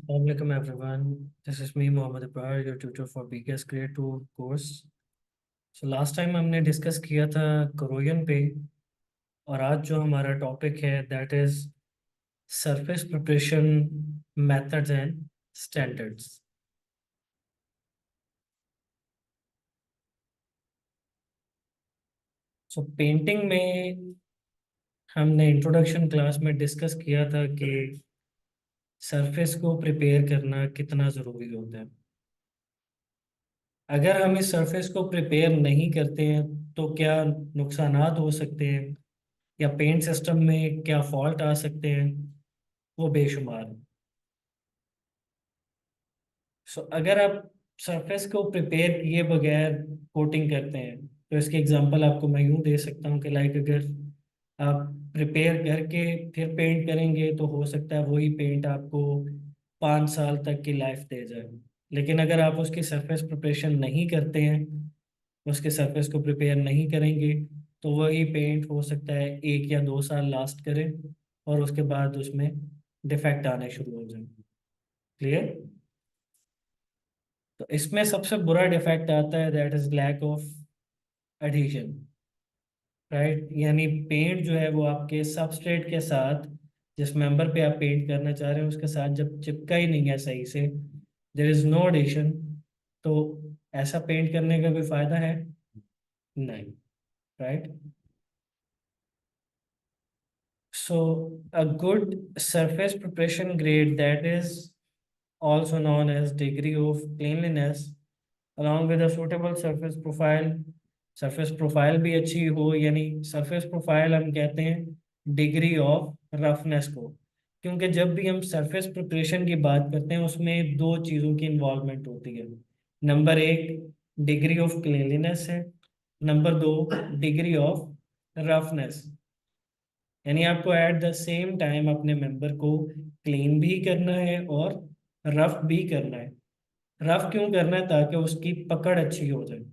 Assalamualaikum everyone. This is me Mohammed Abrar, your tutor for BKS Grade 2 course. So last time हमने discuss किया था corrosion पे और आज जो हमारा टॉपिक है that is surface preparation methods and standards. So painting में हमने इंट्रोडक्शन क्लास में डिस्कस किया था कि सरफेस को प्रिपेयर करना कितना ज़रूरी होता है. अगर हम इस सरफेस को प्रिपेयर नहीं करते हैं तो क्या नुकसानात हो सकते हैं या पेंट सिस्टम में क्या फॉल्ट आ सकते हैं, वो बेशुमार हैं. सो अगर आप सरफेस को प्रिपेयर किए बगैर कोटिंग करते हैं तो इसके एग्जांपल आपको मैं यूं दे सकता हूं कि लाइक अगर आप प्रिपेयर करके फिर पेंट करेंगे तो हो सकता है वही पेंट आपको 5 साल तक की लाइफ दे जाए. लेकिन अगर आप उसकी सरफेस प्रिपरेशन नहीं करते हैं, उसके सरफेस को प्रिपेयर नहीं करेंगे, तो वही पेंट हो सकता है 1 या 2 साल लास्ट करे और उसके बाद उसमें डिफेक्ट आने शुरू हो जाए. क्लियर? तो इसमें सबसे बुरा डिफेक्ट आता है that is lack of adhesion. Right, यानी पेंट जो है वो आपके सबस्ट्रेट के साथ, जिस मेंबर पे आप पेंट करना चाह रहे हैं उसके साथ जब चिपका ही नहीं है सही से, देर इज नो एडिशन, तो ऐसा पेंट करने का कोई फायदा है नहीं. Right. So a good surface preparation grade, that is also known as degree of cleanliness, along with a suitable surface profile. surface profile भी अच्छी हो, यानी surface profile हम कहते हैं डिग्री ऑफ रफनेस को. क्योंकि जब भी हम सरफेस प्रिपरेशन की बात करते हैं उसमें दो चीज़ों की इन्वॉल्वमेंट होती है. नंबर एक डिग्री ऑफ क्लीनलीनेस है, नंबर दो डिग्री ऑफ रफनेस. यानी आपको एट द सेम टाइम अपने मेंबर को क्लीन भी करना है और रफ भी करना है. रफ क्यों करना है? ताकि उसकी पकड़ अच्छी हो जाए.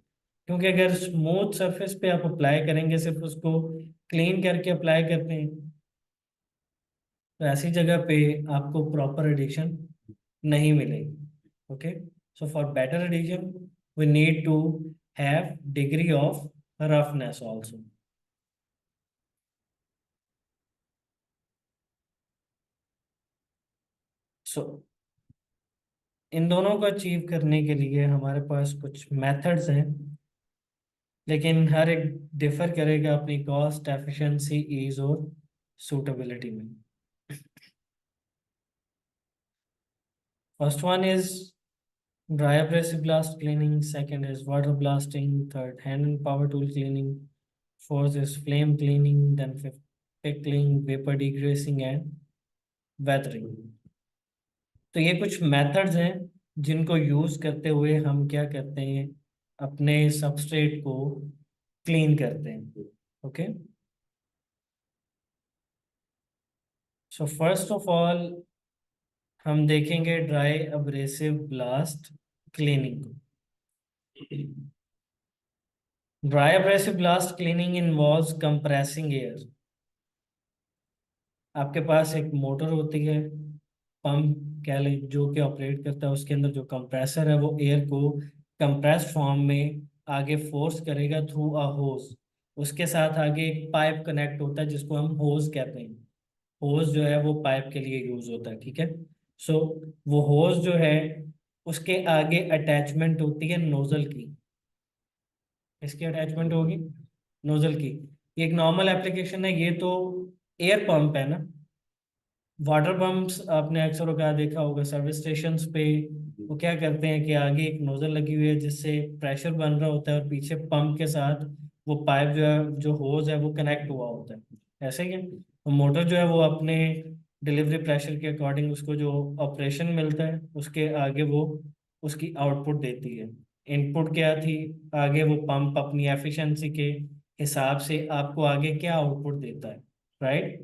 क्योंकि अगर स्मूथ सरफेस पे आप अप्लाई करेंगे, सिर्फ उसको क्लीन करके अप्लाई करते हैं, तो ऐसी जगह पे आपको प्रॉपर एडिशन नहीं मिलेगी. Okay. So for better adhesion we need to have degree of roughness also. So इन दोनों को अचीव करने के लिए हमारे पास कुछ मेथड्स हैं, लेकिन हर एक डिफर करेगा अपनी कॉस्ट, एफिशिएंसी, ईज और सूटेबिलिटी में. First one is dry abrasive blast cleaning, second is water blasting, third hand and power tool cleaning, fourth is flame cleaning, then fifth pickling, vapour degreasing and weathering. तो ये कुछ methods हैं जिनको use करते हुए हम क्या करते हैं, अपने सबस्ट्रेट को क्लीन करते हैं. Okay. So first of all हम देखेंगे ड्राई अब्रेसिव ब्लास्ट क्लीनिंग को. Dry abrasive blast cleaning involves compressing air. आपके पास एक मोटर होती है, पंप कह ले, जो कि ऑपरेट करता है. उसके अंदर जो कंप्रेसर है वो एयर को कंप्रेस्ड फॉर्म में आगे फोर्स करेगा थ्रू अ होज. उसके साथ आगे एक पाइप कनेक्ट होता है जिसको हम होज कहते हैं. होज जो है वो पाइप के लिए यूज होता है. ठीक है. सो वो होज जो है उसके आगे अटैचमेंट होती है नोजल की. इसकी अटैचमेंट होगी नोजल की. ये एक नॉर्मल एप्लीकेशन है. ये तो एयर पंप है ना. वाटर पंप्स आपने अक्सर क्या देखा होगा सर्विस स्टेशंस पे, वो क्या करते हैं कि आगे एक नोजल लगी हुई है जिससे प्रेशर बन रहा होता है और पीछे पंप के साथ वो पाइप जो है, जो होज है, वो कनेक्ट हुआ होता है. ऐसे ही मोटर जो है वो अपने डिलीवरी प्रेशर के अकॉर्डिंग उसको जो ऑपरेशन मिलता है उसके आगे वो उसकी आउटपुट देती है. इनपुट क्या थी, आगे वो पंप अपनी एफिशिएंसी के हिसाब से आपको आगे क्या आउटपुट देता है. राइट.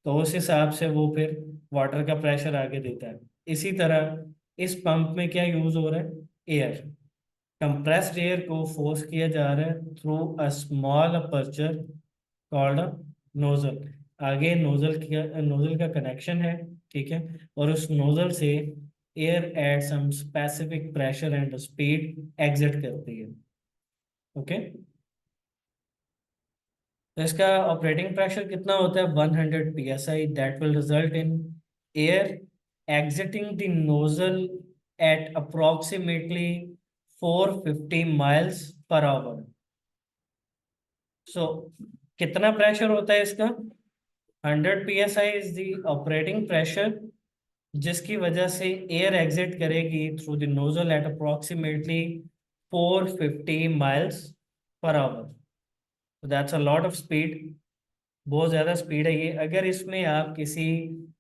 तो उस हिसाब से वो फिर वाटर का प्रेशर आगे देता है. इसी तरह इस पंप में क्या यूज हो रहा है, एयर. कंप्रेस्ड एयर को फोर्स किया जा रहा है through a small aperture called a nozzle. आगे नोजल का कनेक्शन है. ठीक है. और उस नोजल से air at some specific pressure and speed exit करती है। ओके, तो इसका ऑपरेटिंग प्रेशर कितना होता है? 100 psi। That will result in air exiting the nozzle at approximately 450 miles per hour. So कितना प्रेशर होता है इसका? 100 psi is the operating pressure जिसकी वजह से एयर एग्जिट करेगी through the nozzle at approximately 450 miles per hour. That's a lot of speed, बहुत ज़्यादा स्पीड है ये। अगर इसमें आप किसी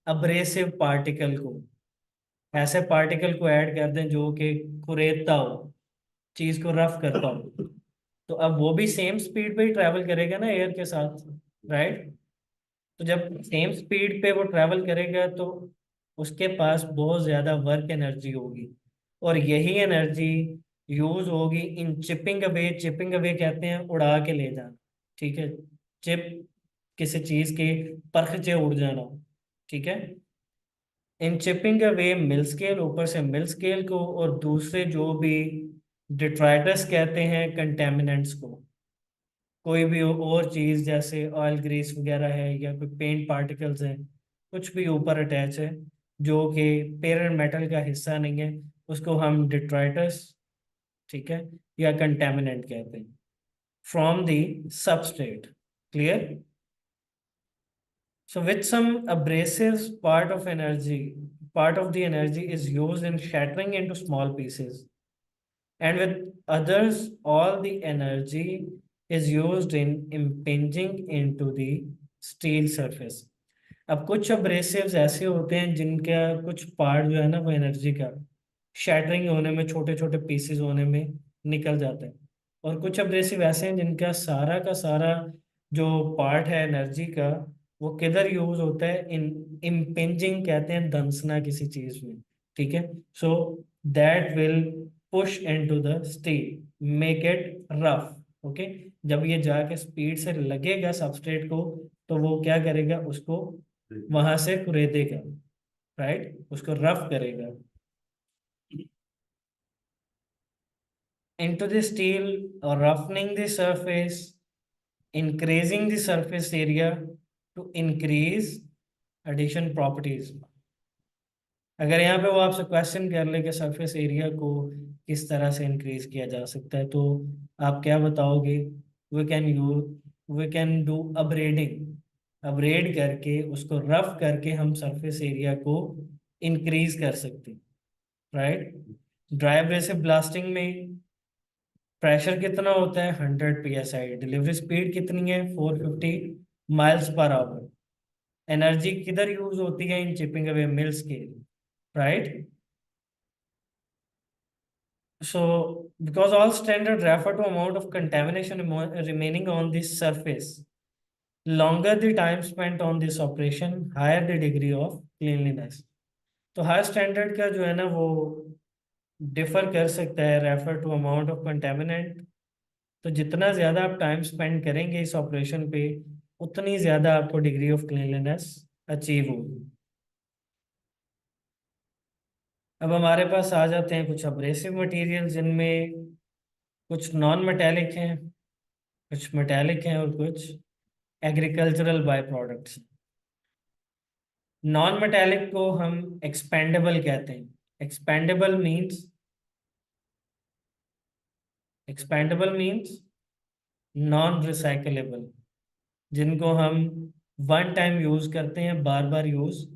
अब्रेसिव पार्टिकल को, ऐसे पार्टिकल को ऐड कर दें जो कि कुरेदता हो, चीज़ को रफ करता हो, तो अब वो भी सेम स्पीड पे ही ट्रैवल करेगा ना एयर के साथ, राइट? तो जब सेम स्पीड पे वो ट्रैवल करेगा तो उसके पास बहुत ज़्यादा वर्क एनर्जी होगी, और यही एनर्जी यूज होगी इन चिपिंग अवे। चिपिंग अवे कहते हैं उड़ा के ले जाना, ठीक है? चिप किसी चीज़ के परखचे उड़ जाना, ठीक है? In chipping away mill scale, ऊपर से मिल स्केल को, और दूसरे जो भी डिट्राइटस कहते हैं कंटेमिनेंट्स को, कोई भी और चीज़ जैसे ऑयल ग्रीस वगैरह है या कोई पेंट पार्टिकल्स हैं, कुछ भी ऊपर अटैच है जो कि पेरेंट मेटल का हिस्सा नहीं है, उसको हम डिट्राइटस, ठीक है, या कंटेमिनेंट कहते हैं, from the substrate. Clear? So with some abrasives, part of the energy is used in shattering into small pieces. And with others, all the energy is used in impinging into the steel surface. अब कुछ abrasives ऐसे होते हैं जिनका कुछ part जो है ना वो एनर्जी का शैटरिंग होने में, छोटे छोटे पीसेस होने में निकल जाता है। और कुछ अब्रेसिव ऐसे हैं जिनका सारा का सारा जो पार्ट है एनर्जी का, वो किधर यूज होता है? इन इम्पिंजिंग कहते हैं, दंसना किसी चीज में, ठीक है? So that will push into the steel, make it rough. Okay, जब ये जाके स्पीड से लगेगा सबस्ट्रेट को, तो वो क्या करेगा? उसको वहां से कुरेदेगा, राइट? उसको रफ करेगा into the steel, or roughening the surface, increasing the surface area to increase adhesion properties। अगर यहाँ पे वो आपसे क्वेश्चन कर ले कि सरफेस एरिया को किस तरह से इंक्रीज किया जा सकता है, तो आप क्या बताओगे? We can you we can do upgrading. Upgrade करके, उसको रफ करके हम सरफेस एरिया को इंक्रीज कर सकते हैं, राइट? ड्राई एब्रेसिव ब्लास्टिंग में प्रेशर कितना होता है? 100 psi। डिलीवरी स्पीड कितनी है? 450 माइल्स पर आवर। एनर्जी किधर यूज होती है? In chipping away mill scale, right? So because all standard refer to amount of contamination remaining on the surface, longer the time spent on this operation, higher the degree of cleanliness। तो हर standard का जो है ना वो differ कर सकता है, refer to amount of contaminant. तो जितना ज़्यादा आप टाइम स्पेंड करेंगे इस ऑपरेशन पे, उतनी ज़्यादा आपको डिग्री ऑफ क्लीनलीनेस अचीव होगी। अब हमारे पास आ जाते हैं कुछ अब्रेसिव मटेरियल, जिनमें कुछ नॉन मेटेलिक हैं, कुछ मेटेलिक हैं, और कुछ agricultural by products. Non metallic को हम एक्सपेंडेबल कहते हैं। एक्सपेंडेबल मीन्स नॉन रिसाइकलेबल, जिनको हम वन टाइम यूज करते हैं, बार बार यूज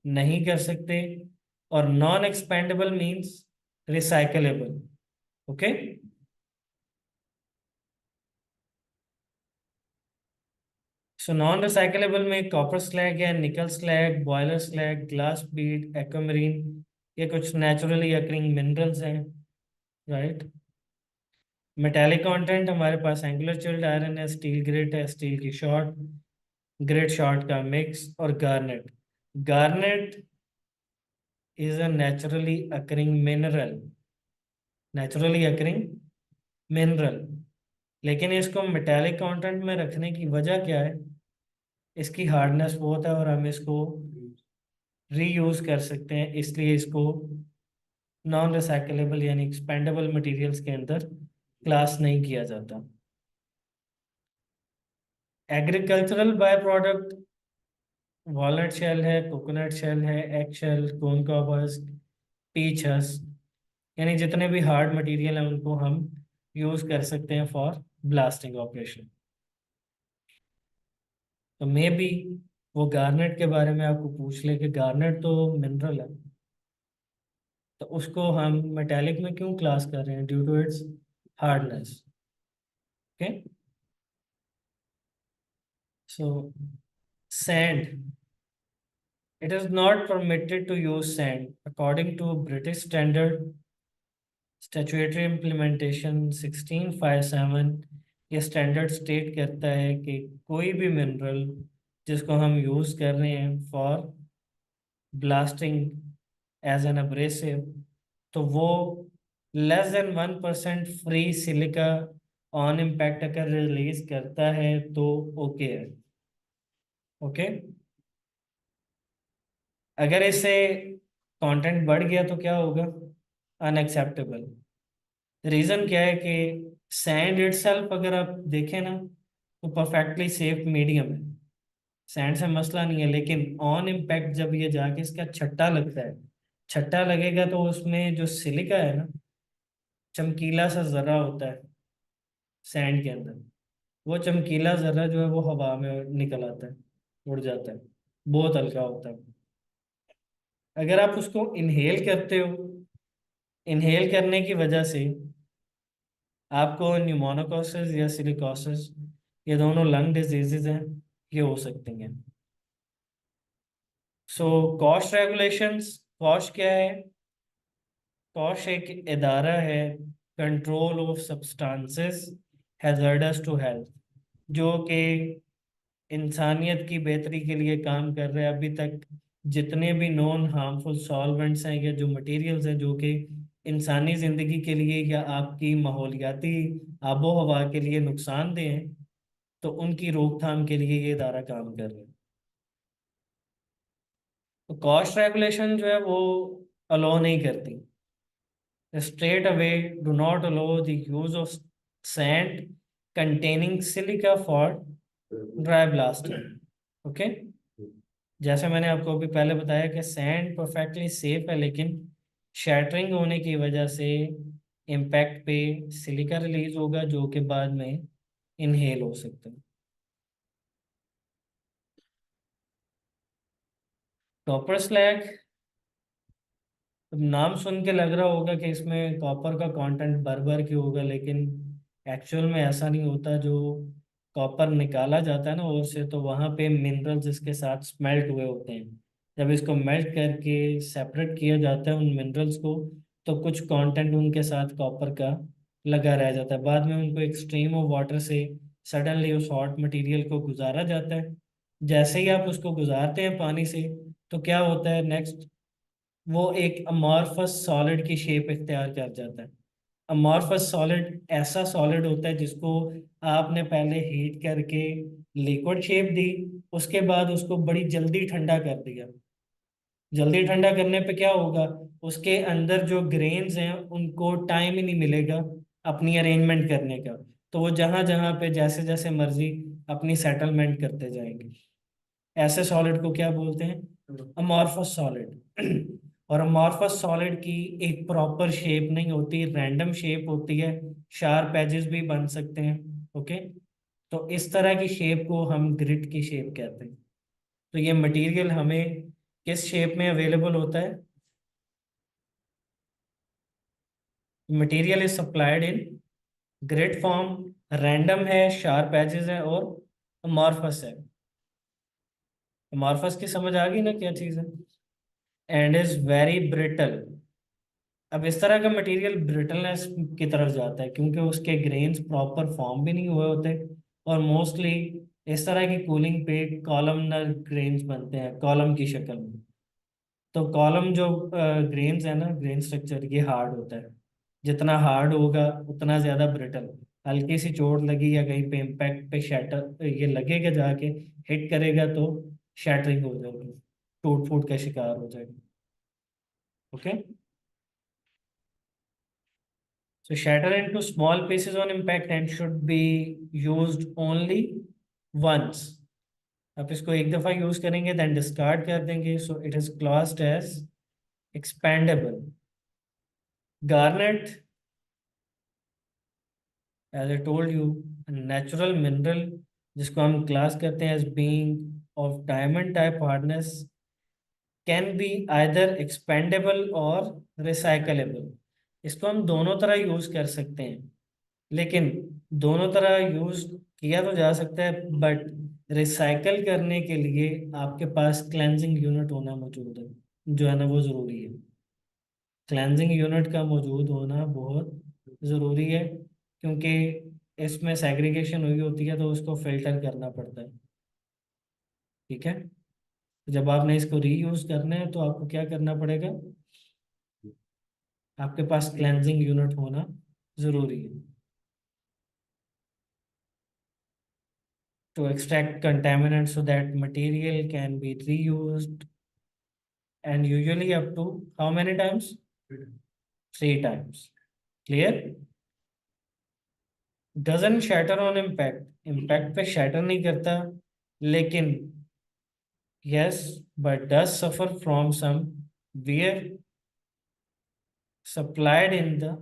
नहीं कर सकते। और non expendable means recyclable. Okay, so non recyclable में कॉपर स्लैग है, nickel slag, boiler slag, glass bead, aquamarine, ये कुछ नेचुरली अकरिंग मिनरल्स हैं, राइट? मेटेलिक कंटेंट हमारे पास एंगुलर चिल्ड आयरन है, स्टील ग्रेट है, स्टील की शॉर्ट, ग्रेट शॉर्ट का मिक्स, और garnet. Garnet is a naturally occurring mineral. लेकिन इसको मेटेलिक कंटेंट में रखने की वजह क्या है? इसकी हार्डनेस बहुत है और हम इसको रीयूज कर सकते हैं, इसलिए इसको नॉन रिसाइकलेबल यानी एक्सपेंडेबल मटेरियल्स के अंदर क्लास नहीं किया जाता। Agricultural by product walnut shell है, कोकोनट शेल है, egg shell, corn cobs, peach husk, यानी जितने भी हार्ड मटेरियल हैं उनको हम यूज कर सकते हैं फॉर ब्लास्टिंग ऑपरेशन। तो मे बी वो गार्नेट के बारे में आपको पूछ ले कि गार्नेट तो मिनरल है, तो उसको हम मेटेलिक में क्यों क्लास कर रहे हैं, due to its hardness. Okay, so sand, it is not permitted to use sand according to British standard statutory implementation 1657। ये स्टैंडर्ड स्टेट करता है कि कोई भी मिनरल जिसको हम यूज कर रहे हैं for blasting as an abrasive, तो वो less than 1% free silica on impact अगर रिलीज करता है तो ओके है। ओके, अगर इससे कंटेंट बढ़ गया तो क्या होगा, अनएक्सेप्टेबल। रीजन क्या है कि सैंड इटसेल्फ अगर आप देखें ना तो परफेक्टली सेफ मीडियम है, सैंड से मसला नहीं है, लेकिन ऑन इम्पैक्ट जब ये जाके इसका छट्टा लगता है, छट्टा लगेगा तो उसमें जो सिलिका है ना, चमकीला सा जर्रा होता है सैंड के अंदर, वो चमकीला जर्रा जो है वो हवा में निकल आता है, उड़ जाता है, बहुत हल्का होता है। अगर आप उसको इनहेल करते हो, इनहेल करने की वजह से आपको न्यूमोनोकोसिस या सिलिकोसिस, ये दोनों लंग डिजीजेज हैं, ये हो सकती हैं। सो कॉस्ट रेगुलेशंस, कॉस्ट क्या है, कॉस्ट एक इदारा है control of substances hazardous to health, जो कि इंसानियत की बेहतरी के लिए काम कर रहे हैं। अभी तक जितने भी नॉन हार्मफुल सॉल्वेंट्स हैं या जो मटेरियल्स हैं जो कि इंसानी ज़िंदगी के लिए या आपकी माहौलियाती आबो हवा के लिए नुकसानदेह हैं, तो उनकी रोकथाम के लिए ये इदारा काम कर रहे हैं। तो कॉस्ट रेगुलेशन जो है वो अलो नहीं करती, straight away do not allow the use of sand containing silica for dry blasting। Okay, जैसे मैंने आपको अभी पहले बताया कि सैंड परफेक्टली सेफ है, लेकिन शैटरिंग होने की वजह से इम्पैक्ट पे सिलिका रिलीज होगा जो कि बाद में इनहेल हो सकता है। कॉपर स्लैग, अब नाम सुन के लग रहा होगा कि इसमें कॉपर का कंटेंट भर भर के होगा, लेकिन एक्चुअल में ऐसा नहीं होता। जो कॉपर निकाला जाता है ना और से, तो वहाँ पे मिनरल्स इसके साथ स्मेल्ट हुए होते हैं। जब इसको मेल्ट करके सेपरेट किया जाता है उन मिनरल्स को, तो कुछ कंटेंट उनके साथ कॉपर का लगा रह जाता है। बाद में उनको एक स्ट्रीम ऑफ वाटर से सडनली उस हॉट मटेरियल को गुजारा जाता है। जैसे ही आप उसको गुजारते हैं पानी से, तो क्या होता है नेक्स्ट, वो एक अमॉर्फस सॉलिड की शेप इख्तियार कर जाता है। अमॉर्फस सॉलिड ऐसा सॉलिड होता है जिसको आपने पहले हीट करके लिक्विड शेप दी, उसके बाद उसको बड़ी जल्दी ठंडा कर दिया। जल्दी ठंडा करने पे क्या होगा, उसके अंदर जो ग्रेन्स हैं उनको टाइम ही नहीं मिलेगा अपनी अरेंजमेंट करने का, तो वो जहां जहां पे जैसे जैसे मर्जी अपनी सेटलमेंट करते जाएंगे। ऐसे सॉलिड को क्या बोलते हैं, अमॉर्फस सॉलिड। और अमॉर्फस सॉलिड की एक प्रॉपर शेप नहीं होती, रैंडम शेप होती है, शार्प एजेस भी बन सकते हैं। ओके, तो इस तरह की शेप को हम ग्रिड की शेप कहते हैं। तो ये मटेरियल हमें किस शेप में अवेलेबल होता है, material is supplied in grid forum, random है, शार्प एजेस है और अमॉर्फस है। अमॉर्फस की समझ आ गई ना क्या चीज़ है, एंड इज वेरी ब्रिटल। अब इस तरह का मटेरियल ब्रिटलनेस की तरफ जाता है क्योंकि उसके ग्रेन्स प्रॉपर फॉर्म भी नहीं हुए होते, और मोस्टली इस तरह की कूलिंग पे कॉलमनर ग्रेन्स बनते हैं कॉलम की शक्ल में। तो कॉलम जो ग्रेन्स है ना, ग्रेन स्ट्रक्चर ये हार्ड होता है, जितना हार्ड होगा उतना ज़्यादा ब्रिटल। हल्की सी चोट लगी या कहीं पे इम्पैक्ट पे शैटर ये लगेगा जाके, हिट करेगा तो शैटरिंग हो जाएगी, टूट फूट का शिकार हो जाएगा। Okay, So shatter into small pieces on impact and should be used only once. आप इसको एक दफा यूज करेंगे then discard कर देंगे, so it is classed as expandable. Garnet, as I told you, a natural mineral जिसको हम class करते हैं as being of diamond type hardness, can be either expendable और रिसाइकलेबल। इसको हम दोनों तरह यूज कर सकते हैं, लेकिन दोनों तरह यूज किया तो जा सकता है, बट रिसाइकल करने के लिए आपके पास क्लेंजिंग यूनिट होना मौजूद है, जो है ना वो ज़रूरी है। क्लेंजिंग यूनिट का मौजूद होना बहुत ज़रूरी है, क्योंकि इसमें सेग्रीगेशन हुई होती है तो उसको फिल्टर करना पड़ता है। ठीक है, जब आपने इसको रीयूज करना है तो आपको क्या करना पड़ेगा, आपके पास क्लेंजिंग यूनिट होना जरूरी है to extract contaminants so that material can be reused, and usually up to how many times? 3 times. Clear? Doesn't shatter on impact. Impact पे shatter नहीं करता, लेकिन yes, but does suffer from some wear supplied in the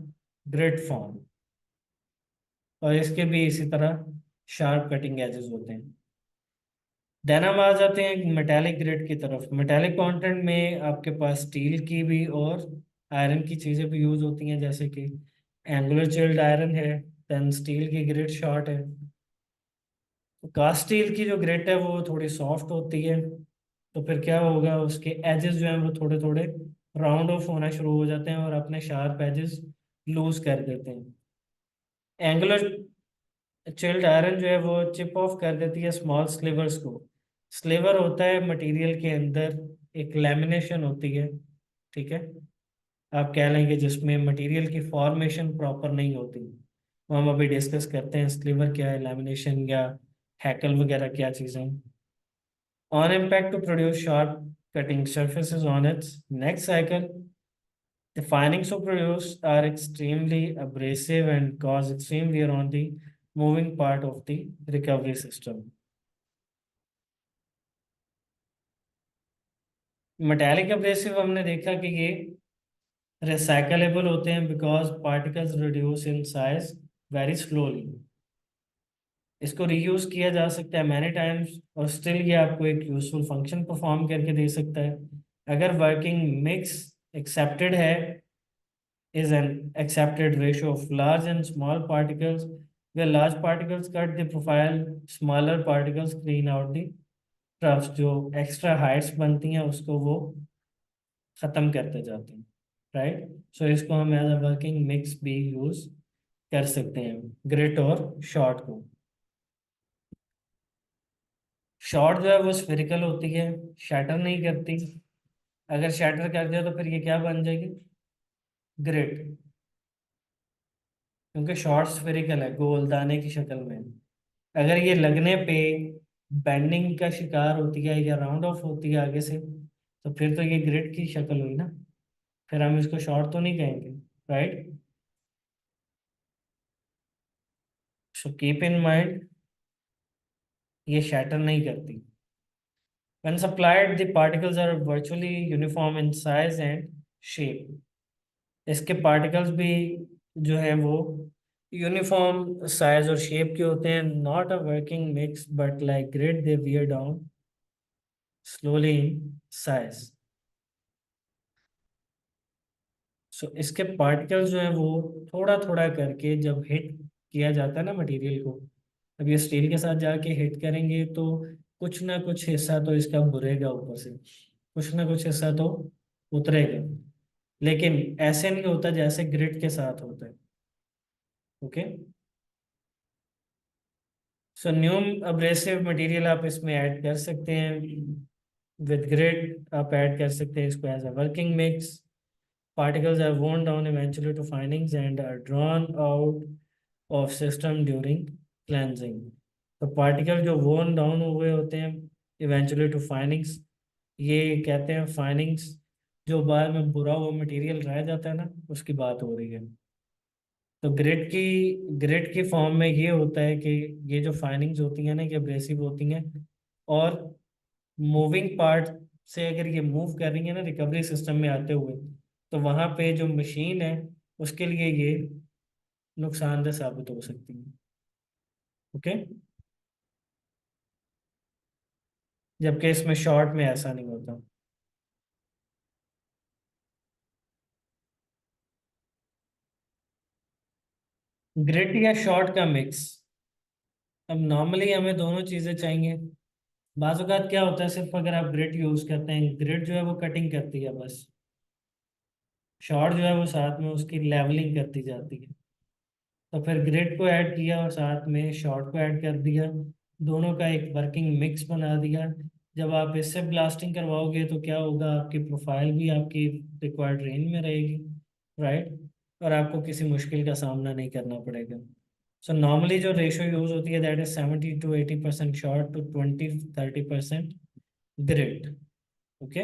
grid form. और इसके भी इसी तरह sharp cutting edges होते हैं। देन हम आ जाते हैं मेटालिक ग्रेड की तरफ। मेटालिक कंटेंट में आपके पास स्टील की भी और आयरन की चीज़ें भी यूज होती हैं, जैसे कि एंगुलर चिल्ड आयरन है, देन स्टील की ग्रेड शॉर्ट है। तो कास्ट स्टील की जो ग्रेड है वो थोड़ी सॉफ्ट होती है, तो फिर क्या होगा, उसके एजेस जो हैं वो थोड़े थोड़े राउंड ऑफ होना शुरू हो जाते हैं और अपने शार्प एजेस लूज कर देते हैं। एंगुलर चिल्ड आयरन जो है वो चिप ऑफ कर देती है स्मॉल स्लीवर्स को। स्लीवर होता है मटेरियल के अंदर एक लैमिनेशन होती है, ठीक है, आप कह लेंगे जिसमें मटेरियल की फॉर्मेशन प्रॉपर नहीं होती। वो हम अभी डिस्कस करते हैं स्लीवर क्या है, लैमिनेशन या हैकल वगैरह क्या चीज़ें हैं। On impact to produce sharp cutting surfaces on its next cycle, the findings so produced are extremely abrasive and cause extreme wear on the moving part of the recovery system. Metallic abrasive हमने देखा कि ये recyclable होते हैं because particles reduce in size very slowly. इसको reuse किया जा सकता है मैनी टाइम्स और स्टिल ये आपको एक यूजफुल फंक्शन परफॉर्म करके दे सकता है। अगर वर्किंग मिक्स एक्सेप्टेड है, is an accepted ratio of large and small particles, where large particles cut the profile, smaller particles clean out the troughs। जो एक्स्ट्रा हाइट्स बनती हैं उसको वो ख़त्म करते जाते हैं, राइट। सो इसको हम एज अ वर्किंग मिक्स भी यूज़ कर सकते हैं ग्रिट और शॉर्ट को। शॉर्ट जो है वो स्फेरिकल होती है, शैटर नहीं करती। अगर शैटर कर दिया तो फिर ये क्या बन जाएगी, ग्रिट, क्योंकि शॉर्ट स्फेरिकल है, गोल दाने की शक्ल में। अगर ये लगने पे बेंडिंग का शिकार होती है या राउंड ऑफ होती है आगे से, तो फिर तो ये ग्रिड की शक्ल हुई ना, फिर हम इसको शॉर्ट तो नहीं कहेंगे, right. So keep in mind ये शैटर नहीं करती। When supplied, the particles are virtually uniform in size and shape. इसके पार्टिकल्स भी जो है वो यूनिफॉर्म साइज और शेप के होते हैं। Not a working mix but like grit they wear down slowly in size. So इसके पार्टिकल्स जो है वो थोड़ा थोड़ा करके जब हिट किया जाता है ना मटेरियल को, अब ये स्टील के साथ जाके हिट करेंगे तो कुछ ना कुछ हिस्सा तो इसका बुरेगा ऊपर से, कुछ ना कुछ हिस्सा तो उतरेगा, लेकिन ऐसे नहीं होता जैसे ग्रिड के साथ होता है। Okay, so new abrasive material आप इसमें ऐड कर सकते हैं। विद ग्रिड आप ऐड कर सकते हैं इसको as a working mix. Particles are worn down eventually to findings and are drawn out of system during cleansing। तो पार्टिकल जो worn down हुए होते हैं eventually to findings, ये कहते हैं findings, जो बाद में बुरा हुआ मटेरियल रह जाता है ना उसकी बात हो रही है। तो ग्रिड की फॉर्म में ये होता है कि ये जो फाइनिंग्स होती हैं ना, ये एब्रेसिव होती हैं, और मूविंग पार्ट से अगर ये मूव कर रही है ना रिकवरी सिस्टम में आते हुए, तो वहां पे जो मशीन है उसके लिए ये नुकसानदेह साबित हो सकती है। ओके। जबकि इसमें शॉर्ट में ऐसा नहीं होता। ग्रिड या शॉर्ट का मिक्स। अब नॉर्मली हमें दोनों चीजें चाहिए। बाज़ औक़ात क्या होता है, सिर्फ अगर आप ग्रिड यूज करते हैं, ग्रिड जो है वो कटिंग करती है बस, शॉर्ट जो है वो साथ में उसकी लेवलिंग करती जाती है। तो फिर ग्रिड को ऐड किया और साथ में शॉर्ट को ऐड कर दिया, दोनों का एक वर्किंग मिक्स बना दिया। जब आप इससे ब्लास्टिंग करवाओगे तो क्या होगा, आपकी प्रोफाइल भी आपकी रिक्वायर्ड रेंज में रहेगी, राइट, और आपको किसी मुश्किल का सामना नहीं करना पड़ेगा। सो नॉर्मली जो रेशो यूज होती है that is 70 to 80% shot to 20-30% grit. Okay.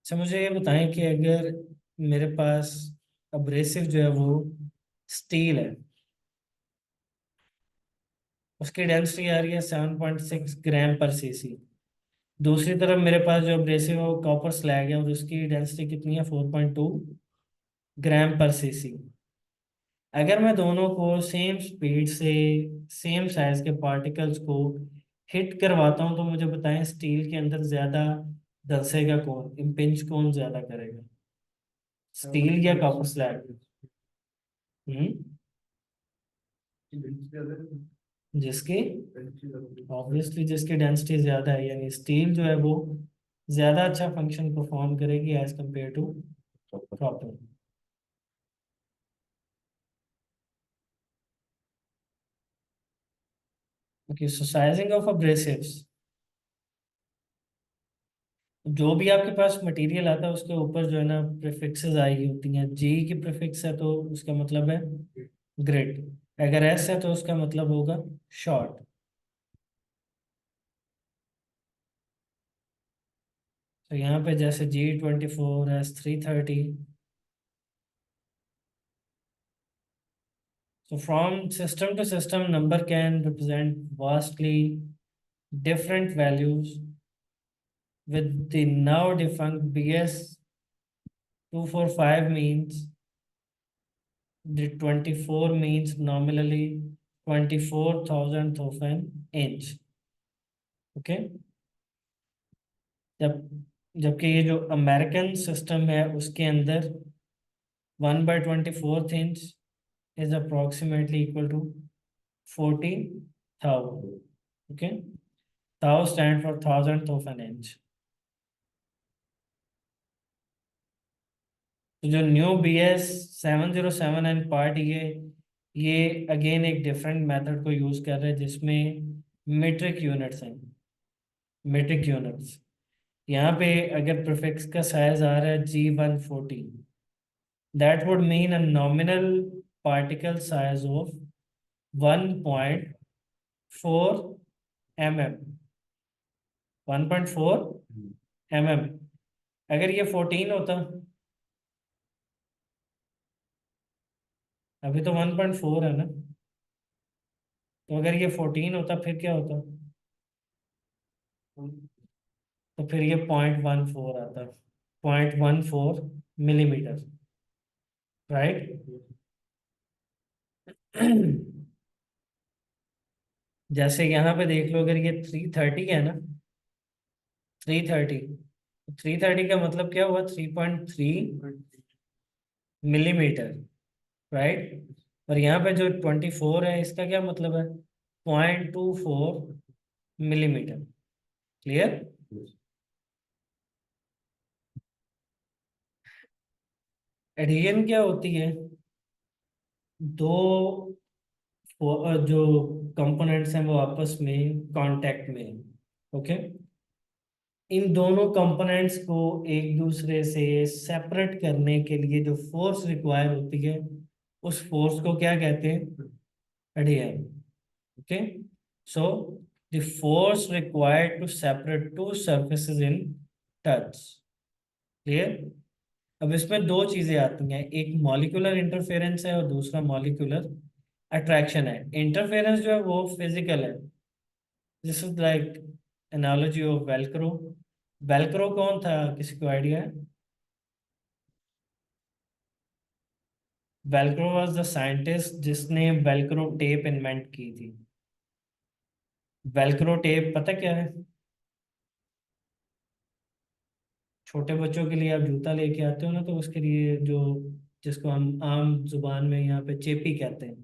अच्छा, मुझे ये बताएं कि अगर मेरे पास अब्रेसिव जो है वो स्टील है, उसकी डेंसिटी आ रही है 7.6 ग्राम पर सीसी। दूसरी तरफ मेरे पास जो अब्रेसिव है वो कॉपर स्लैग है और उसकी डेंसिटी कितनी है, 4.2 ग्राम पर सीसी। अगर मैं दोनों को सेम स्पीड से सेम साइज के पार्टिकल्स को हिट करवाता हूँ, तो मुझे बताएं स्टील के अंदर ज्यादा धंसेगा कौन, इम्पिंज कौन ज्यादा करेगा, स्टील या कॉपर स्लैग? हम्म। जिसकी ऑब्वियसली जिसकी डेंसिटी ज्यादा है, यानी स्टील जो है वो ज्यादा अच्छा फंक्शन परफॉर्म करेगी as compared to copper. Okay, so sizing of abrasives, जो भी आपके पास मटेरियल आता है उसके ऊपर जो है ना प्रीफिक्सेस आई होती हैं। जी की प्रीफिक्स है तो उसका मतलब है ग्रेड, अगर एस है तो उसका मतलब होगा शॉर्ट। तो यहाँ पे जैसे G24, S330। So from system to system, number can represent vastly different values. With the now defunct BS245 means the 24 means nominally 24,000th of an inch. Okay. जबकि ये जो अमेरिकन सिस्टम है उसके अंदर 1/24 inch is approximately equal to 40,000. Okay, thou stand for thousandth of an inch. तो जो new BS707 and part ये again एक डिफरेंट मेथड को यूज कर रहे हैं जिसमें मीट्रिक यूनिट्स हैं। मीट्रिक यूनिट्स, यहाँ पे अगर प्रीफिक्स का साइज आ रहा है G140, that would mean a nominal particle size of 1.4 mm। 1.4 mm। अगर ये 14 होता, अभी तो 1.4 है ना, तो अगर ये 14 होता फिर क्या होता, तो फिर ये 0.14 आता, 0.14 मिलीमीटर, राइट। जैसे यहाँ पे देख लो, अगर ये 330 है ना, 330, 330 का मतलब क्या हुआ, 3.3 मिलीमीटर, राइट। और यहाँ पे जो 24 है इसका क्या मतलब है, 0.24 मिलीमीटर। क्लियर। एडिशन क्या होती है, दो जो कंपोनेंट्स हैं वो आपस में कांटेक्ट में हैं। ओके। इन दोनों कंपोनेंट्स को एक दूसरे से सेपरेट करने के लिए जो फोर्स रिक्वायर होती है उस फोर्स को क्या कहते हैं, ADM. Okay. So the force required to separate two surfaces in touch clear. अब इसमें दो चीजें आती हैं, एक मॉलिक्यूलर इंटरफेरेंस है और दूसरा मॉलिक्यूलर अट्रैक्शन है। इंटरफेरेंस जो है वो फिजिकल है। This is like analogy of Velcro. Velcro कौन था, किसी को आइडिया है? वेलक्रो वाज द साइंटिस्ट जिसने वेलक्रो टेप इन्वेंट की थी। वेलक्रो टेप पता क्या है? छोटे बच्चों के लिए आप जूता लेके आते हो ना, तो उसके लिए जो, जिसको हम आम जुबान में यहाँ पे चेपी कहते हैं,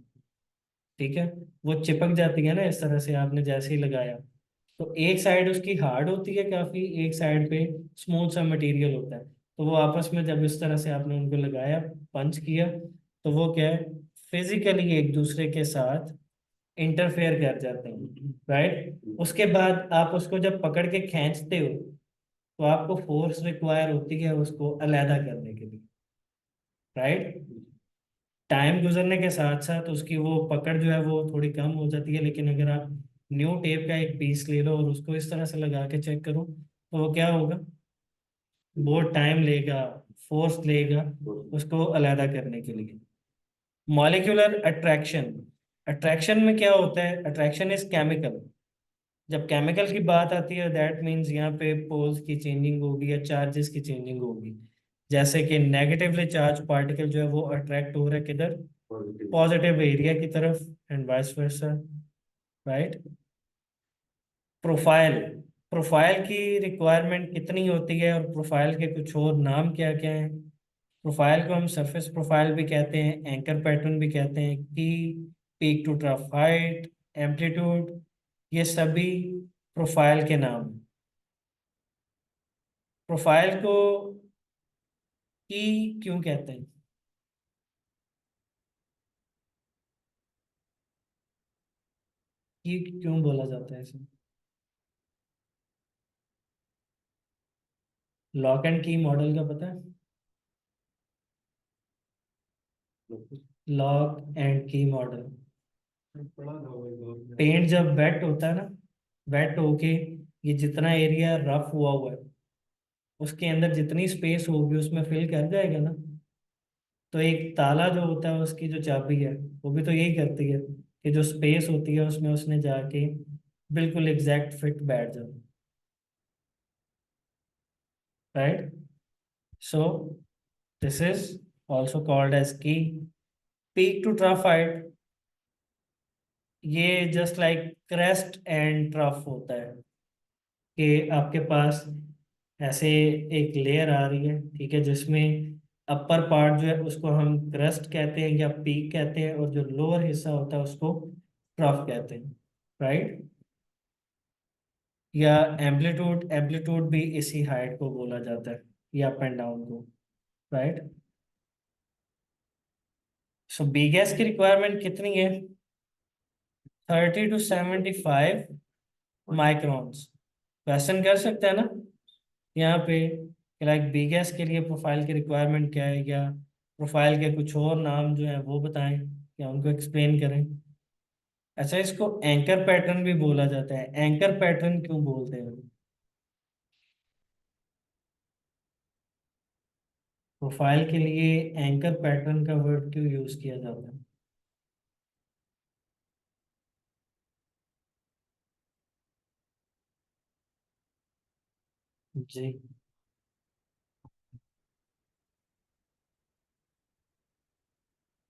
ठीक है, वो चिपक जाती है ना इस तरह से, आपने जैसे ही लगाया। तो एक साइड उसकी हार्ड होती है काफी, एक साइड पे स्मूथ सा मटेरियल होता है। तो वो आपस में जब इस तरह से आपने उनको लगाया, पंच किया, तो वो क्या है, फिजिकली एक दूसरे के साथ इंटरफेयर कर जाते हैं, राइट। उसके बाद आप उसको जब पकड़ के खींचते हो, तो आपको फोर्स रिक्वायर होती है उसको अलहदा करने के लिए, राइट। टाइम गुजरने के साथ साथ उसकी वो पकड़ जो है वो थोड़ी कम हो जाती है, लेकिन अगर आप न्यू टेप का एक पीस ले लो और उसको इस तरह से लगा के चेक करो, तो वो क्या होगा, बहुत टाइम लेगा, फोर्स लेगा उसको अलहदा करने के लिए। मॉलिक्यूलर अट्रैक्शन, अट्रैक्शन में क्या होता है, अट्रैक्शन इज केमिकल। जब केमिकल की बात आती है, दैट मीन्स यहाँ पे पोल्स की चेंजिंग होगी या चार्जेस की चेंजिंग होगी। जैसे कि नेगेटिवली चार्ज पार्टिकल जो है वो अट्रैक्ट हो रहा है किधर, पॉजिटिव एरिया की तरफ, and vice versa, right. Profile, profile की रिक्वायरमेंट कितनी होती है, और प्रोफाइल के कुछ और नाम क्या क्या हैं? प्रोफाइल को हम सरफेस प्रोफाइल भी कहते हैं, एंकर पैटर्न भी कहते हैं, key, peak to trough height, amplitude, ये सभी प्रोफाइल के नाम हैं। प्रोफाइल को की क्यों कहते हैं? की क्यों बोला जाता है इसे? लॉक एंड की मॉडल का पता है? लॉक एंड की मॉडल, पेंट जब वेट होता है ना, वेट होके ये जितना एरिया रफ हुआ हुआ है, उसके अंदर जितनी स्पेस होगी उसमें फिल कर जाएगा ना। तो एक ताला जो होता है, उसकी जो चाबी है, वो भी तो यही करती है कि जो स्पेस होती है उसमें उसने जाके बिल्कुल एग्जैक्ट फिट बैठ जाए, right. So this is also called as key. Peak to trough height, ये just like crest and trough होता है, कि आपके पास ऐसे एक लेयर आ रही है, ठीक है, जिसमें अपर पार्ट जो है उसको हम क्रस्ट कहते हैं या पीक कहते हैं, और जो लोअर हिस्सा होता है उसको ट्रफ कहते हैं, राइट। या एम्पलीट्यूड, एम्पलीट्यूड भी इसी हाइट को बोला जाता है, या अप एंड डाउन को, राइट। सो बी गैस की रिक्वायरमेंट कितनी है? 30 to 75 माइक्रॉन्स। क्वेश्चन कर सकते हैं ना यहाँ पे, लाइक बी गैस के लिए प्रोफाइल की रिक्वायरमेंट क्या है, या प्रोफाइल के कुछ और नाम जो हैं वो बताएं, या उनको एक्सप्लेन करें। अच्छा, इसको एंकर पैटर्न भी बोला जाता है। एंकर पैटर्न क्यों बोलते हैं? प्रोफाइल के लिए एंकर पैटर्न का वर्ड क्यों यूज किया जाता है? जी।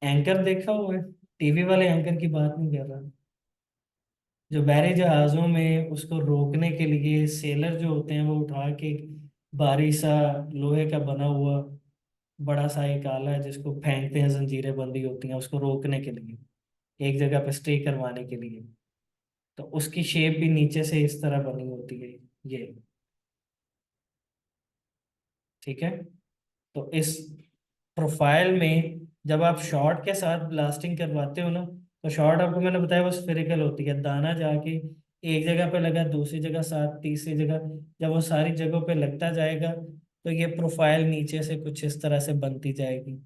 एंकर देखा हुआ है, टीवी वाले एंकर की बात नहीं कर रहा। जो बहरे जहाजों में उसको रोकने के लिए सेलर जो होते हैं, वो उठा के एक भारी सा लोहे का बना हुआ बड़ा सा एक आला है, जिसको फेंकते हैं, जंजीरें बंदी होती हैं उसको रोकने के लिए, एक जगह पे स्टे करवाने के लिए। तो उसकी शेप भी नीचे से इस तरह बनी होती है, ये, ठीक है। तो इस प्रोफाइल में जब आप शॉर्ट के साथ ब्लास्टिंग करवाते हो ना, तो शॉर्ट आपको मैंने बताया वो स्फेरिकल होती है, दाना जाके एक जगह पे लगा, दूसरी जगह साथ, तीसरी जगह, जब वो सारी जगहों पे लगता जाएगा, तो ये प्रोफाइल नीचे से कुछ इस तरह से बनती जाएगी,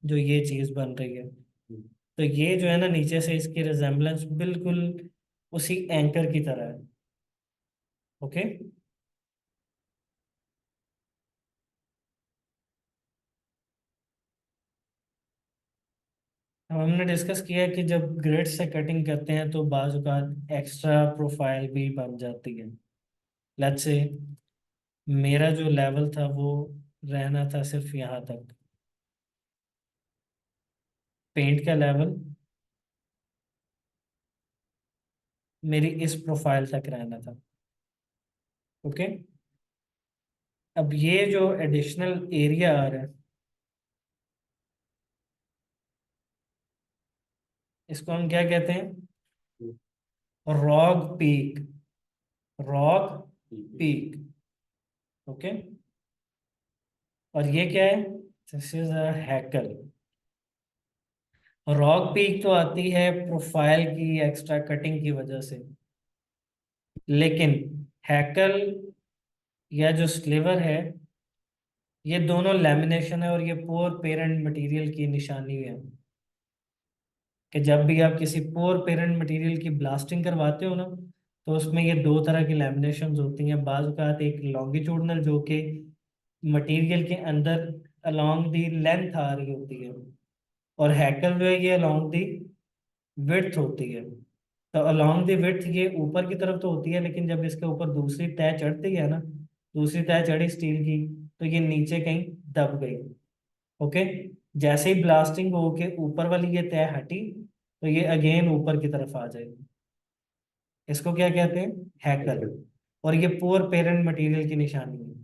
जो ये चीज बन रही है। तो ये जो है ना, नीचे से इसकी रिजेम्बलेंस बिल्कुल उसी एंकर की तरह है। ओके। अब हमने डिस्कस किया कि जब ग्रिड से कटिंग करते हैं तो बाज़ औक़ात एक्स्ट्रा प्रोफाइल भी बन जाती है। लेट्स से मेरा जो लेवल था वो रहना था सिर्फ यहाँ तक, पेंट का लेवल मेरी इस प्रोफाइल तक रहना था। ओके, अब ये जो एडिशनल एरिया आ रहा है, इसको हम क्या कहते हैं? Rogue peak. Rogue peak. Okay, और ये क्या है? This is a hackle. Rogue peak तो आती है प्रोफाइल की एक्स्ट्रा कटिंग की वजह से, लेकिन हैकल या जो स्लीवर है, ये दोनों लैमिनेशन है और ये पुअर पेरेंट मटेरियल की निशानी है कि जब भी आप किसी पुअर पेरेंट मटेरियल की ब्लास्टिंग करवाते हो ना, तो उसमें ये दो तरह की लैमिनेशंस होती हैं। बाज़ औक़ात एक लॉन्गिट्यूडनल जो कि मटेरियल के अंदर अलोंग दी लेंथ आ रही होती है, और हैकल जो है ये अलोंग दी विड्थ होती है। तो अलोंग द विड्थ ये ऊपर की तरफ तो होती है, लेकिन जब इसके ऊपर दूसरी तय चढ़ती है ना, दूसरी तय चढ़ी स्टील की, तो ये नीचे कहीं दब गई। ओके, जैसे ही ब्लास्टिंग होके ऊपर वाली ये तय हटी, तो ये अगेन ऊपर की तरफ आ जाएगी। इसको क्या कहते हैं? हैकल। और ये पुअर पेरेंट मटेरियल की निशानी है।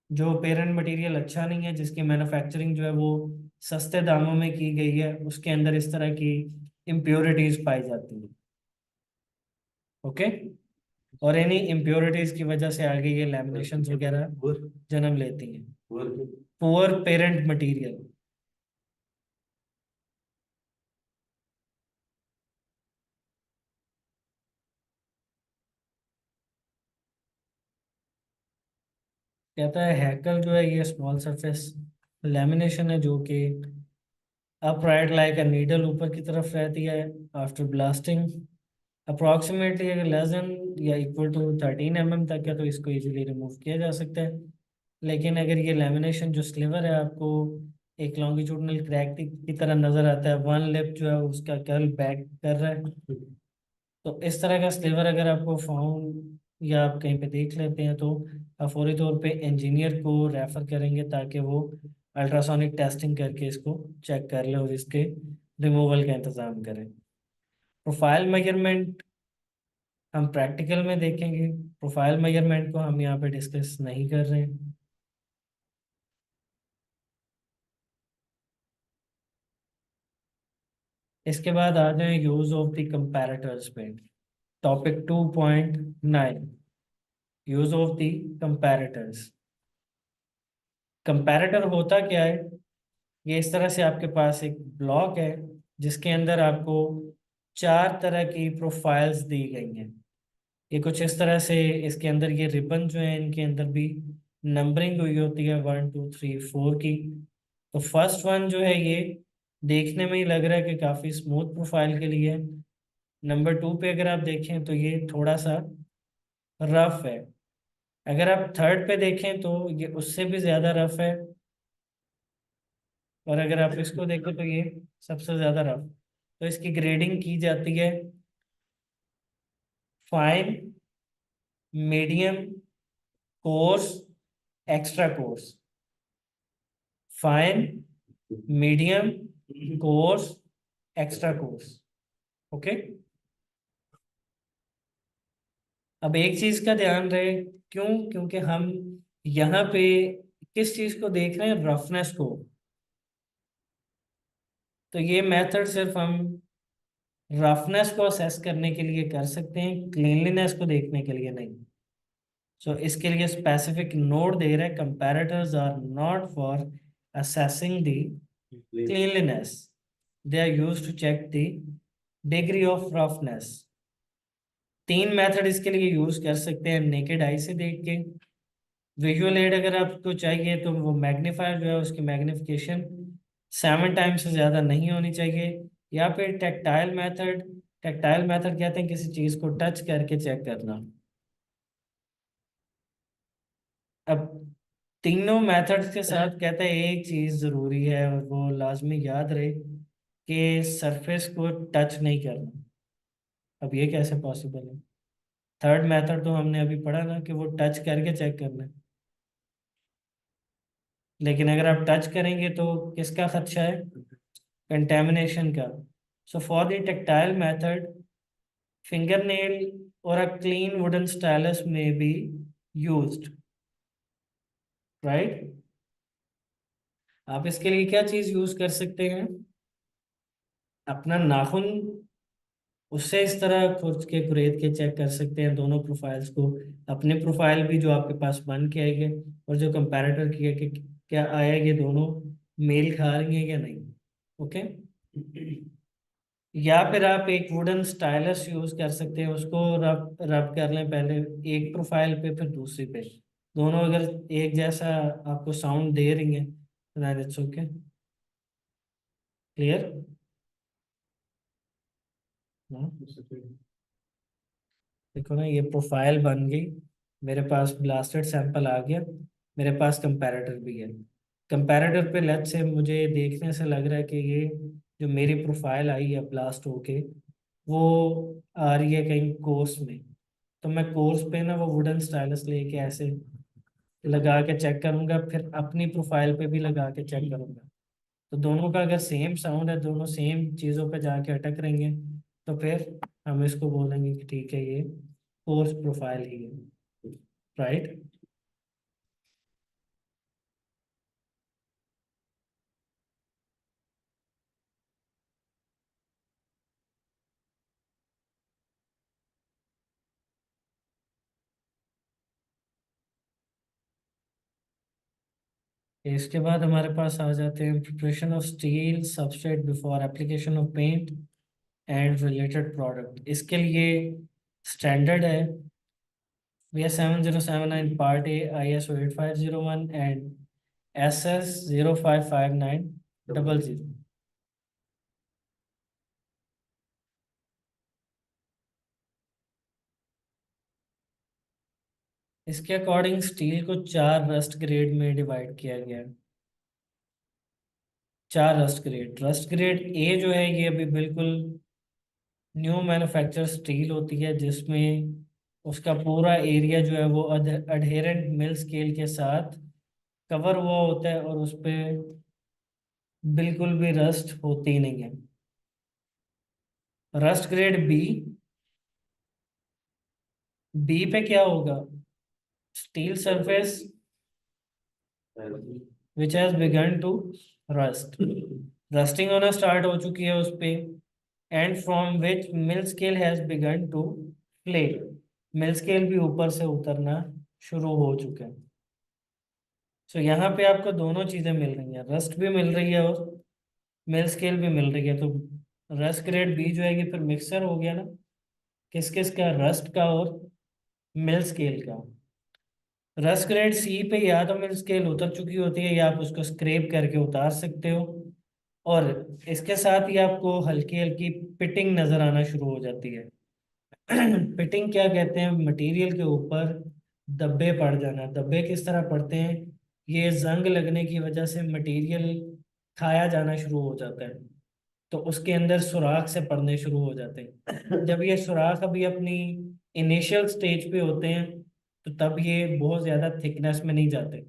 जो पेरेंट मटेरियल अच्छा नहीं है, जिसकी मैन्युफैक्चरिंग जो है वो सस्ते दामों में की गई है, उसके अंदर इस तरह की इम्प्योरिटीज पाई जाती है। ओके, और इन्हीं इम्प्योरिटीज की वजह से आगे ये लैमिनेशन वगैरह जन्म लेती हैं। Poor parent material. कहता है हैकल जो है ये स्मॉल सरफेस लैमिनेशन है जो कि अपराइट लाइक अ नीडल ऊपर की तरफ रहती है आफ्टर ब्लास्टिंग। अप्रॉक्सीमेटली अगर लेस देन या इक्वल टू 13 mm तक है तो इसको इजीली रिमूव किया जा सकता है। लेकिन अगर ये लेमिनेशन जो स्लीवर है आपको एक लॉन्गिट्यूडनल क्रैक की तरह नजर आता है, वन लिप जो है उसका कर्ल बैक कर रहा है, तो इस तरह का स्लीवर अगर आपको फाउंड या आप कहीं पे देख लेते हैं, तो आप फौरी तौर पे इंजीनियर को रेफर करेंगे ताकि वो अल्ट्रासोनिक टेस्टिंग करके इसको चेक कर ले और इसके रिमूवल का इंतज़ाम करें। प्रोफाइल मेजरमेंट हम प्रैक्टिकल में देखेंगे, प्रोफाइल मेजरमेंट को हम यहाँ पे डिस्कस नहीं कर रहे हैं। इसके बाद आ जाए यूज ऑफ द कंपैरेटर्स पे। Topic 2.9, use of the comparators. Comparator होता क्या है? ये इस तरह से आपके पास एक ब्लॉक है जिसके अंदर आपको चार तरह की प्रोफाइल्स दी गई हैं। ये कुछ इस तरह से, इसके अंदर ये रिबन जो है इनके अंदर भी नंबरिंग हुई होती है 1 2 3 4 की। तो फर्स्ट वन जो है ये देखने में ही लग रहा है कि काफ़ी स्मूथ प्रोफाइल के लिए है। नंबर 2 पे अगर आप देखें तो ये थोड़ा सा रफ है। अगर आप थर्ड पे देखें तो ये उससे भी ज़्यादा रफ है। और अगर आप इसको देखें तो ये सबसे ज़्यादा रफ। तो इसकी ग्रेडिंग की जाती है fine, medium, course, extra course. Fine, medium, course, extra course. Okay, अब एक चीज का ध्यान रहे, क्यों? क्योंकि हम यहाँ पे किस चीज को देख रहे हैं? रफनेस को। तो ये मेथड सिर्फ हम रफनेस को असेस करने के लिए कर सकते हैं, क्लीनलीनेस को देखने के लिए नहीं। सो इसके लिए स्पेसिफिक नोट दे रहे हैं, comparators are not for assessing the cleanliness, they are used to check the degree of roughness। तीन मेथड इसके लिए यूज कर सकते हैं: नेकेड आई से देख के, विजुअल एड अगर आपको चाहिए तो वो मैग्नीफायर जो है उसकी मैग्निफिकेशन 7 टाइम्स से ज़्यादा नहीं होनी चाहिए, या फिर टेक्टाइल मेथड। टेक्टाइल मेथड कहते हैं किसी चीज़ को टच करके चेक करना। अब तीनों मेथड्स के साथ कहते हैं एक चीज जरूरी है और वो लाजमी याद रहे कि सरफेस को टच नहीं करना। अब ये कैसे पॉसिबल है? थर्ड मेथड तो हमने अभी पढ़ा ना कि वो टच करके चेक करना है, लेकिन अगर आप टच करेंगे तो किसका खदशा है? कंटेमिनेशन का। So for the tactile method, fingernail or a clean wooden stylus may be used, right? आप इसके लिए क्या चीज यूज कर सकते हैं? अपना नाखून, उससे इस तरह खुद के कुरेद के चेक कर सकते हैं दोनों प्रोफाइल्स को। अपने प्रोफाइल भी जो आपके पास बन के आएंगे और जो कंपैरेटर की है कि क्या आया ये दोनों मेल खा रही हैं या नहीं। ओके। या फिर आप एक वुडन स्टाइलस यूज कर सकते हैं, उसको रब रब कर लें पहले एक प्रोफाइल पे फिर दूसरी पे। दोनों अगर एक जैसा आपको साउंड दे रही हैं तो इट्स ओके। क्लियर? देखो ना, ये प्रोफाइल बन गई, मेरे पास ब्लास्टेड सैंपल आ गया, मेरे पास कंपैरेटर भी है। कंपैरेटर पे लेट से मुझे देखने से लग रहा है कि ये जो मेरी प्रोफाइल आई है ब्लास्ट होके, वो आ रही है कहीं कोर्स में। तो मैं कोर्स पे ना वो वुडन स्टाइलस लेके ऐसे लगा के चेक करूंगा, फिर अपनी प्रोफाइल पे भी लगा के चेक करूंगा। तो दोनों का अगर सेम साउंड है, दोनों सेम चीज़ों पे जाके अटक रहेंगे, तो फिर हम इसको बोलेंगे कि ठीक है, ये कोर्स प्रोफाइल ही है। राइट? इसके बाद हमारे पास आ जाते हैं preparation of steel substrate before application of paint and related product. इसके लिए स्टैंडर्ड है BS 7079 part A ISO 8501 and SS 055900। इसके अकॉर्डिंग स्टील को चार रस्ट ग्रेड में डिवाइड किया गया है। चार rust grade. Rust grade A जो है ये अभी बिल्कुल न्यू मैन्युफैक्चर स्टील होती है, जिसमें उसका पूरा एरिया जो है वो अडहेरेंट मिल स्केल के साथ कवर हुआ होता है और उस पे बिल्कुल भी रस्ट होती नहीं है। रस्ट ग्रेड बी, बी पे क्या होगा? Steel surface which has begun to rust, rusting होना स्टार्ट हो चुकी है उस पे, and from which mill scale has begun to flake, mill scale भी ऊपर से उतरना शुरू हो चुका है। सो यहाँ पे आपको दोनों चीजें मिल रही हैं, रस्ट भी मिल रही है और मिल स्केल भी मिल रही है। तो रस्ट ग्रेड बी जो है ये फिर मिक्सर हो गया ना, किस किस का? रस्ट का और मिल स्केल का। रस्ट ग्रेड सी पे या तो मिल स्केल उतर चुकी होती है या आप उसको स्क्रैप करके उतार सकते हो, और इसके साथ ही आपको हल्की हल्की पिटिंग नजर आना शुरू हो जाती है। पिटिंग क्या कहते हैं? मटेरियल के ऊपर धब्बे पड़ जाना। धब्बे किस तरह पड़ते हैं? ये जंग लगने की वजह से मटेरियल खाया जाना शुरू हो जाता है, तो उसके अंदर सुराख से पड़ने शुरू हो जाते हैं। जब ये सुराख अभी अपनी इनिशियल स्टेज पे होते हैं, तो तब ये बहुत ज़्यादा थिकनेस में नहीं जाते,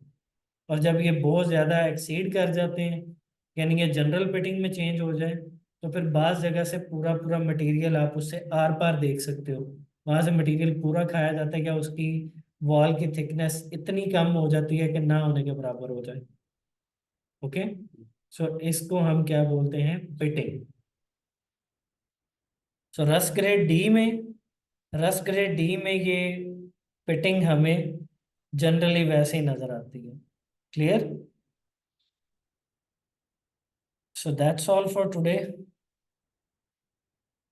और जब ये बहुत ज़्यादा एक्सीड कर जाते हैं, यानी ये जनरल फिटिंग में चेंज हो जाए, तो फिर बाज़ जगह से पूरा पूरा मटेरियल आप उससे आर पार देख सकते हो। वहां से मटेरियल पूरा खाया जाता है, क्या उसकी वॉल की थिकनेस इतनी कम हो जाती है कि ना होने के बराबर हो जाए। ओके। सो इसको हम क्या बोलते हैं? पिटिंग। सो रस ग्रेड डी में ये पिटिंग हमें जनरली वैसे ही नजर आती है। Clear? So that's all for today.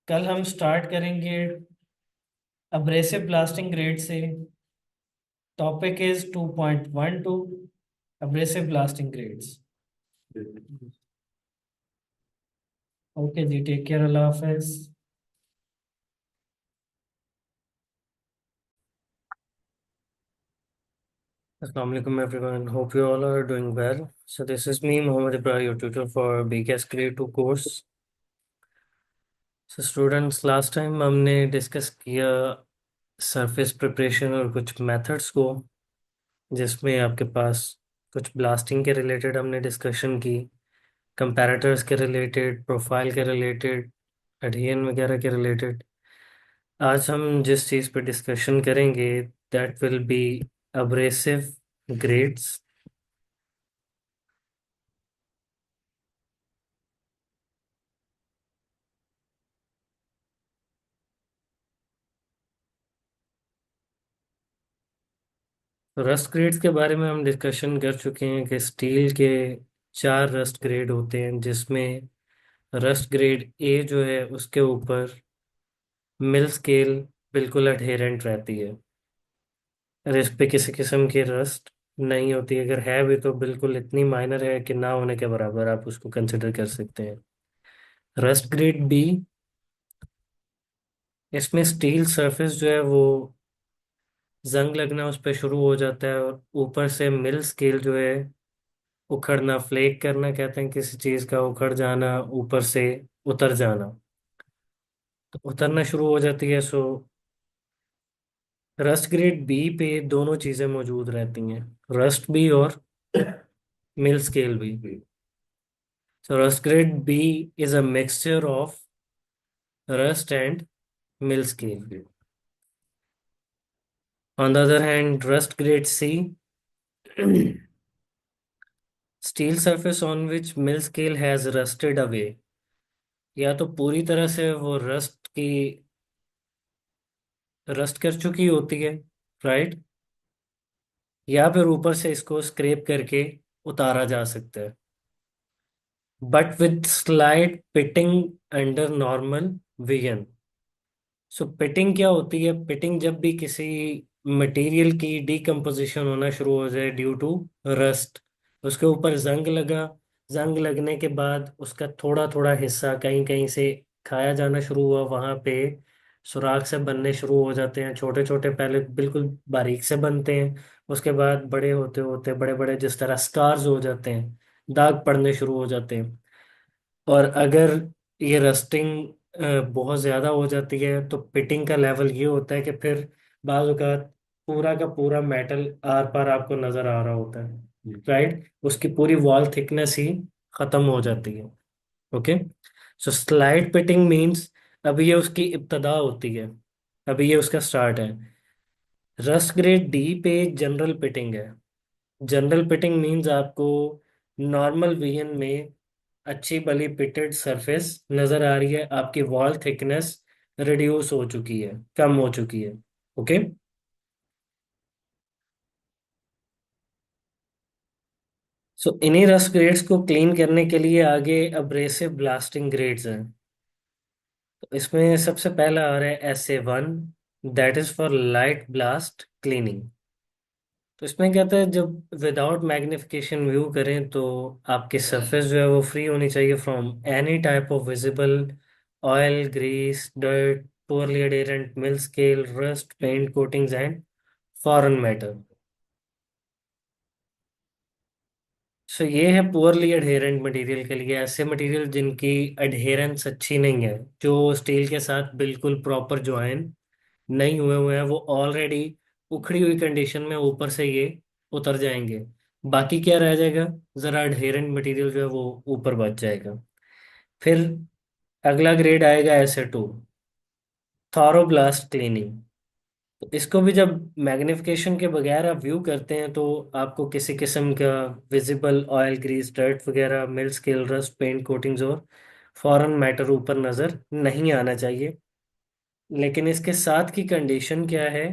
कल हम स्टार्ट करेंगे अब्रेसिव ब्लास्टिंग ग्रेड से। Topic is 2.12, abrasive blasting grades. Okay जी, टेक केयर, अल्लाह हाफिज। Assalamu alaikum everyone. Hope you all are doing well. So this is me, Mohammed Ibrahim, your tutor for BCAS Grade 2 course. So students, last time हमने discuss किया surface preparation और कुछ methods को, जिसमें आपके पास कुछ ब्लास्टिंग के रिलेटेड हमने डिस्कशन की, कंपैरेटर्स के रिलेटेड, प्रोफाइल के रिलेटेड, एडहेशन वगैरह के रिलेटेड। आज हम जिस चीज़ पे डिस्कशन करेंगे that will be abrasive grades. Rust grades के बारे में हम डिस्कशन कर चुके हैं कि स्टील के चार रस्ट ग्रेड होते हैं, जिसमें रस्ट ग्रेड ए जो है उसके ऊपर मिल स्केल बिल्कुल अडहेरेंट रहती है और इस पे किसी किस्म की रस्ट नहीं होती। अगर है भी तो बिल्कुल इतनी माइनर है कि ना होने के बराबर आप उसको कंसिडर कर सकते हैं। रस्ट ग्रेड बी, इसमें स्टील सरफेस जो है वो जंग लगना उस पर शुरू हो जाता है और ऊपर से मिल स्केल जो है उखड़ना, फ्लेक करना कहते हैं किसी चीज का, उखड़ जाना, ऊपर से उतर जाना, तो उतरना शुरू हो जाती है। सो रस्ट ग्रेड बी पे दोनों चीजें मौजूद रहती हैं, रस्ट भी और मिल स्केल भी। So rust grade B is a mixture of rust and mill scale. On the other hand rust grade C, steel surface on which mill scale has rusted away, या तो पूरी तरह से वो rust कर चुकी होती है, राइट, या फिर ऊपर से इसको स्क्रैप करके उतारा जा सकता है, but with slide pitting under normal vision. So pitting क्या होती है? पिटिंग जब भी किसी मटेरियल की डीकम्पोजिशन होना शुरू हो जाए ड्यू टू रस्ट, उसके ऊपर जंग लगा, जंग लगने के बाद उसका थोड़ा थोड़ा हिस्सा कहीं कहीं से खाया जाना शुरू हुआ, वहां पे सुराख से बनने शुरू हो जाते हैं, छोटे छोटे पहले बिल्कुल बारीक से बनते हैं, उसके बाद बड़े होते होते बड़े बड़े जिस तरह स्कार्स हो जाते हैं, दाग पड़ने शुरू हो जाते हैं। और अगर ये रस्टिंग बहुत ज़्यादा हो जाती है तो पिटिंग का लेवल ये होता है कि फिर बाज़ औक़ात पूरा का पूरा मेटल आर पार आपको नज़र आ रहा होता है, राइट, उसकी पूरी वॉल थिकनेस ही ख़त्म हो जाती है। ओके, सो स्लाइड पिटिंग मींस अभी ये उसकी इब्तदा होती है, अभी ये उसका स्टार्ट है। रस्ट ग्रेड डी पे जनरल पिटिंग है। जनरल पिटिंग मींस आपको नॉर्मल विजन में अच्छी भली पिटेड सरफेस नजर आ रही है, आपकी वॉल थिकनेस रिड्यूस हो चुकी है, कम हो चुकी है। ओके, सो इन्हीं रस्ट ग्रेड्स को क्लीन करने के लिए आगे अब्रेसिव ब्लास्टिंग ग्रेड्स हैं। तो इसमें सबसे पहला आ रहा है SA1, that is for light blast cleaning. तो इसमें कहते हैं जब विदाउट मैग्निफिकेशन व्यू करें तो आपकी सरफेस जो है वो फ्री होनी चाहिए from any type of visible oil, grease, dirt, poorly adherent mill scale, rust, paint coatings and foreign matter। सो ये है पुअरली अडहेरेंट मटेरियल के लिए, ऐसे मटेरियल जिनकी अडहेरेंस अच्छी नहीं है, जो स्टील के साथ बिल्कुल प्रॉपर ज्वाइन नहीं हुए हुए हैं, वो ऑलरेडी उखड़ी हुई कंडीशन में ऊपर से ये उतर जाएंगे। बाकी क्या रह जाएगा? जरा अडहेरेंट मटेरियल जो है वो ऊपर बच जाएगा। फिर अगला ग्रेड आएगा SA2, थॉरोब्लास्ट क्लीनिंग। तो इसको भी जब मैग्निफिकेशन के बगैर आप व्यू करते हैं तो आपको किसी किस्म का विजिबल ऑयल, ग्रीस, डर्ट वगैरह, मिल स्केल, रस्ट, पेंट कोटिंग्स और फॉरेन मैटर ऊपर नजर नहीं आना चाहिए। लेकिन इसके साथ की कंडीशन क्या है?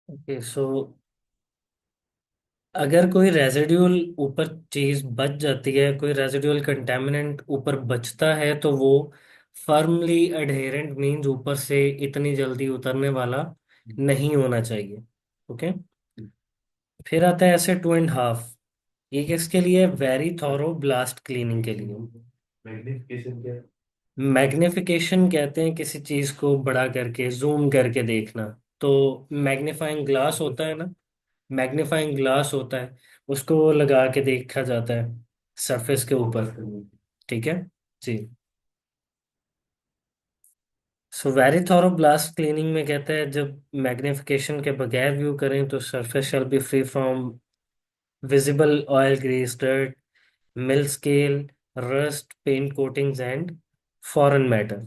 ओके सो अगर कोई रेजिड्यूल ऊपर चीज बच जाती है, कोई रेजिड्यूल कंटेमिनेंट ऊपर बचता है, तो वो फर्मली अडहेरेंट मींस ऊपर से इतनी जल्दी उतरने वाला नहीं होना चाहिए। ओके। फिर आता है ऐसे 2.5। ये किसके लिए? वेरी थॉरो ब्लास्ट क्लीनिंग के लिए। मैग्निफिकेशन क्या है? मैग्निफिकेशन कहते हैं किसी चीज को बड़ा करके जूम करके देखना। तो मैग्नीफाइंग ग्लास होता है ना, मैग्नीफाइंग ग्लास होता है, उसको लगा के देखा जाता है सरफेस के ऊपर। ठीक है जी। So very thorough blast cleaning में कहता है जब मैग्निफिकेशन के बगैर व्यू करें तो surface shall be free from visible oil, grease, dirt, mill scale, rust, paint coatings and foreign matter.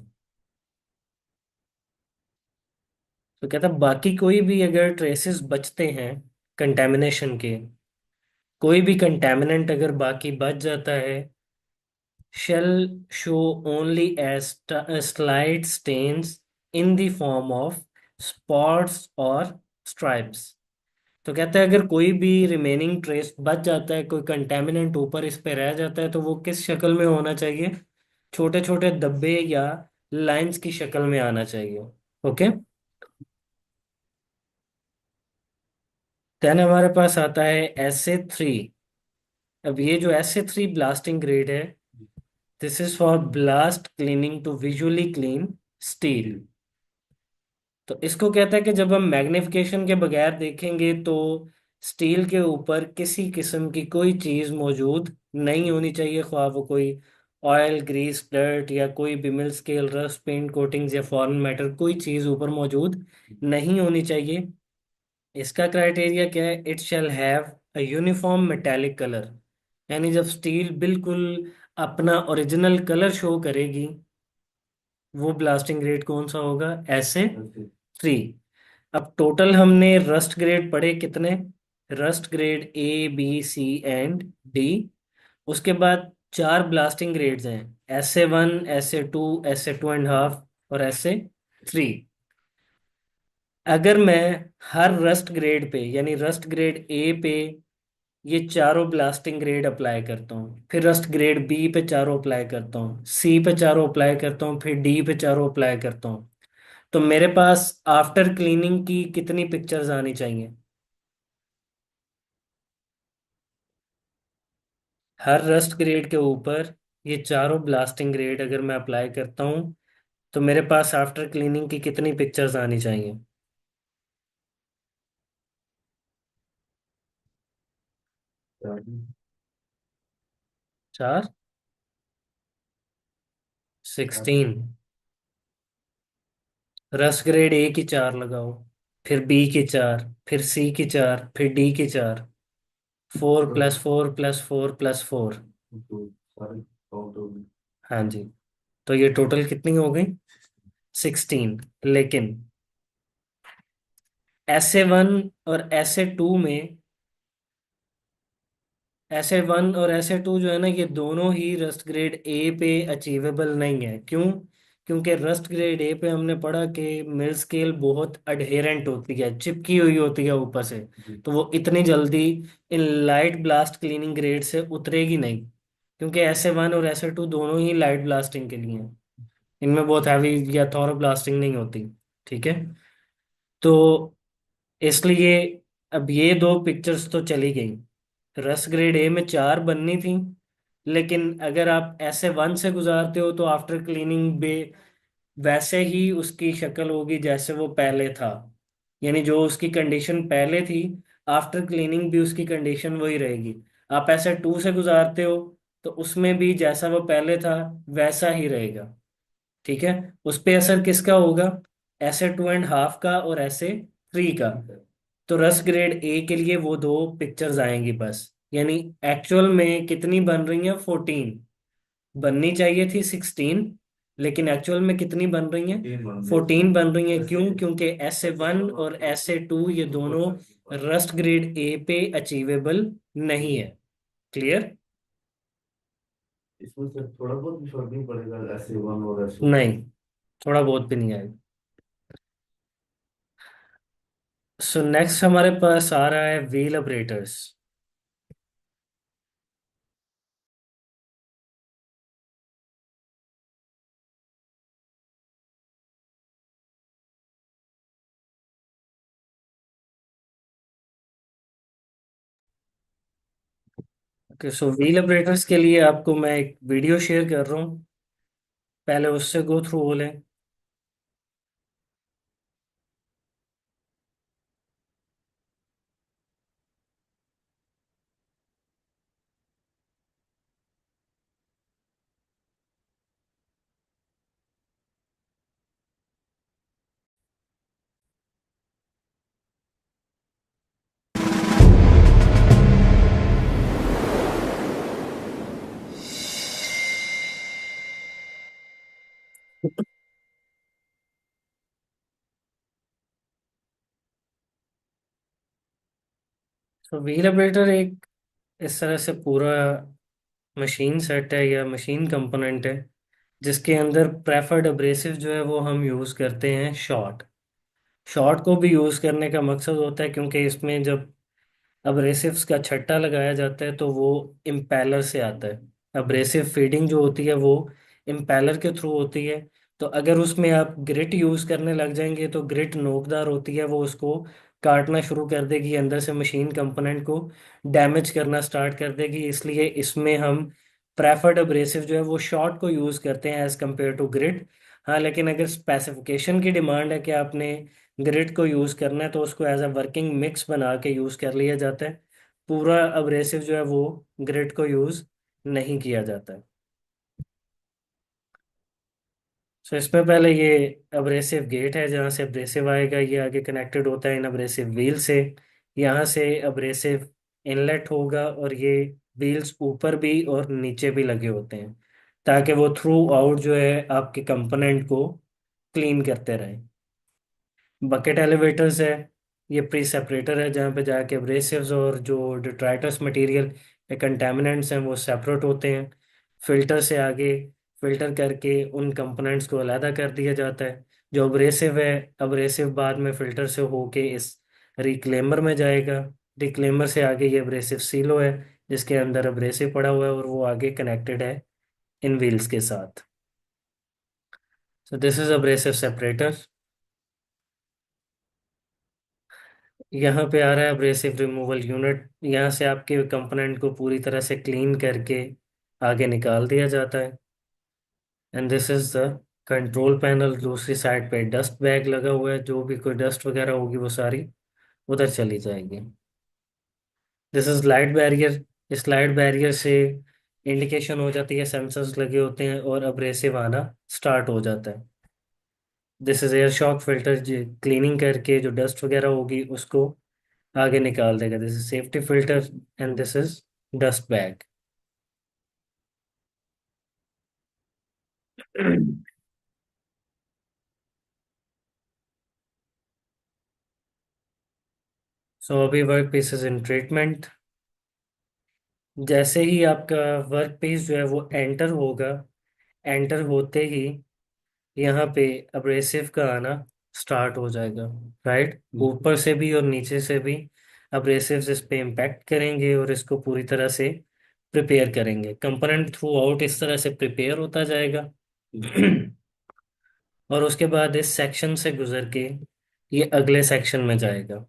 तो कहता है बाकी कोई भी अगर ट्रेसेस बचते हैं कंटेमिनेशन के, कोई भी कंटेमिनेंट अगर बाकी बच जाता है, shall show only as slight stains in the form of spots or stripes। तो कहता है अगर कोई भी रिमेनिंग ट्रेस बच जाता है, कोई कंटेमिनेंट ऊपर इस पे रह जाता है, तो वो किस शक्ल में होना चाहिए? छोटे छोटे धब्बे या लाइंस की शक्ल में आना चाहिए। ओके। देन हमारे पास आता है SA3। अब ये जो SA3 ब्लास्टिंग ग्रेड है, this is for blast cleaning to visually clean steel. तो इसको कहता है कि जब हम मैग्निफिकेशन के बगैर देखेंगे तो स्टील के ऊपर किसी किस्म की कोई चीज मौजूद नहीं होनी चाहिए, ख्वाह वो कोई ऑयल, ग्रीस, डर्ट या कोई भी मिल स्केल, रस्ट, पेंट कोटिंग्स या फॉरेन मैटर, कोई चीज ऊपर मौजूद नहीं होनी चाहिए। इसका क्राइटेरिया क्या है? It shall have a uniform metallic colour. यानी जब स्टील बिल्कुल अपना ओरिजिनल कलर शो करेगी, वो ब्लास्टिंग ग्रेड कौन सा होगा? SA3। अब टोटल हमने रस्ट ग्रेड पढ़े कितने? Rust grade A, B, C and D। उसके बाद चार ब्लास्टिंग ग्रेड्स हैं, SA1, SA2, SA2.5 और SA3। अगर मैं हर रस्ट ग्रेड पे यानी रस्ट ग्रेड A पे ये चारों ब्लास्टिंग ग्रेड अप्लाई करता हूँ, फिर रस्ट ग्रेड B पे चारों अप्लाई करता हूँ, C पे चारों अप्लाई करता हूँ, फिर D पे चारों अप्लाई करता हूँ, तो मेरे पास आफ्टर क्लीनिंग की कितनी पिक्चर्स आनी चाहिए? हर रस्ट ग्रेड के ऊपर ये चारों ब्लास्टिंग ग्रेड अगर मैं अप्लाई करता हूँ, तो मेरे पास आफ्टर क्लीनिंग की कितनी पिक्चर्स आनी चाहिए? 4। 16। रस्ट ग्रेड A की 4 लगाओ, फिर B की 4, फिर C की 4, फिर D की 4। 4+4+4+4। हाँ जी। तो ये टोटल कितनी हो गई? 16। लेकिन SA1 और SA2 में, SA1 और SA2 जो है ना, ये दोनों ही रस्ट ग्रेड ए पे अचीवेबल नहीं है। क्यों? क्योंकि रस्ट ग्रेड ए पे हमने पढ़ा कि मिल स्केल बहुत अडहेरेंट होती है, चिपकी हुई होती है ऊपर से, तो वो इतनी जल्दी in light blast cleaning grade से उतरेगी नहीं, क्योंकि SA1 और SA2 दोनों ही लाइट ब्लास्टिंग के लिए हैं, इनमें बहुत हैवी या थॉरो ब्लास्टिंग नहीं होती। ठीक है। तो इसलिए अब ये दो पिक्चर्स तो चली गई। रस ग्रेड ए में 4 बननी थी, लेकिन अगर आप SA1 से गुजारते हो तो आफ्टर क्लीनिंग बे वैसे ही उसकी शक्ल होगी जैसे वो पहले था। यानी जो उसकी कंडीशन पहले थी, आफ्टर क्लीनिंग भी उसकी कंडीशन वही रहेगी। आप SA2 से गुजारते हो तो उसमें भी जैसा वो पहले था वैसा ही रहेगा। ठीक है। उस पे असर किसका होगा? SA2.5 का और SA3 का। तो रस ग्रेड ए के लिए वो दो पिक्चर्स आएंगी बस। यानी एक्चुअल में कितनी बन रही है? 14। बननी चाहिए थी 16, लेकिन एक्चुअल में कितनी बन रही है? 14 बन रही है। क्यों? क्योंकि SA1 और SA2 ये दोनों रस्ट ग्रेड ए पे अचीवेबल नहीं है। क्लियर? इसमें से थोड़ा बहुत भी फर्क नहीं पड़ेगा SA1 और SA2? नहीं, थोड़ा बहुत भी नहीं आएगा। सो नेक्स्ट हमारे पास आ रहा है व्हील ऑपरेटर्स। ओके, सो व्हील ऑपरेटर्स के लिए आपको मैं एक वीडियो शेयर कर रहा हूँ, पहले उससे गो थ्रू हो लें। तो व्हील ऑपरेटर एक इस तरह से पूरा मशीन सेट है या मशीन कंपोनेंट है, जिसके अंदर प्रेफर्ड अब्रेसिव जो है वो हम यूज़ करते हैं शॉर्ट। शॉर्ट को भी यूज़ करने का मकसद होता है क्योंकि इसमें जब अब्रेसिव्स का छट्टा लगाया जाता है तो वो इम्पेलर से आता है। अब्रेसिव फीडिंग जो होती है वो इम्पेलर के थ्रू होती है। तो अगर उसमें आप ग्रिट यूज़ करने लग जाएंगे तो ग्रिट नोकदार होती है, वो उसको काटना शुरू कर देगी, अंदर से मशीन कंपोनेंट को डैमेज करना स्टार्ट कर देगी। इसलिए इसमें हम प्रेफर्ड अब्रेसिव जो है वो शॉर्ट को यूज़ करते हैं एज़ कम्पेयर टू ग्रिट। हाँ, लेकिन अगर स्पेसिफिकेशन की डिमांड है कि आपने ग्रिड को यूज़ करना है तो उसको एज अ वर्किंग मिक्स बना के यूज़ कर लिया जाता है। पूरा अब्रेसिव जो है वो ग्रिड को यूज़ नहीं किया जाता है। सो इसमें पहले ये अब्रेसिव गेट है जहाँ से अब्रेसिव आएगा, ये आगे कनेक्टेड होता है इन अब्रेसिव व्हील से। यहाँ से अब्रेसिव इनलेट होगा और ये व्हील्स ऊपर भी और नीचे भी लगे होते हैं ताकि वो थ्रू आउट जो है आपके कंपोनेंट को क्लीन करते रहें। बकेट एलिवेटर्स है, ये प्री सेपरेटर है जहाँ पे जाके एब्रेसिव्स और जो डिट्राइटस मटेरियल या कंटेमिनेंट्स हैं वो सेपरेट होते हैं। फिल्टर से आगे फिल्टर करके उन कंपोनेंट्स को अलहदा कर दिया जाता है। जो अब्रेसिव है, अब्रेसिव बाद में फिल्टर से होके इस रिक्लेमर में जाएगा। रिक्लेमर से आगे ये अब्रेसिव सीलो है जिसके अंदर अब्रेसिव पड़ा हुआ है और वो आगे कनेक्टेड है इन व्हील्स के साथ। सो दिस इज अब्रेसिव सेपरेटर। यहाँ पे आ रहा है अब्रेसिव रिमूवल यूनिट, यहाँ से आपके कंपोनेंट को पूरी तरह से क्लीन करके आगे निकाल दिया जाता है। And this is the control panel. दूसरी साइड पे डस्ट बैग लगा हुआ है, जो भी कोई डस्ट वगैरह होगी वो सारी उधर चली जाएगी। This is light barrier. इस लाइट बैरियर से इंडिकेशन हो जाती है, सेंसर्स लगे होते हैं और अब्रेसिव आना स्टार्ट हो जाता है। This is air shock filter, जो क्लीनिंग करके जो डस्ट वगैरह होगी उसको आगे निकाल देगा। This is safety filter and this is dust bag. So अभी work piece is in treatment. जैसे ही आपका वर्क पीस जो है वो एंटर होगा, एंटर होते ही यहाँ पे अब्रेसिव का आना स्टार्ट हो जाएगा। राइट, ऊपर से भी और नीचे से भी अब्रेसिव्स इस पे इम्पैक्ट करेंगे और इसको पूरी तरह से प्रिपेयर करेंगे। कंपोनेंट थ्रू आउट इस तरह से प्रिपेयर होता जाएगा। और उसके बाद इस सेक्शन से गुजर के ये अगले सेक्शन में जाएगा।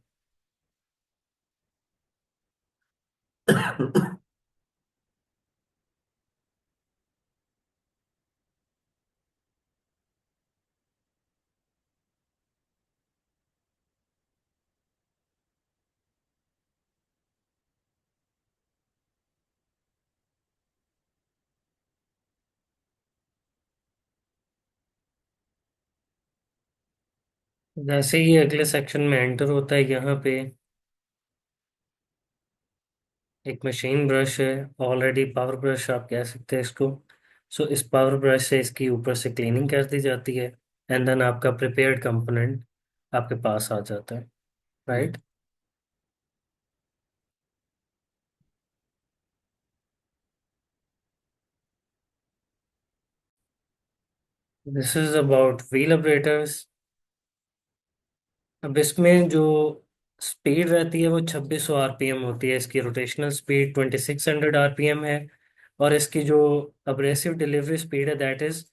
जैसे ही ये अगले सेक्शन में एंटर होता है, यहाँ पे एक मशीन ब्रश है, ऑलरेडी पावर ब्रश आप कह सकते हैं इसको। सो इस पावर ब्रश से इसकी ऊपर से क्लीनिंग कर दी जाती है एंड देन आपका प्रिपेयर्ड कंपोनेंट आपके पास आ जाता है। Right, this is about wheel operators. अब इसमें जो स्पीड रहती है वो 2600 आरपीएम होती है, इसकी रोटेशनल स्पीड 2600 आरपीएम है। और इसकी जो अब्रेसिव डिलीवरी स्पीड है that is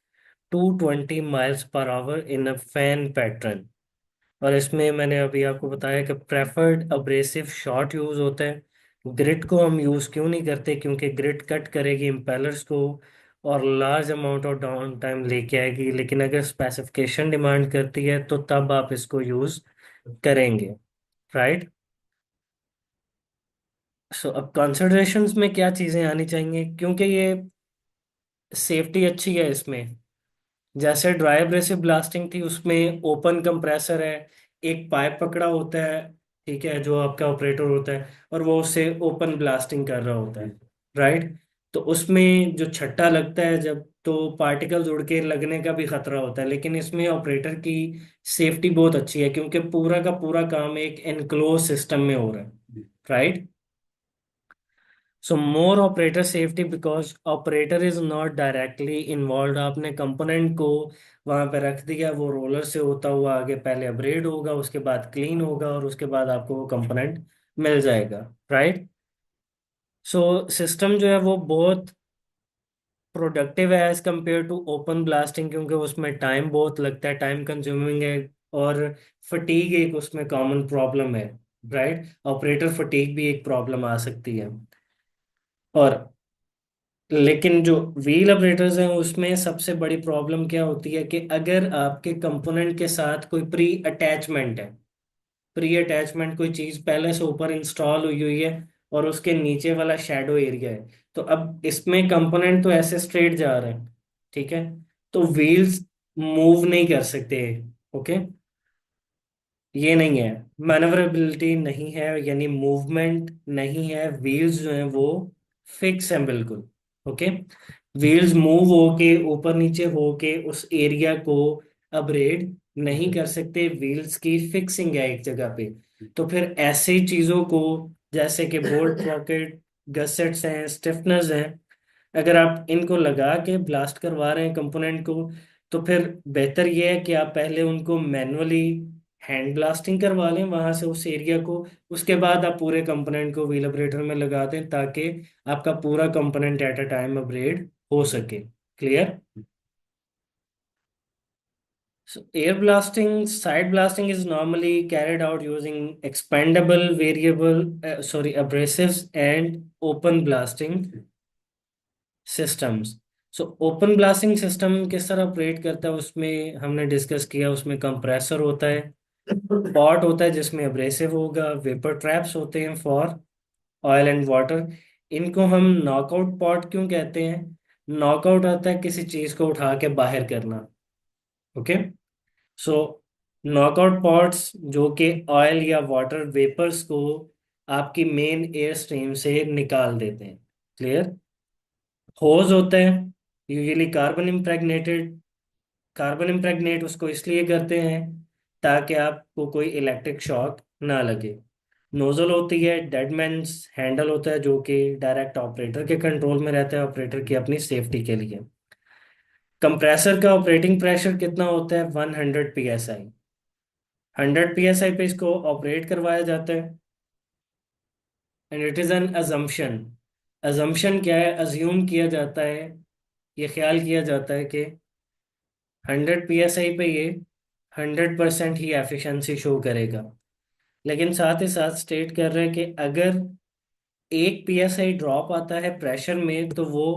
220 miles per our in a fan pattern. और इसमें मैंने अभी आपको बताया कि प्रेफर्ड अब्रेसिव शॉट यूज होता है। ग्रिड को हम यूज क्यों नहीं करते, क्योंकि ग्रिड कट करेगी इम्पेलर्स को और large amount of down time लेके आएगी, लेकिन अगर स्पेसिफिकेशन डिमांड करती है तो तब आप इसको यूज करेंगे, राइट। सो अब कंसिडरेशंस में क्या चीजें आनी चाहिए, क्योंकि ये सेफ्टी अच्छी है इसमें। जैसे ड्राई एब्रेसिव ब्लास्टिंग थी उसमें ओपन कंप्रेसर है, एक पाइप पकड़ा होता है, ठीक है, जो आपका ऑपरेटर होता है और वो उससे ओपन ब्लास्टिंग कर रहा होता है, राइट। तो उसमें जो छट्टा लगता है जब, तो पार्टिकल्स उड़ के लगने का भी खतरा होता है, लेकिन इसमें ऑपरेटर की सेफ्टी बहुत अच्छी है क्योंकि पूरा का पूरा काम एक एनक्लोज सिस्टम में हो रहा है, right. So more operator safety because operator is not directly involve. आपने कंपोनेंट को वहां पे रख दिया, वो रोलर से होता हुआ आगे पहले अपग्रेड होगा, उसके बाद क्लीन होगा और उसके बाद आपको वो कंपोनेंट मिल जाएगा, राइट। सो सिस्टम जो है वो बहुत प्रोडक्टिव है as compare to open blasting, क्योंकि उसमें टाइम बहुत लगता है, टाइम कंज्यूमिंग है। और फटीग एक उसमें कॉमन प्रॉब्लम है, राइट। ऑपरेटर फटीग भी एक प्रॉब्लम आ सकती है। और लेकिन जो व्हील ऑपरेटर्स हैं उसमें सबसे बड़ी प्रॉब्लम क्या होती है कि अगर आपके कंपोनेंट के साथ कोई प्री अटैचमेंट है, प्री अटैचमेंट कोई चीज पहले से ऊपर इंस्टॉल हुई हुई है और उसके नीचे वाला शैडो एरिया है, तो अब इसमें कंपोनेंट तो ऐसे स्ट्रेट जा रहे हैं, ठीक है, तो व्हील्स मूव नहीं कर सकते, ओके। ये नहीं है, मैनेवरेबिलिटी नहीं है, यानी मूवमेंट नहीं है, व्हील्स जो हैं वो फिक्स हैं बिल्कुल, ओके। व्हील्स मूव होके ऊपर नीचे होके उस एरिया को अपग्रेड नहीं कर सकते, व्हील्स की फिक्सिंग है एक जगह पे। तो फिर ऐसी चीजों को, जैसे कि बोल्ट सॉकेट, गसेट्स हैं, स्टिफनर्स हैं, अगर आप इनको लगा के ब्लास्ट करवा रहे हैं कंपोनेंट को, तो फिर बेहतर ये है कि आप पहले उनको मैनुअली हैंड ब्लास्टिंग करवा लें वहां से उस एरिया को, उसके बाद आप पूरे कंपोनेंट को व्हील अपग्रेडर में लगा दें ताकि आपका पूरा component at a time upgrade हो सके। Clear. So air blasting, side blasting is normally carried out using expandable variable, abrasives and open blasting systems. So open blasting system किस तरह ऑपरेट करता है उसमें हमने डिस्कस किया। उसमें कंप्रेसर होता है, पॉट होता है जिसमें अब्रेसिव होगा, वेपर ट्रैप्स होते हैं फॉर ऑयल एंड वाटर। इनको हम नॉकआउट पॉट क्यों कहते हैं? नॉकआउट आता है किसी चीज को उठा के बाहर करना, ओके। सो नॉकआउट पॉट्स जो कि ऑयल या वाटर वेपर्स को आपकी मेन एयर स्ट्रीम से निकाल देते हैं। क्लियर। होज होता है यूजुअली कार्बन इम्प्रेगनेटेड। कार्बन इम्प्रेगनेट उसको इसलिए करते हैं ताकि आपको कोई इलेक्ट्रिक शॉक ना लगे। नोजल होती है, डेडमैन्स हैंडल होता है जो कि डायरेक्ट ऑपरेटर के कंट्रोल में रहता है, ऑपरेटर की अपनी सेफ्टी के लिए। कंप्रेसर का ऑपरेटिंग प्रेशर कितना होता है? 100 psi। 100 psi पे इसको ऑपरेट करवाया जाता है। And it is an assumption. Assumption क्या है? अज्यूम किया जाता है, ये ख्याल किया जाता है कि 100 psi पे ये 100% ही एफिशिएंसी शो करेगा। लेकिन साथ ही साथ स्टेट कर रहे हैं कि अगर 1 psi ड्रॉप आता है प्रेशर में तो वो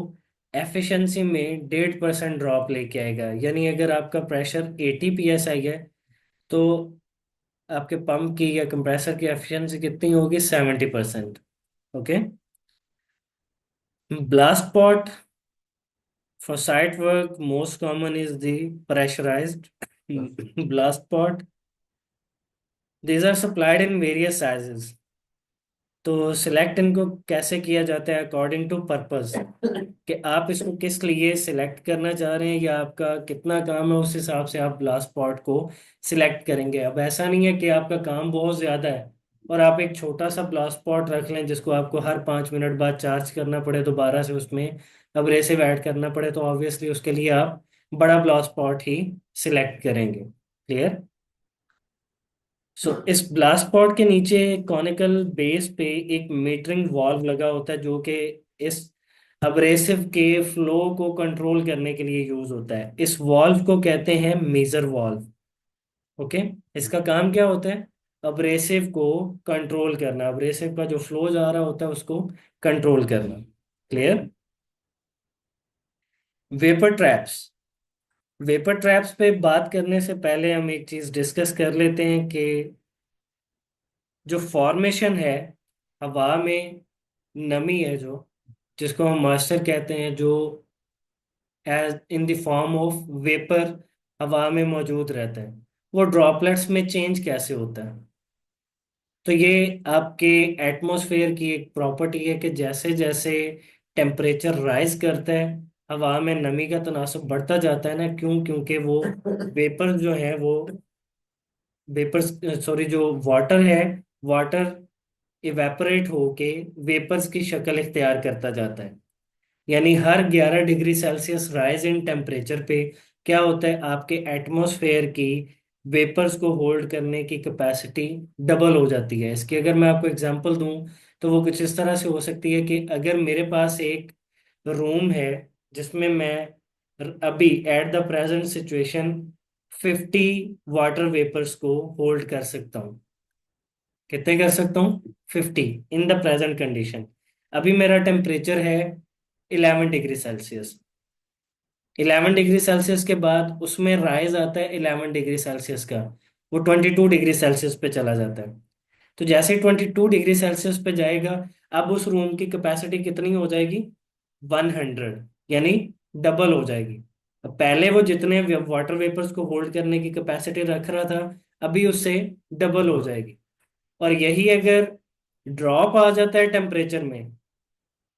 एफिशिएंसी में 1.5% ड्रॉप लेके आएगा। यानी अगर आपका प्रेशर 80 psi है तो आपके पंप की या कंप्रेसर की एफिशिएंसी कितनी होगी? 70%, okay. Blast pot for site work most common is the pressurized blast pot. These are supplied in various sizes. तो सिलेक्ट इनको कैसे किया जाता है? अकॉर्डिंग टू पर्पस, कि आप इसको किस लिए सिलेक्ट करना चाह रहे हैं या आपका कितना काम है, उस हिसाब से आप ब्लास्ट पॉट को सिलेक्ट करेंगे। अब ऐसा नहीं है कि आपका काम बहुत ज़्यादा है और आप एक छोटा सा ब्लास्ट पॉट रख लें जिसको आपको हर 5 मिनट बाद चार्ज करना पड़े, दोबारा से उसमें अब्रेसिव ऐड करना पड़े, तो ऑब्वियसली उसके लिए आप बड़ा ब्लास्ट पॉट ही सिलेक्ट करेंगे। क्लियर। इस ब्लास्ट पॉड के नीचे कॉनिकल बेस पे एक मीटरिंग वाल्व लगा होता है जो कि इस अब्रेसिव के फ्लो को कंट्रोल करने के लिए यूज होता है। इस वाल्व को कहते हैं मेजर वाल्व। ओके। इसका काम क्या होता है? अब्रेसिव को कंट्रोल करना, अब्रेसिव का जो फ्लो जा रहा होता है उसको कंट्रोल करना। Clear? Vapour traps. Vapour traps पे बात करने से पहले हम एक चीज डिस्कस कर लेते हैं कि जो फॉर्मेशन है हवा में, नमी है जो, जिसको हम मॉइस्चर कहते हैं, जो as in the form of vapour हवा में मौजूद रहता है, वो ड्रॉपलेट्स में चेंज कैसे होता है? तो ये आपके एटमॉस्फेयर की एक प्रॉपर्टी है कि जैसे जैसे टेम्परेचर राइज करता है, हवा में नमी का तनासुब बढ़ता जाता है ना। क्यों? क्योंकि वो वेपर जो है वो वेपर्स, सॉरी, जो वाटर है, वाटर इवेपोरेट होके वेपर्स की शक्ल इख्तियार करता जाता है। यानी हर 11 degree Celsius rise in temperature पे क्या होता है, आपके एटमॉस्फेयर की वेपर्स को होल्ड करने की कैपेसिटी डबल हो जाती है। इसकी अगर मैं आपको एग्जांपल दूं तो वो कुछ इस तरह से हो सकती है कि अगर मेरे पास एक रूम है जिसमें मैं अभी at the present situation 50 water vapours को होल्ड कर सकता हूँ। कितने कर सकता हूँ? 50 इन द प्रेजेंट कंडीशन। अभी मेरा टेम्परेचर है 11 डिग्री सेल्सियस। 11 डिग्री सेल्सियस के बाद उसमें राइज आता है 11 डिग्री सेल्सियस का, वो 22 डिग्री सेल्सियस पे चला जाता है। तो जैसे ही 22 डिग्री सेल्सियस पे जाएगा, अब उस रूम की कैपेसिटी कितनी हो जाएगी? 100, यानी डबल हो जाएगी। अब पहले वो जितने वाटर वेपर्स को होल्ड करने की कैपेसिटी रख रहा था, अभी उससे डबल हो जाएगी। और यही अगर ड्रॉप आ जाता है टेम्परेचर में,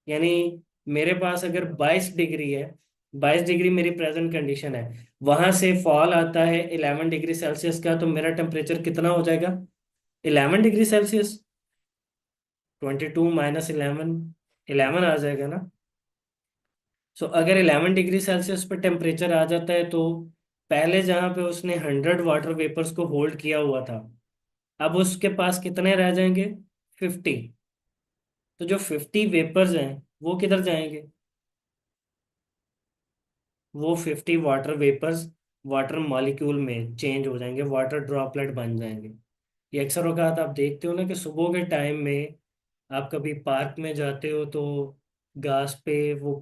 यानी मेरे पास अगर 22 डिग्री है, 22 डिग्री मेरी प्रेजेंट कंडीशन है, वहां से फॉल आता है 11 डिग्री सेल्सियस का, तो मेरा टेम्परेचर कितना हो जाएगा? 11 डिग्री सेल्सियस। 22 - 11, 11 आ जाएगा ना। अगर 11 डिग्री सेल्सियस पे टेम्परेचर आ जाता है तो पहले जहां पे उसने 100 वाटर वेपर्स को होल्ड किया हुआ था, अब उसके पास कितने रह जाएंगे? 50। तो जो 50 वेपर्स हैं वो किधर जाएंगे? वो 50 वाटर वेपर्स वाटर मॉलिक्यूल में चेंज हो जाएंगे, वाटर ड्रॉपलेट बन जाएंगे। ये अक्सर औकात आप देखते हो ना कि सुबह के टाइम में आप कभी पार्क में जाते हो तो घास पे वो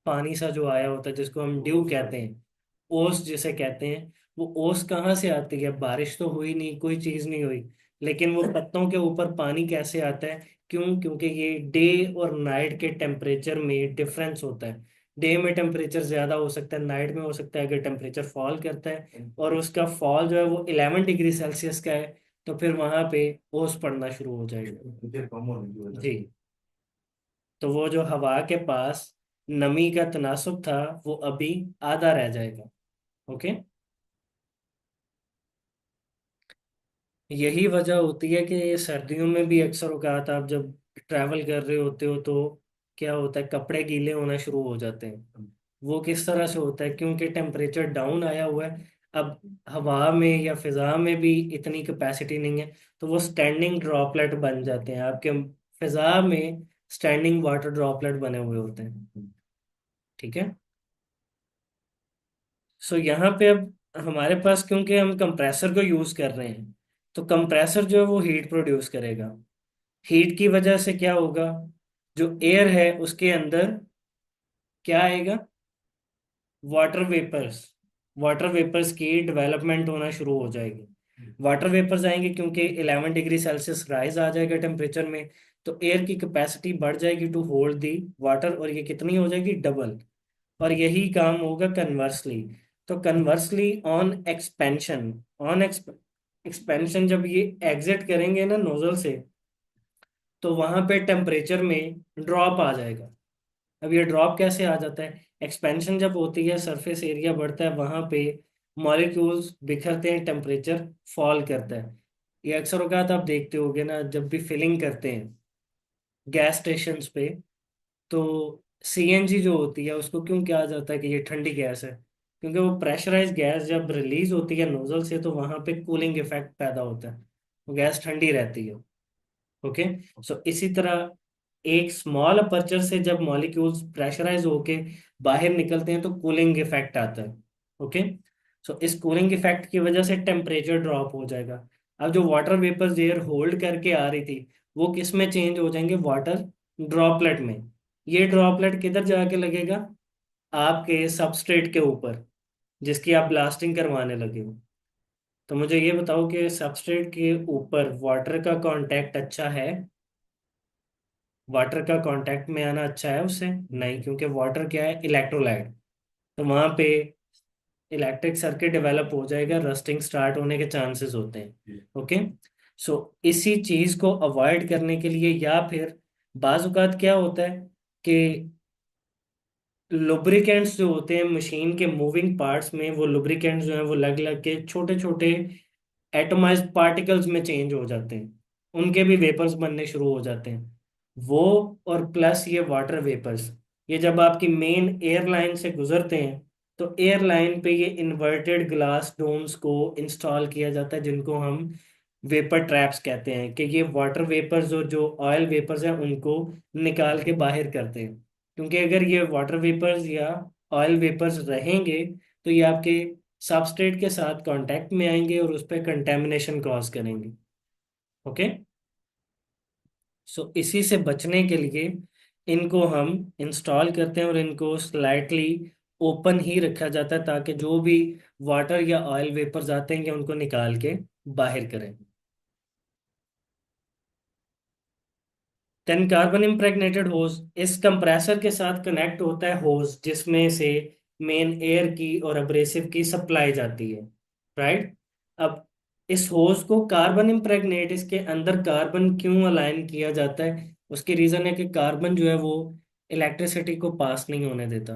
पानी सा जो आया होता है जिसको हम ड्यू कहते हैं, ओस जिसे कहते हैं, वो ओस कहाँ से आती है? बारिश तो हुई नहीं, कोई चीज नहीं हुई, लेकिन वो पत्तों के ऊपर पानी कैसे आता है? क्यों? क्योंकि ये डे और नाइट के टेम्परेचर में डिफरेंस होता है। डे में टेम्परेचर ज्यादा हो सकता है, नाइट में हो सकता है अगर टेम्परेचर फॉल करता है और उसका फॉल जो है वो 11 डिग्री सेल्सियस का है, तो फिर वहां पे ओस पड़ना शुरू हो जाएगा जी। तो वो जो हवा के पास नमी का तनासुब था वो अभी आधा रह जाएगा। ओके। यही वजह होती है कि सर्दियों में भी अक्सर औकात आप जब ट्रैवल कर रहे होते हो तो क्या होता है, कपड़े गीले होना शुरू हो जाते हैं। वो किस तरह से होता है? क्योंकि टेम्परेचर डाउन आया हुआ है। अब हवा में या फिजा में भी इतनी कैपेसिटी नहीं है, तो वो स्टैंडिंग ड्रॉपलेट बन जाते हैं आपके फिजा में। स्टैंडिंग वाटर ड्रॉपलेट बने हुए होते हैं। ठीक है। यहाँ पे अब हमारे पास, क्योंकि हम कंप्रेसर को यूज कर रहे हैं, तो कंप्रेसर जो है वो हीट प्रोड्यूस करेगा। हीट की वजह से क्या होगा? जो एयर है उसके अंदर क्या आएगा? Water vapours. वाटर वेपर्स की डेवलपमेंट होना शुरू हो जाएगी। वाटर वेपर्स आएंगे क्योंकि 11 डिग्री सेल्सियस राइज आ जाएगा टेम्परेचर में, तो एयर की कैपेसिटी बढ़ जाएगी टू होल्ड दी वाटर, और ये कितनी हो जाएगी? डबल। और यही काम होगा कन्वर्सली। तो conversely on expansion, on expansion जब ये एग्जिट करेंगे ना नोजल से, तो वहां पे टेम्परेचर में ड्रॉप आ जाएगा। अब ये ड्रॉप कैसे आ जाता है? एक्सपेंशन जब होती है, सरफेस एरिया बढ़ता है, वहां पे मॉलिक्यूल्स बिखरते हैं, टेम्परेचर फॉल करता है। ये अक्सर औकात आप देखते होगे ना, जब भी फिलिंग करते हैं गैस स्टेशंस पे, तो सीएनजी जो होती है उसको क्यों कहा जाता है कि ये ठंडी गैस है? क्योंकि वो प्रेशराइज गैस जब रिलीज होती है नोजल से तो वहां पे कूलिंग इफेक्ट पैदा होता है। गैस ठंडी रहती है। ओके। सो इसी तरह एक स्मॉल अपर्चर से जब मॉलिक्यूल्स प्रेशराइज होके बाहर निकलते हैं तो कूलिंग इफेक्ट आता है। ओके। सो इस कूलिंग इफेक्ट की वजह से टेम्परेचर ड्रॉप हो जाएगा। अब जो वाटर वेपर्स एयर होल्ड करके आ रही थी वो किस में चेंज हो जाएंगे, वाटर ड्रॉपलेट में। ये ड्रॉपलेट किधर जाके लगेगा, आपके सबस्ट्रेट के ऊपर जिसकी आप ब्लास्टिंग करवाने लगे हो। तो मुझे ये बताओ कि सबस्ट्रेट के ऊपर वाटर का कांटेक्ट अच्छा है, वाटर का कांटेक्ट में आना अच्छा है उससे? नहीं, क्योंकि वाटर क्या है, इलेक्ट्रोलाइट। तो वहां पे इलेक्ट्रिक सर्किट डेवलप हो जाएगा, रस्टिंग स्टार्ट होने के चांसेस होते हैं। ओके। सो इसी चीज को अवॉइड करने के लिए, या फिर बाज औक़ात क्या होता है कि लुब्रिकेंट्स जो होते हैं मशीन के मूविंग पार्ट्स में, वो लुब्रिकेंट्स जो हैं वो लग लग के छोटे छोटे एटमाइज्ड पार्टिकल्स में चेंज हो जाते हैं, उनके भी वेपर्स बनने शुरू हो जाते हैं। वो और प्लस ये वाटर वेपर्स, ये जब आपकी मेन एयरलाइन से गुजरते हैं तो एयरलाइन पे ये इन्वर्टेड ग्लास डोम्स को इंस्टॉल किया जाता है, जिनको हम वेपर ट्रैप्स कहते हैं, कि ये वाटर वेपर्स और जो ऑयल वेपर्स हैं उनको निकाल के बाहर करते हैं। क्योंकि अगर ये वाटर वेपर्स या ऑयल वेपर्स रहेंगे तो ये आपके सबस्ट्रेट के साथ कांटेक्ट में आएंगे और उस पर कंटेमिनेशन कॉज करेंगे। ओके। सो इसी से बचने के लिए इनको हम इंस्टॉल करते हैं और इनको स्लाइटली ओपन ही रखा जाता है, ताकि जो भी वाटर या ऑयल वेपर्स आते हैं उनको निकाल के बाहर करें। देन कार्बन इम्प्रेग्नेटेड होज, इस कंप्रेसर के साथ कनेक्ट होता है होज, जिसमें से मेन एयर की और अब्रेसिव की सप्लाई जाती है। राइट। अब इस होज को कार्बन इम्प्रेग्नेट, इसके अंदर कार्बन क्यों अलाइन किया जाता है, उसकी रीजन है कि कार्बन जो है वो इलेक्ट्रिसिटी को पास नहीं होने देता।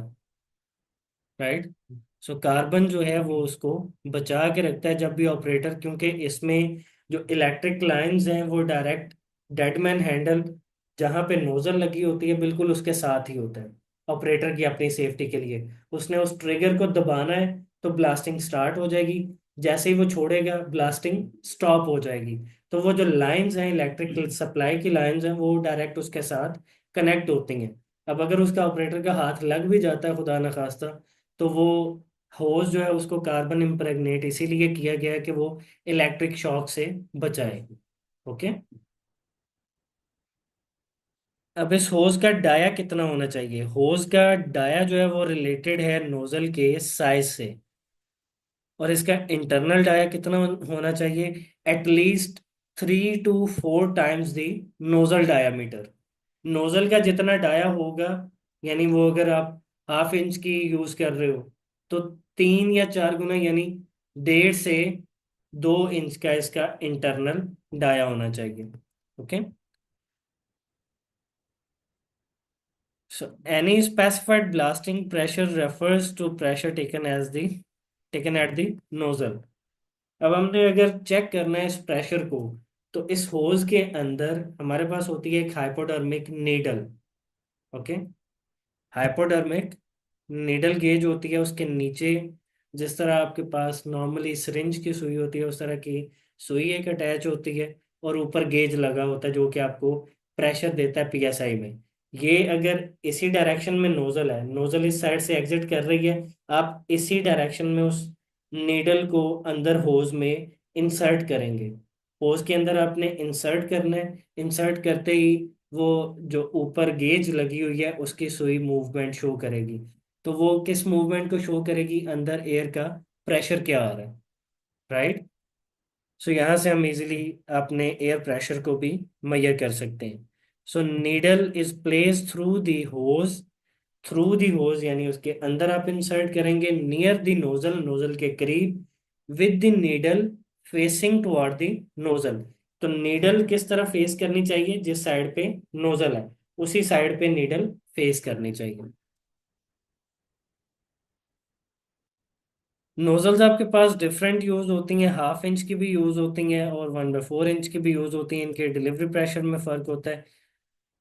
राइट। सो कार्बन जो है वो उसको बचा के रखता है जब भी ऑपरेटर, क्योंकि इसमें जो इलेक्ट्रिक लाइंस हैं वो डायरेक्ट डेडमैन हैंडल जहाँ पे नोजल लगी होती है बिल्कुल उसके साथ ही होता है। ऑपरेटर की अपनी सेफ्टी के लिए उसने उस ट्रिगर को दबाना है तो ब्लास्टिंग स्टार्ट हो जाएगी, जैसे ही वो छोड़ेगा ब्लास्टिंग स्टॉप हो जाएगी। तो वो जो लाइंस हैं, इलेक्ट्रिक सप्लाई की लाइंस हैं, वो डायरेक्ट उसके साथ कनेक्ट होती हैं। अब अगर उसका ऑपरेटर का हाथ लग भी जाता है खुदा न खास्ता, तो वो होज जो है उसको कार्बन इम्प्रेग्नेट इसीलिए किया गया है कि वो इलेक्ट्रिक शॉक से बचाए। ओके। अब इस होज का डाया कितना होना चाहिए, होज का डाया जो है वो रिलेटेड है नोजल के साइज से। और इसका इंटरनल डाया कितना होना चाहिए, at least 3 to 4 times the nozzle diameter. Nozzle का जितना डाया होगा, यानी वो अगर आप हाफ इंच की यूज कर रहे हो तो 3 या 4 गुना, यानी 1.5 से 2 इंच का इसका इंटरनल डाया होना चाहिए। Okay. So any specified blasting pressure refers to pressure taken at the nozzle. अब हमने अगर चेक करना है इस प्रेशर को, तो इस होज के अंदर हमारे पास होती है एक hypodermic needle. Okay. Hypodermic needle gauge होती है, उसके नीचे जिस तरह आपके पास नॉर्मली सिरिंज की सुई होती है उस तरह की सुई एक अटैच होती है, और ऊपर गेज लगा होता है जो कि आपको प्रेशर देता है पीएसआई में। ये अगर इसी डायरेक्शन में नोजल है, नोजल इस साइड से एग्जिट कर रही है, आप इसी डायरेक्शन में उस नीडल को अंदर होज में इंसर्ट करेंगे। होज के अंदर आपने इंसर्ट करना है, इंसर्ट करते ही वो जो ऊपर गेज लगी हुई है उसकी सुई मूवमेंट शो करेगी। तो वो किस मूवमेंट को शो करेगी, अंदर एयर का प्रेशर क्या आ रहा है। राइट। सो यहाँ से हम इजीली अपने एयर प्रेशर को भी मेजर कर सकते हैं। So needle is place through the hose, यानी उसके अंदर आप इंसर्ट करेंगे, नियर द नोजल, नोजल के करीब, with the needle facing toward the nozzle. तो नीडल किस तरह फेस करनी चाहिए, जिस साइड पे नोजल है उसी साइड पे नीडल फेस करनी चाहिए। नोजल्स आपके पास डिफरेंट यूज होती हैं, हाफ इंच की भी यूज होती हैं और 1/4 इंच की भी यूज होती हैं। इनके डिलीवरी प्रेशर में फर्क होता है।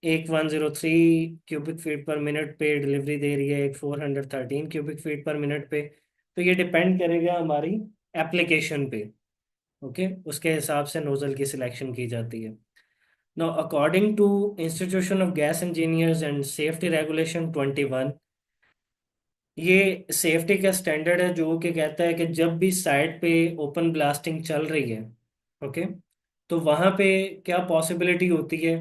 एक 103 क्यूबिक फीट पर मिनट पे डिलीवरी दे रही है, एक 413 क्यूबिक फीट पर मिनट पे। तो ये डिपेंड करेगा हमारी एप्लीकेशन पे। ओके, उसके हिसाब से नोजल की सिलेक्शन की जाती है। Now according to institution of gas engineers and safety regulation 21, ये सेफ्टी का स्टैंडर्ड है जो कि कहता है कि जब भी साइड पे ओपन ब्लास्टिंग चल रही है, ओके, तो वहां पे क्या पॉसिबिलिटी होती है,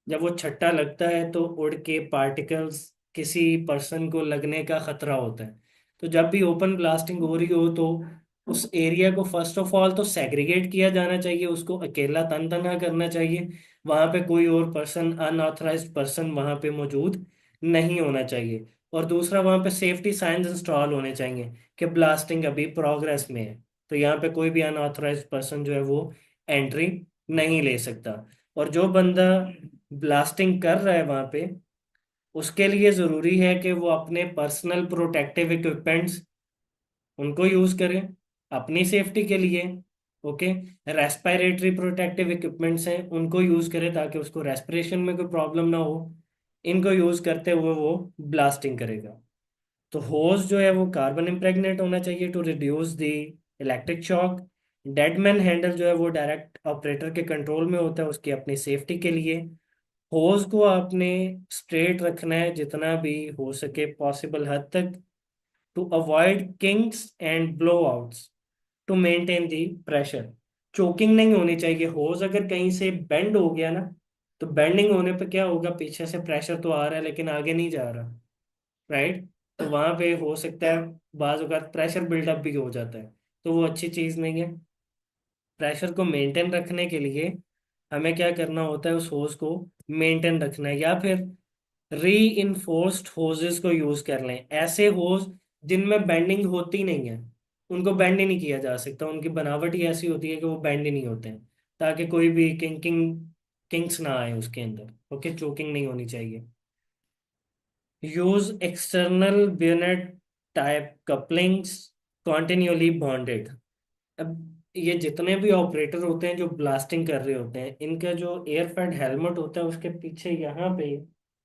जब वो छट्टा लगता है तो उड़ के पार्टिकल्स किसी पर्सन को लगने का खतरा होता है। तो जब भी ओपन ब्लास्टिंग हो रही हो तो उस एरिया को फर्स्ट ऑफ ऑल तो सेग्रीगेट किया जाना चाहिए, उसको अकेला तन तना करना चाहिए। वहां पे कोई और पर्सन, अनऑथराइज्ड पर्सन वहां पे मौजूद नहीं होना चाहिए। और दूसरा, वहां पे सेफ्टी साइंस इंस्टॉल होने चाहिए कि ब्लास्टिंग अभी प्रोग्रेस में है, तो यहाँ पे कोई भी अनऑथराइज्ड पर्सन जो है वो एंट्री नहीं ले सकता। और जो बंदा ब्लास्टिंग कर रहा है वहां पे, उसके लिए जरूरी है कि वो अपने पर्सनल प्रोटेक्टिव इक्विपमेंट्स उनको यूज करें अपनी सेफ्टी के लिए। ओके, रेस्पिरेटरी प्रोटेक्टिव इक्विपमेंट्स हैं उनको यूज करें ताकि उसको रेस्पिरेशन में कोई प्रॉब्लम ना हो। इनको यूज करते हुए वो ब्लास्टिंग करेगा। तो होज जो है वो कार्बन इम्प्रेगनेट होना चाहिए to reduce the electric shock. Deadman handle जो है वो डायरेक्ट ऑपरेटर के कंट्रोल में होता है उसकी अपनी सेफ्टी के लिए। होज को आपने स्ट्रेट रखना है जितना भी हो सके पॉसिबल हद तक, to avoid kinks and blow outs, to maintain the pressure. Choking नहीं होनी चाहिए। होज अगर कहीं से बेंड हो गया ना, तो बेंडिंग होने पे क्या होगा, पीछे से प्रेशर तो आ रहा है लेकिन आगे नहीं जा रहा, राइट। तो वहां पे हो सकता है बाज अवत प्रेशर बिल्डअप भी हो जाता है, तो वो अच्छी चीज नहीं है। प्रेशर को मेंटेन रखने के लिए हमें क्या करना होता है, उस होज को मेंटेन रखना है, या फिर री इन्फोर्स्ड होजेस को यूज कर लें। ऐसे होज जिनमें बेंडिंग होती नहीं है, उनको बेंड ही नहीं किया जा सकता, उनकी बनावट ही ऐसी होती है कि वो बेंड ही नहीं होते हैं, ताकि कोई भी किंक्स ना आए उसके अंदर। ओके, चोकिंग नहीं होनी चाहिए। Use external bayonet type couplings continuously bonded. अब ये जितने भी ऑपरेटर होते हैं जो ब्लास्टिंग कर रहे होते हैं, इनका जो एयर फेड हेलमेट होता है उसके पीछे यहाँ पे,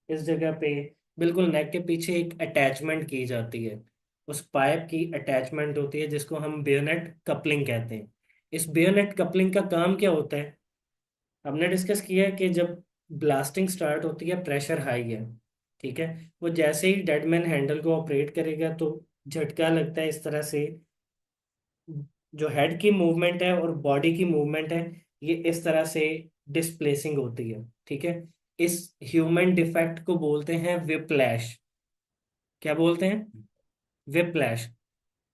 इस जगह पे, बिल्कुल नेक के पीछे एक अटैचमेंट की जाती है। उस पाइप की अटैचमेंट होती है जिसको हम बेयोनेट कपलिंग कहते हैं। इस बेयोनेट कपलिंग का काम क्या होता है, हमने डिस्कस किया है कि जब ब्लास्टिंग स्टार्ट होती है प्रेशर हाई है, ठीक है। वो जैसे ही डेडमैन हैंडल को ऑपरेट करेगा तो झटका लगता है इस तरह से, जो हेड की मूवमेंट है और बॉडी की मूवमेंट है ये इस तरह से डिस्प्लेसिंग होती है, ठीक है। इस ह्यूमन डिफेक्ट को बोलते हैं विप्लैश। क्या बोलते हैं? विप्लैश।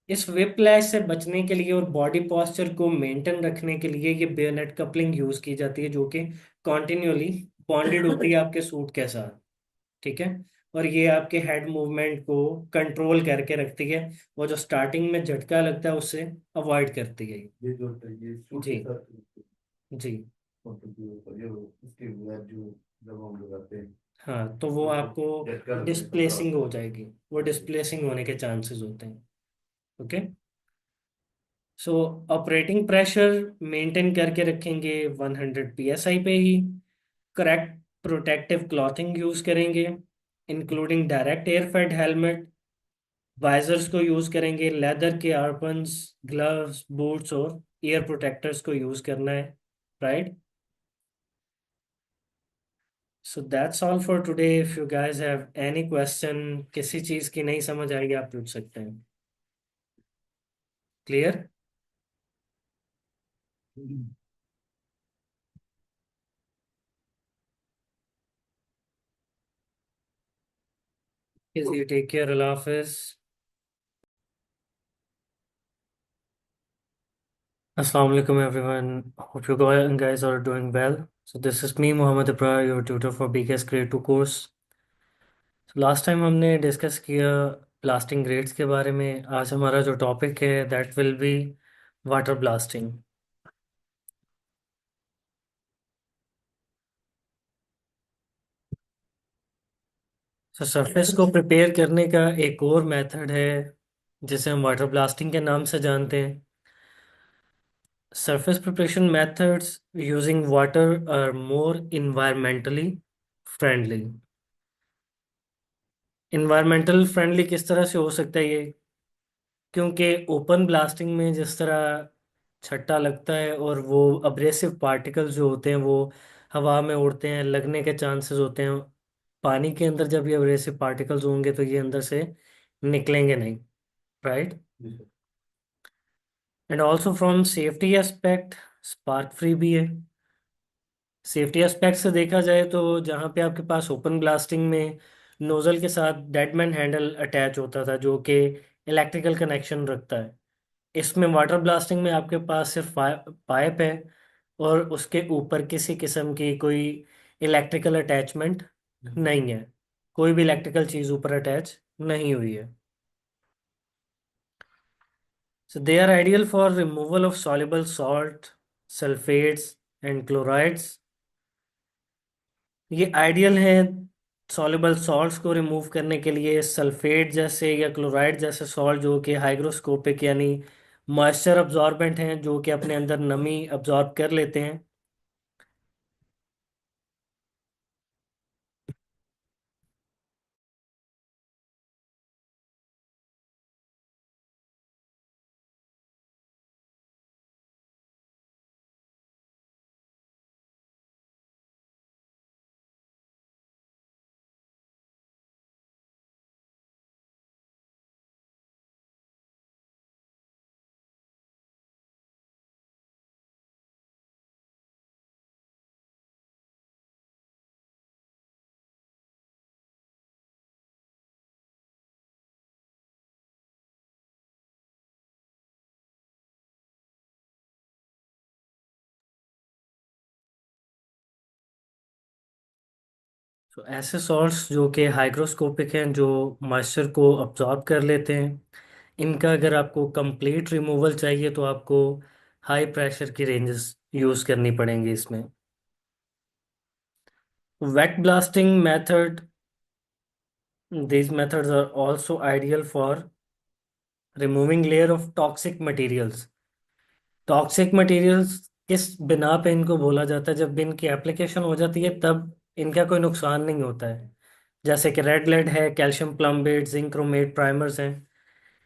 इस विप्लैश से बचने के लिए और बॉडी पोस्चर को मेंटेन रखने के लिए ये बेयरनेट कपलिंग यूज की जाती है जो कि कॉन्टिन्यूअली बॉन्डेड होती है आपके सूट के साथ, ठीक है। और ये आपके हेड मूवमेंट को कंट्रोल करके रखती है, वो जो स्टार्टिंग में झटका लगता है उससे अवॉइड करती है ये जो होता है ये सूट के जी। साथ जी। मतलब ये उसके बाद जो जब हम लगाते हैं हाँ, तो वो तो आपको झटका लगने का खतरा डिस्प्लेसिंग होता हो है। जाएगी, वो जी। डिस्प्लेसिंग होने के चांसेस होते हैं। Okay, so operating pressure maintain करके रखेंगे 100 psi पे ही। करेक्ट प्रोटेक्टिव क्लॉथिंग यूज करेंगे, including direct air fed helmet. Visors को यूज करेंगे, लेदर के आर्पन्स, ग्लव्स, बूट्स और ईयर प्रोटेक्टर्स को यूज करना है, right. So that's all for today. If you guys have any question, किसी चीज की नहीं समझ आएगी आप पूछ सकते हैं। क्लियर? टेक केयर, अल्लाह हाफिज। Assalamu alaikum everyone. Hope you guys are doing well. So this is me Mohammed Abrar, your tutor for BKS Grade 2 course. So last time हमने डिस्कस किया ब्लास्टिंग ग्रेड्स के बारे में। आज हमारा जो टॉपिक है that will be water blasting. तो सरफेस को प्रिपेयर करने का एक और मेथड है जिसे हम वाटर ब्लास्टिंग के नाम से जानते हैं। Surface preparation methods using water are more environmentally friendly. Environmental friendly किस तरह से हो सकता है ये, क्योंकि ओपन ब्लास्टिंग में जिस तरह छट्टा लगता है और वो अब्रेसिव पार्टिकल्स जो होते हैं वो हवा में उड़ते हैं, लगने के चांसेस होते हैं। पानी के अंदर जब ये अब्रेसिव पार्टिकल्स होंगे तो ये अंदर से निकलेंगे नहीं, राइट। जी sir. And also from safety aspect spark free भी है। सेफ्टी एस्पेक्ट से देखा जाए तो जहाँ पे आपके पास ओपन ब्लास्टिंग में नोजल के साथ डेडमैन हैंडल अटैच होता था जो कि इलेक्ट्रिकल कनेक्शन रखता है, इसमें वाटर ब्लास्टिंग में आपके पास सिर्फ पाइप है और उसके ऊपर किसी किस्म की कोई इलेक्ट्रिकल अटैचमेंट नहीं है, कोई भी इलेक्ट्रिकल चीज़ ऊपर अटैच नहीं हुई है। So they are ideal for removal of soluble salt, sulfates and chlorides। ये आइडियल है सॉल्युबल सॉल्ट्स को रिमूव करने के लिए, सल्फेट जैसे या क्लोराइड जैसे सॉल्ट जो कि हाइग्रोस्कोपिक यानी मॉइस्चर अब्जॉर्बेंट हैं, जो कि अपने अंदर नमी अब्जॉर्ब कर लेते हैं। तो ऐसे सॉल्ट्स जो कि हाइग्रोस्कोपिक हैं, जो मॉइस्चर को अब्जॉर्ब कर लेते हैं, इनका अगर आपको कंप्लीट रिमूवल चाहिए तो आपको हाई प्रेशर की रेंजेस यूज़ करनी पड़ेंगी इसमें। Wet blasting method, these methods are also ideal for removing layer of toxic materials। Toxic materials किस बिना पे इनको बोला जाता है, जब भी इनकी एप्लीकेशन हो जाती है तब इनका कोई नुकसान नहीं होता है। जैसे कि रेड लेड है, calcium plumbate, zinc chromate primers हैं,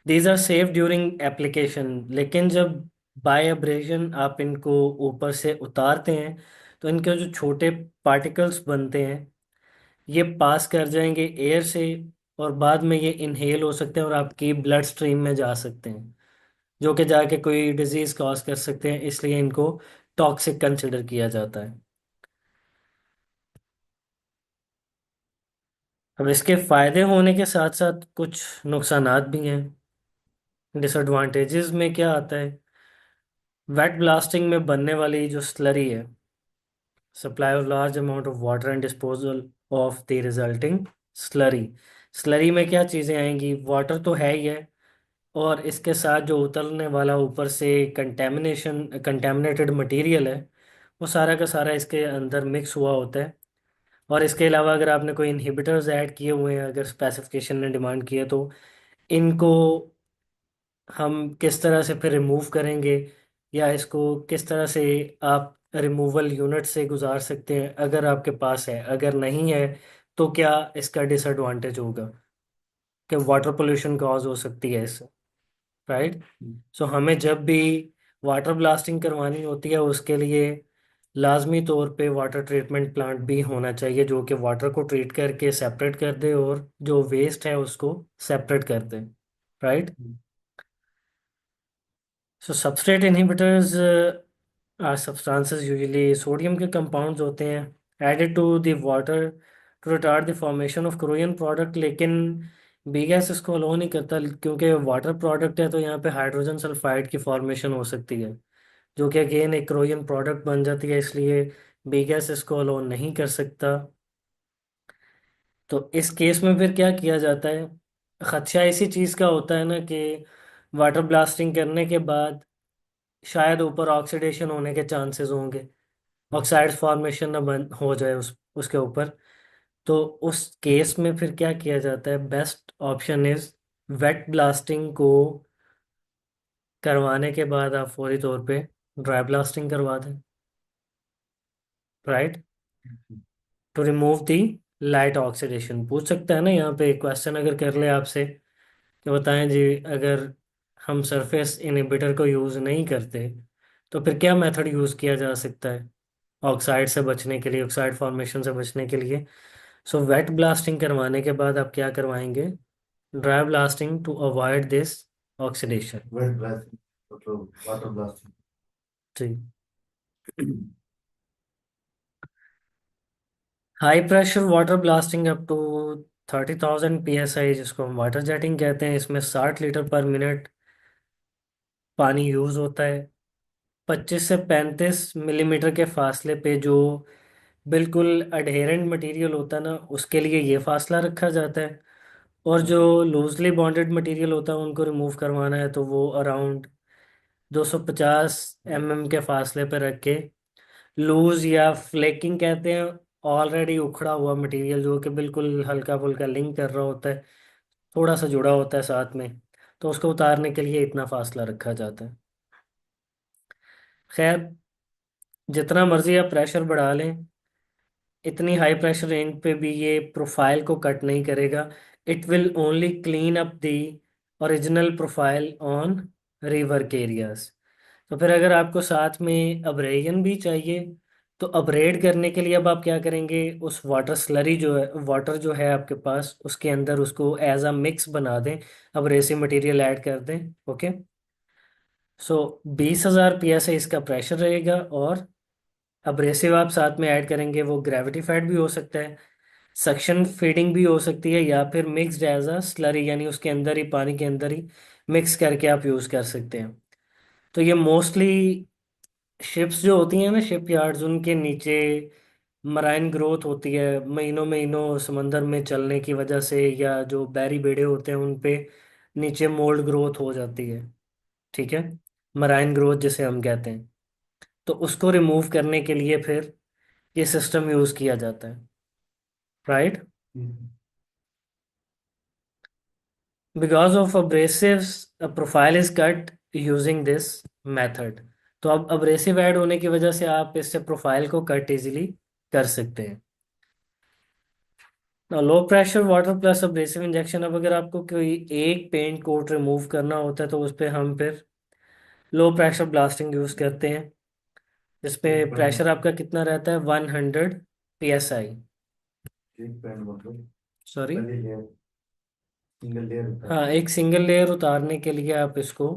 these are safe during application. लेकिन जब बाय एब्रेशन आप इनको ऊपर से उतारते हैं तो इनके जो छोटे पार्टिकल्स बनते हैं ये पास कर जाएंगे एयर से, और बाद में ये इनहेल हो सकते हैं और आपकी ब्लड स्ट्रीम में जा सकते हैं, जो कि जाके कोई डिजीज कॉज कर सकते हैं, इसलिए इनको टॉक्सिक कंसिडर किया जाता है। अब इसके फायदे होने के साथ साथ कुछ नुकसानात भी हैं। डिसएडवांटेजेस में क्या आता है, वेट ब्लास्टिंग में बनने वाली जो स्लरी है, supply of large amount of water and disposal of the resulting slurry. Slurry में क्या चीज़ें आएंगी, वाटर तो है ही है, और इसके साथ जो उतरने वाला ऊपर से कंटेमिनेटेड मटेरियल है वो सारा का सारा इसके अंदर मिक्स हुआ होता है। और इसके अलावा अगर आपने कोई इनहिबिटर्स ऐड किए हुए हैं, अगर स्पेसिफिकेशन ने डिमांड की है, तो इनको हम किस तरह से फिर रिमूव करेंगे, या इसको किस तरह से आप रिमूवल यूनिट से गुजार सकते हैं अगर आपके पास है, अगर नहीं है तो क्या इसका डिसएडवांटेज होगा कि वाटर पोल्यूशन कॉज हो सकती है इससे, राइट। सो हमें जब भी वाटर ब्लास्टिंग करवानी होती है उसके लिए लाजमी तौर पे वाटर ट्रीटमेंट प्लांट भी होना चाहिए जो कि वाटर को ट्रीट करके सेपरेट कर दे और जो वेस्ट है उसको सेपरेट कर दे, right. So substrate inhibitors are substances usually sodium के कंपाउंड्स होते हैं added to the water to retard the formation of corrosion product. लेकिन बी गैस इसको अलो नहीं करता क्योंकि वाटर प्रोडक्ट है, तो यहाँ पे हाइड्रोजन सल्फाइड की फॉर्मेशन हो सकती है जो कि अगेन एक क्रोयन प्रोडक्ट बन जाती है, इसलिए बी गैस इसको अलो नहीं कर सकता। तो इस केस में फिर क्या किया जाता है, खदशा इसी चीज़ का होता है ना कि वाटर ब्लास्टिंग करने के बाद शायद ऊपर ऑक्सीडेशन होने के चांसेस होंगे, ऑक्साइड फॉर्मेशन ना बन हो जाए उसके ऊपर। तो उस केस में फिर क्या किया जाता है, best option is wet blasting को करवाने के बाद आप फौरी तौर पे ड्राई ब्लास्टिंग करवा दें, right, to remove the light oxidation. पूछ सकते हैं ना यहाँ पे क्वेश्चन अगर कर ले आपसे कि बताएं जी, अगर हम सरफेस इनहिबिटर को यूज़ नहीं करते तो फिर क्या मेथड यूज़ किया जा सकता है ऑक्साइड से बचने के लिए, ऑक्साइड फॉर्मेशन से बचने के लिए? सो वेट ब्लास्टिंग करवाने के बाद आप क्या करवाएंगे? Dry blasting to avoid this oxidation. Wet blasting, मतलब वाटर ब्लास्टिंग। जी। High pressure water blasting up to 30,000 psi, जिसको हम वाटर जेटिंग कहते हैं, इसमें 60 लीटर पर मिनट पानी यूज होता है। 25 से 35 मिलीमीटर के फासले पे जो बिल्कुल अडहेरेंट मटेरियल होता है ना, उसके लिए ये फासला रखा जाता है। और जो लूजली बॉन्डेड मटेरियल होता है उनको रिमूव करवाना है तो वो अराउंड 250 mm के फासले पे रख के, लूज या फ्लेकिंग कहते हैं, ऑलरेडी उखड़ा हुआ मटेरियल जो कि बिल्कुल हल्का फुल्का लिंक कर रहा होता है, थोड़ा सा जुड़ा होता है साथ में, तो उसको उतारने के लिए इतना फासला रखा जाता है। खैर, जितना मर्जी आप प्रेशर बढ़ा लें, इतनी हाई प्रेशर रेंज पे भी ये प्रोफाइल को कट नहीं करेगा। It will only clean up the original profile on rework areas. तो फिर अगर आपको साथ में अब्रेजन भी चाहिए, तो अपग्रेड करने के लिए अब आप क्या करेंगे, उस वाटर स्लरी जो है, वाटर जो है आपके पास, उसके अंदर उसको एज अ मिक्स बना दें, अब्रेसिव मटेरियल ऐड कर दें। ओके। सो 20,000 psi इसका प्रेशर रहेगा, और अब्रेसिव आप साथ में ऐड करेंगे, वो ग्रेविटी फेड भी हो सकता है, सक्शन फीडिंग भी हो सकती है, या फिर मिक्स्ड एज अ स्लरी, यानी उसके अंदर ही, पानी के अंदर ही मिक्स करके आप यूज़ कर सकते हैं। तो ये मोस्टली शिप्स जो होती हैं ना, शिप यार्ड्स, उनके नीचे मराइन ग्रोथ होती है, महीनों महीनों समंदर में चलने की वजह से, या जो बैरी बेड़े होते हैं उन पे नीचे मोल्ड ग्रोथ हो जाती है। ठीक है, मराइन ग्रोथ जिसे हम कहते हैं। तो उसको रिमूव करने के लिए फिर ये सिस्टम यूज किया जाता है, right? Because of abrasives a profile is cut using this method। तो अब अब्रेसिव ऐड होने की वजह से आप इससे प्रोफाइल को कट इजीली कर सकते हैं। Low pressure water plus abrasive injection, अब अगर आपको कोई एक पेंट कोट रिमूव करना होता है तो उस पर हम फिर लो प्रेशर ब्लास्टिंग यूज करते हैं, जिसपे एक पैन, प्रेशर आपका कितना रहता है, 100 psi। एक पैन मतलब सॉरी। पहले लेयर, सिंगल लेयर होता है। हाँ, एक सिंगल लेयर उतारने के लिए आप इसको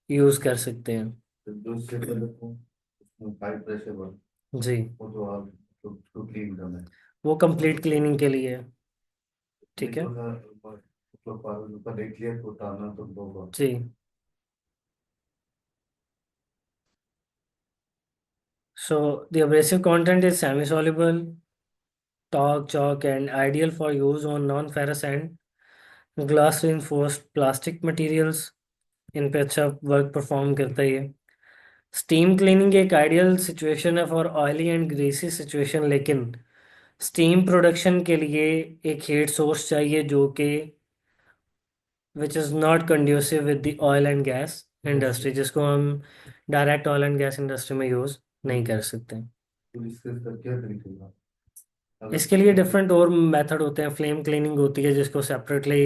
यूज कर सकते हैं। तो जो इससे पहले तो उसमें हाई प्रेशर वाला, जी। वो तो आप तो क्लीन करना है। वो और कंप्लीट उसको क्लीनिंग के लिए है। ठीक है। नीचे का ऊपर एक लेयर को उतारना तो होगा। जी। So the abrasive content is semi-soluble, talc, chalk, and ideal for use on non-ferrous and glass reinforced plastic materials। इन पे अच्छा वर्क परफॉर्म करता है ये। स्टीम क्लीनिंग एक आइडियल सिचुएशन है for oily and greasy situation, लेकिन स्टीम प्रोडक्शन के लिए एक हीट सोर्स चाहिए जो कि which is not conducive with the oil and gas industry, जिसको हम direct oil and gas industry में यूज़ नहीं कर सकते। तो इसका क्या तरीका होगा अगर इसके लिए डिफरेंट और मेथड होते हैं। फ्लेम क्लीनिंग होती है जिसको सेपरेटली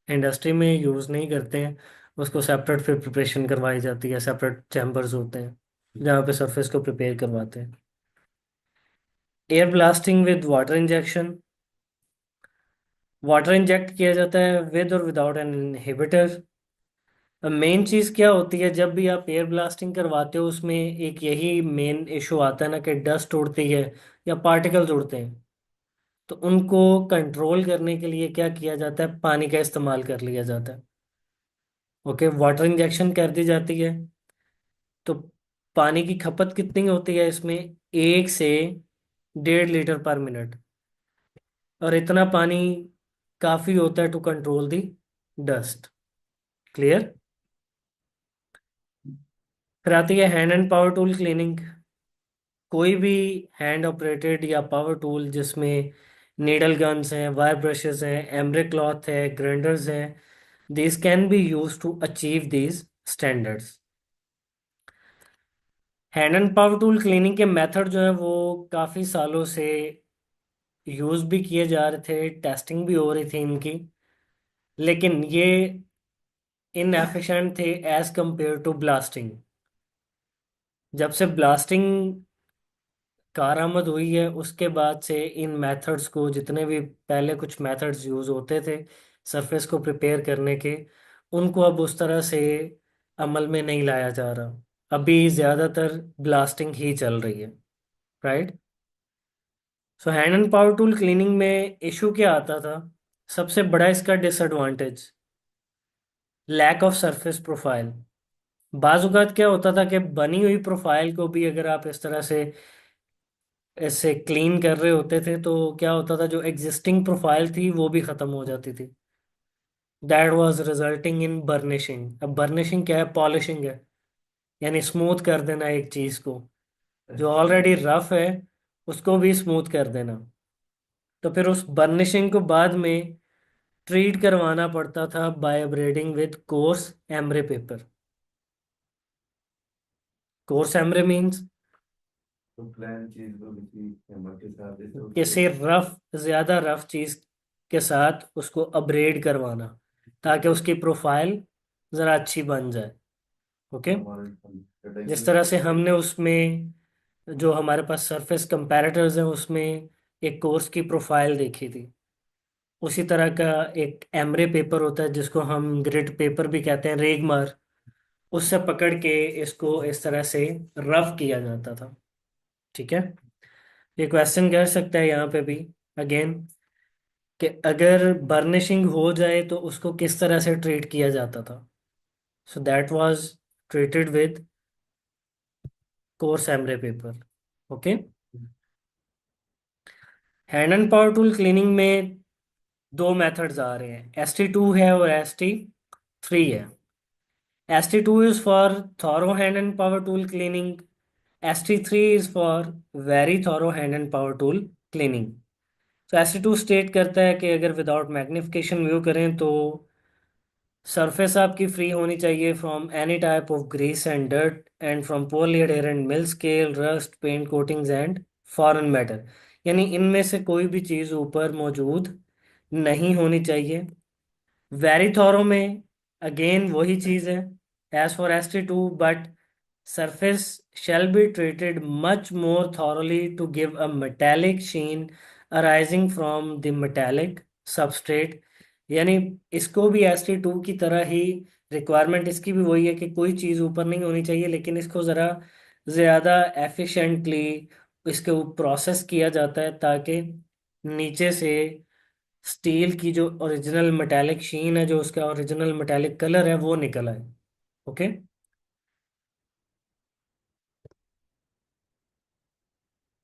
इंडस्ट्री में यूज़ नहीं करते हैं, उसको सेपरेट फिर प्रिपरेशन करवाई जाती है, सेपरेट चैम्बर्स होते हैं जहाँ पे सरफेस को प्रिपेयर करवाते हैं। Air blasting with water injection, water inject किया जाता है विद और विदाउट एन इनहिबिटर। मेन चीज़ क्या होती है, जब भी आप एयर ब्लास्टिंग करवाते हो उसमें एक यही मेन इशू आता है ना, कि डस्ट उड़ती है या पार्टिकल्स उड़ते हैं, तो उनको कंट्रोल करने के लिए क्या किया जाता है, पानी का इस्तेमाल कर लिया जाता है। ओके, वाटर इंजेक्शन कर दी जाती है। तो पानी की खपत कितनी होती है इसमें, 1 से 1.5 लीटर पर मिनट, और इतना पानी काफ़ी होता है to control the dust. Clear? फिर आती है hand and power tool cleaning. कोई भी हैंड ऑपरेटेड या पावर टूल जिसमें नीडल गन्स हैं, वायर ब्रशेस हैं, एम्ब्रिक क्लॉथ है, ग्राइंडर्स हैं, these can be used to achieve these standards। Hand and power tool cleaning के मेथड जो है वो काफ़ी सालों से यूज भी किए जा रहे थे, टेस्टिंग भी हो रही थी इनकी, लेकिन ये इनएफिशिएंट थे एज कंपेयर टू ब्लास्टिंग। जब से ब्लास्टिंग कारआमद हुई है उसके बाद से इन मेथड्स को, जितने भी पहले कुछ मेथड्स यूज होते थे सरफेस को प्रिपेयर करने के, उनको अब उस तरह से अमल में नहीं लाया जा रहा। अभी ज़्यादातर ब्लास्टिंग ही चल रही है, right. So hand and power tool cleaning में इशू क्या आता था? सबसे बड़ा इसका disadvantage, lack of surface profile. बाजुकात क्या होता था कि बनी हुई प्रोफाइल को भी अगर आप इस तरह से ऐसे क्लीन कर रहे होते थे तो क्या होता था, जो एग्जिस्टिंग प्रोफाइल थी वो भी खत्म हो जाती थी। That was resulting in burnishing. अब बर्निशिंग क्या है? पॉलिशिंग है, यानी स्मूथ कर देना एक चीज को, जो अच्छा। ऑलरेडी रफ है उसको भी स्मूथ कर देना। तो फिर उस बर्निशिंग को बाद में ट्रीट करवाना पड़ता था by abrading with coarse emery paper. Coarse emery means तो प्लान चीज को किसी हैमर के साथ जैसे उसको। किसी रफ, ज्यादा रफ चीज के साथ उसको अपग्रेड करवाना, ताकि उसकी प्रोफाइल जरा अच्छी बन जाए। ओके। हमारे कटाई जिस में तरह से हमने उसमें, जो हमारे पास सरफेस कंपैरेटर्स हैं उसमें एक कोर्स की प्रोफाइल देखी थी, उसी तरह का एक एमरे पेपर होता है जिसको हम ग्रिड पेपर भी कहते हैं, रेगमार, उससे पकड़ के इसको इस तरह से रफ किया जाता था। ठीक है। ये क्वेश्चन कर सकता है यहाँ पे भी अगेन, कि अगर बर्निशिंग हो जाए तो उसको किस तरह से ट्रीट किया जाता था। So that was treated with coarse emery paper. Okay. Hand and power tool cleaning में दो मेथड्स आ रहे हैं, ST2 है और ST3 है। ST2 is for thorough hand and power tool cleaning, ST3 is for very thorough hand and power tool cleaning. तो ST2 state करता है कि अगर विदाउट मैग्निफिकेशन व्यू करें तो सरफेस आपकी फ्री होनी चाहिए from any type of grease and dirt and from poorly adherent mill scale, rust, paint coatings and foreign matter. यानी इनमें से कोई भी चीज़ ऊपर मौजूद नहीं होनी चाहिए। वेरी थॉरो में अगेन वही चीज़ है, as for ST2, but surface shall be treated much more thoroughly to give a metallic sheen arising from the metallic substrate। यानी इसको भी ST2 की तरह ही रिक्वायरमेंट इसकी भी वही है कि कोई चीज़ ऊपर नहीं होनी चाहिए, लेकिन इसको ज़रा ज़्यादा एफिशिएंटली इसके प्रोसेस किया जाता है ताकि नीचे से स्टील की जो ओरिजिनल मेटालिक शीन है, जो उसका ओरिजिनल मेटालिक कलर है, वो निकल आए। ओके।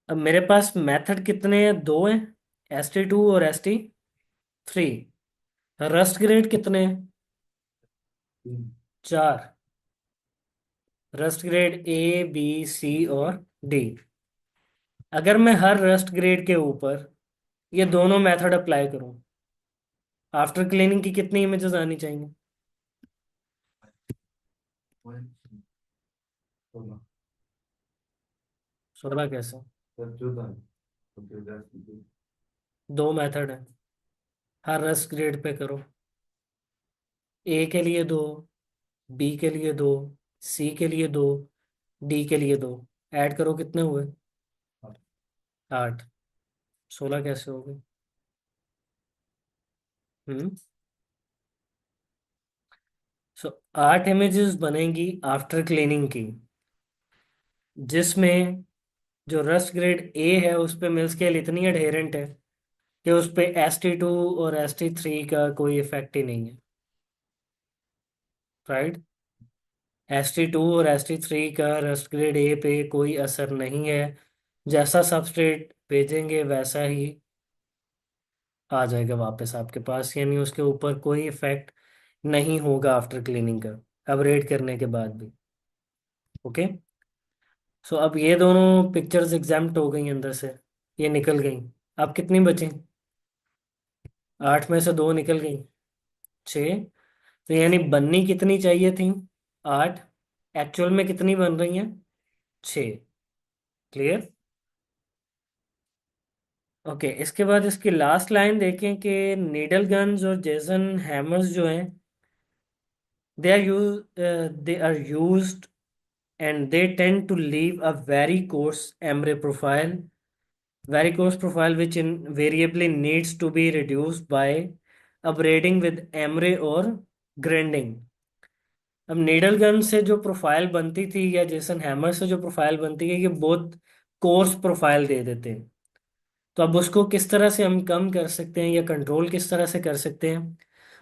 अब मेरे पास मेथड कितने हैं? दो हैं, ST2 और ST3। रस्ट ग्रेड कितने हैं? चार। Rust grade A, B, C और D। अगर मैं हर रस्ट ग्रेड के ऊपर ये दोनों मेथड अप्लाई करूं, आफ्टर क्लीनिंग की कितनी इमेजेस आनी चाहिए? 16 कैसे? सब जो था तो फिर दो मेथड है, हर रस्ट ग्रेड पे करो। A के लिए दो, B के लिए दो, C के लिए दो, D के लिए दो। ऐड करो, कितने हुए? 8। 16 कैसे हो गए? हम्म। सो 8 इमेजेस बनेंगी आफ्टर क्लीनिंग की, जिसमें जो रस्ट ग्रेड ए है उस पे मिल स्केल इतनी अडेरेंट है कि उस पे ST2 और ST3 का कोई इफेक्ट ही नहीं है, राइट। ST2 और ST3 का रस्ट ग्रेड ए पे कोई असर नहीं है, जैसा सबस्ट्रेट भेजेंगे वैसा ही आ जाएगा वापस आपके पास, यानी उसके ऊपर कोई इफेक्ट नहीं होगा आफ्टर क्लीनिंग का, अपग्रेड करने के बाद भी। ओके। सो अब ये दोनों पिक्चर्स एग्जाम्प्ट हो गई अंदर से, ये निकल गई। अब कितनी बची? 8 में से दो निकल गई, 6। तो यानी बननी कितनी चाहिए थी? 8। एक्चुअल में कितनी बन रही हैं? 6। क्लियर? ओके। इसके बाद इसकी लास्ट लाइन देखें कि नीडल गन्स और जेसन हैमर्स जो हैं, they are used and they tend to leave a very coarse emery profile, which invariably needs to be reduced by abrading with emery or grinding. अब needle gun से जो profile बनती थी या Jason hammer से जो प्रोफाइल बनती है, ये बहुत कोर्स प्रोफाइल दे देते हैं। तो अब उसको किस तरह से हम कम कर सकते हैं या कंट्रोल किस तरह से कर सकते हैं,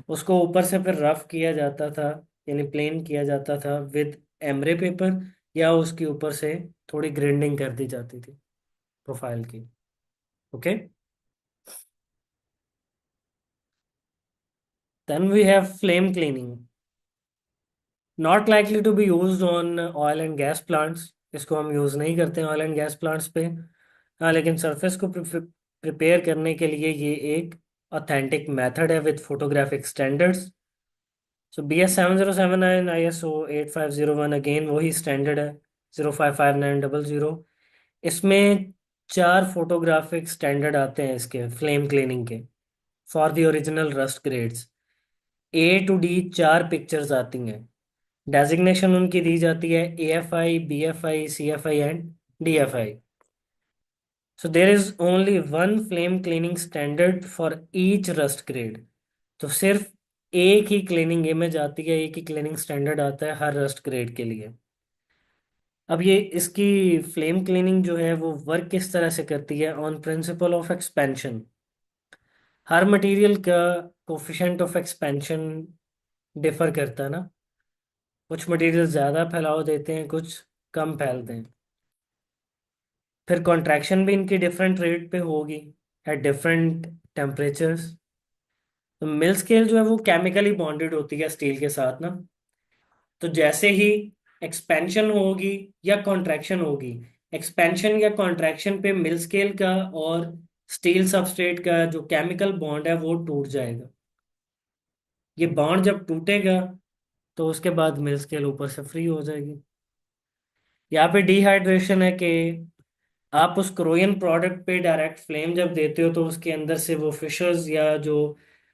उसको ऊपर से फिर रफ किया जाता था, यानी प्लेन किया जाता था विद एमरे पेपर, या उसके ऊपर से थोड़ी ग्राइंडिंग कर दी जाती थी प्रोफाइल की। Okay, then we have flame cleaning, not likely to be used on oil and gas plants. इसको हम यूज़ नहीं करते हैं ऑयल एंड गैस प्लांट्स पे। हाँ, लेकिन सरफेस को प्रिपेयर करने के लिए ये एक ऑथेंटिक मेथड है with photographic standards. So BS 7079, ISO 8501, again वही स्टैंडर्ड है, 055900। इसमें 4 फोटोग्राफिक स्टैंडर्ड आते हैं इसके फ्लेम क्लीनिंग के for the original rust grades. A to D 4 pictures आती हैं। डेजिग्नेशन उनकी दी जाती है AFI, BFI, CFI and DFI। So there is only one flame cleaning standard for each rust grade. तो सिर्फ एक ही क्लीनिंग इमेज आती है, एक ही क्लीनिंग स्टैंडर्ड आता है हर रस्ट ग्रेड के लिए। अब ये इसकी फ्लेम क्लीनिंग जो है वो वर्क किस तरह से करती है, on principle of expansion. Her material का कोफिशिएंट ऑफ एक्सपेंशन डिफर करता है ना, कुछ मटेरियल ज़्यादा फैलाव देते हैं, कुछ कम फैलते हैं। फिर कॉन्ट्रैक्शन भी इनकी डिफरेंट रेट पे होगी एट डिफरेंट टेम्परेचर्स। तो मिल स्केल जो है वो केमिकली बॉन्डेड होती है स्टील के साथ ना। तो जैसे ही एक्सपेंशन होगी या कॉन्ट्रैक्शन होगी, एक्सपेंशन या कॉन्ट्रैक्शन पे मिल स्केल का और स्टील सबस्ट्रेट का जो केमिकल बॉन्ड है वो टूट जाएगा। ये बॉन्ड जब टूटेगा तो उसके बाद मिल स्केल ऊपर से फ्री हो जाएगी। यहाँ पे डिहाइड्रेशन है कि आप उस क्रोयन प्रोडक्ट पे डायरेक्ट फ्लेम जब देते हो तो उसके अंदर से वो फिशर्स या जो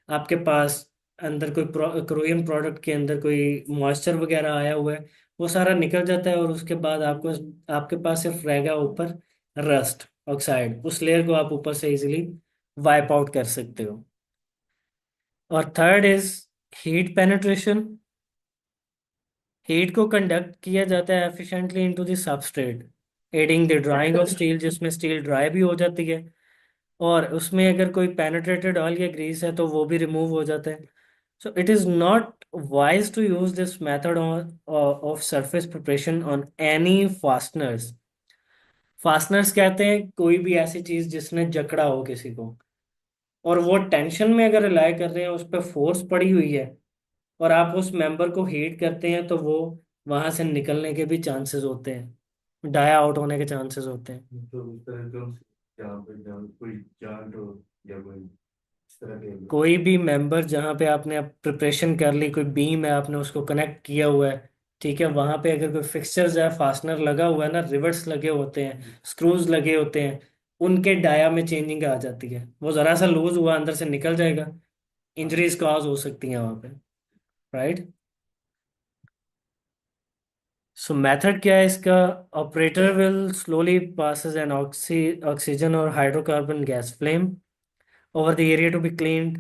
आपके पास अंदर कोई क्रोयन प्रोडक्ट के अंदर कोई मॉइस्चर वगैरह आया हुआ है वो सारा निकल जाता है, और उसके बाद आपको आपके पास सिर्फ रहेगा ऊपर रस्ट ऑक्साइड। उस लेयर को आप ऊपर से इजीली वाइप आउट कर सकते हो। और third is heat penetration. Heat को कंडक्ट किया जाता है efficiently into the substrate, adding the drying of steel, जिसमें स्टील ड्राई भी हो जाती है, और उसमें अगर कोई पेनिट्रेटेड ऑयल या ग्रीस है तो वो भी रिमूव हो जाता है। So it is not wise to use this method of surface preparation on any fasteners. Fasteners कहते हैं कोई भी ऐसी चीज जिसने जकड़ा हो किसी को, और वो टेंशन में अगर रिलाई कर रहे हैं, उस पर फोर्स पड़ी हुई है, और आप उस मेंबर को हीट करते हैं तो वो वहां से निकलने के भी चांसेस होते हैं, डाया आउट होने के चांसेस होते हैं। तो उस तरह का जहाँ कोई जांट हो या कोई इस तरह के कोई भी मेंबर जहाँ पे आपने प्रिपरेशन कर ली, कोई बीम है आपने उसको कनेक्ट किया हुआ है, ठीक है, वहां पे अगर कोई फिक्सचर्स है, फास्टनर लगा हुआ है ना, रिवर्स लगे होते हैं, स्क्रूज लगे होते हैं, उनके डाया में चेंजिंग आ जाती है, वो जरा सा लूज हुआ अंदर से निकल जाएगा, इंजरीज कॉज हो सकती हैं वहां पे, राइट। सो मेथड क्या है इसका, operator will slowly passes an oxygen और hydrocarbon gas flame over the area to be cleaned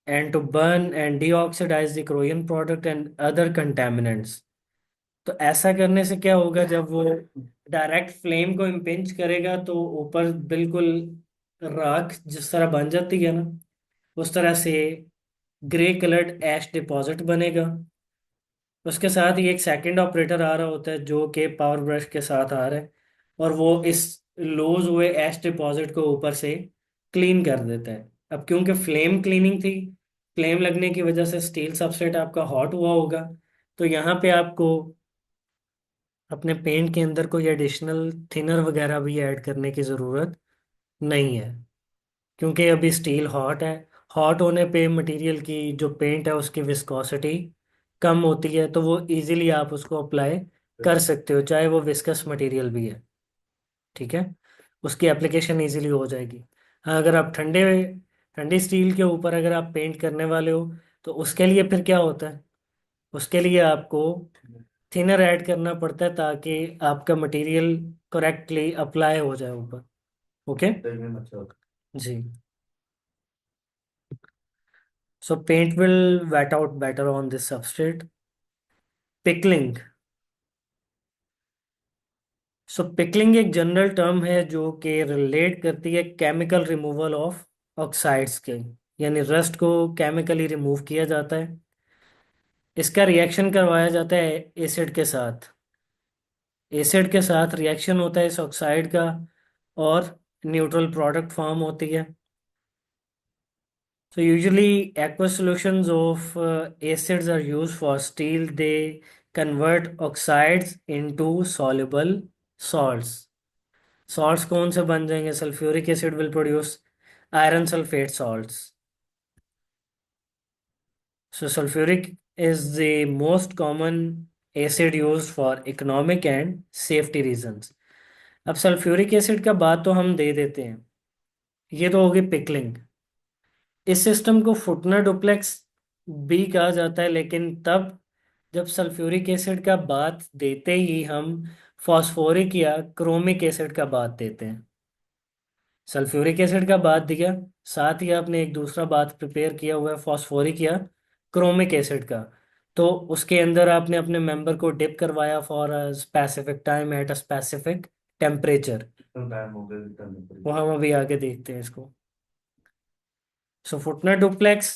and to burn and deoxidize the corrosion product and other contaminants। तो ऐसा करने से क्या होगा, जब वो डायरेक्ट फ्लेम को इम्पिंच करेगा तो ऊपर बिल्कुल राख जिस तरह बन जाती है ना, उस तरह से ग्रे कलर्ड ऐश डिपॉजिट बनेगा। उसके साथ ही एक सेकंड ऑपरेटर आ रहा होता है जो कि पावर ब्रश के साथ आ रहा है, और वो इस लूज हुए ऐश डिपॉजिट को ऊपर से क्लीन कर देता है। अब क्योंकि फ्लेम क्लीनिंग थी, फ्लेम लगने की वजह से स्टील सबस्ट्रेट आपका हॉट हुआ होगा, तो यहाँ पे आपको अपने पेंट के अंदर कोई एडिशनल थिनर वगैरह भी ऐड करने की ज़रूरत नहीं है, क्योंकि अभी स्टील हॉट है। हॉट होने पे मटेरियल की जो पेंट है उसकी विस्कोसिटी कम होती है, तो वो इजीली आप उसको अप्लाई कर सकते हो, चाहे वो विस्कस मटेरियल भी है, ठीक है, उसकी एप्लीकेशन इजीली हो जाएगी। हाँ, अगर आप ठंडी स्टील के ऊपर अगर आप पेंट करने वाले हो तो उसके लिए फिर क्या होता है, उसके लिए आपको थिनर ऐड करना पड़ता है ताकि आपका मटेरियल करेक्टली अप्लाई हो जाए ऊपर। ओके। देखने में अच्छा होता जी। So paint will wet out better on this substrate. Pickling. So pickling एक जनरल टर्म है जो कि रिलेट करती है केमिकल रिमूवल ऑफ ऑक्साइड्स के, यानी रस्ट को केमिकली रिमूव किया जाता है। इसका रिएक्शन करवाया जाता है एसिड के साथ। एसिड के साथ रिएक्शन होता है इस ऑक्साइड का, और न्यूट्रल प्रोडक्ट फॉर्म होती है। So usually aqueous solutions of acids are used for steel. They convert oxides into soluble salts. Salts कौन से बन जाएंगे? Sulfuric acid will produce iron sulfate salts. So sulfuric is the most common acid used for economic and safety reasons. अब sulphuric acid का बात तो हम दे देते हैं। ये तो होगी पिकलिंग। इस सिस्टम को फुटनर डुप्लेक्स भी कहा जाता है, लेकिन तब जब सल्फ्यूरिक एसिड का बात देते ही हम फॉस्फोरिक या क्रोमिक एसिड का बात देते हैं। सल्फ्यूरिक एसिड का बात दिया, साथ ही आपने एक दूसरा बात प्रिपेयर किया हुआ है फॉस्फोरिक या क्रोमिक एसिड का। तो उसके अंदर आपने अपने मेंबर को डिप करवाया for a specific time at a specific temperature. है, टाइम हो गया करने वो पड़ेगी। हम अभी आगे देखते हैं इसको। सो फुटनर डुप्लेक्स,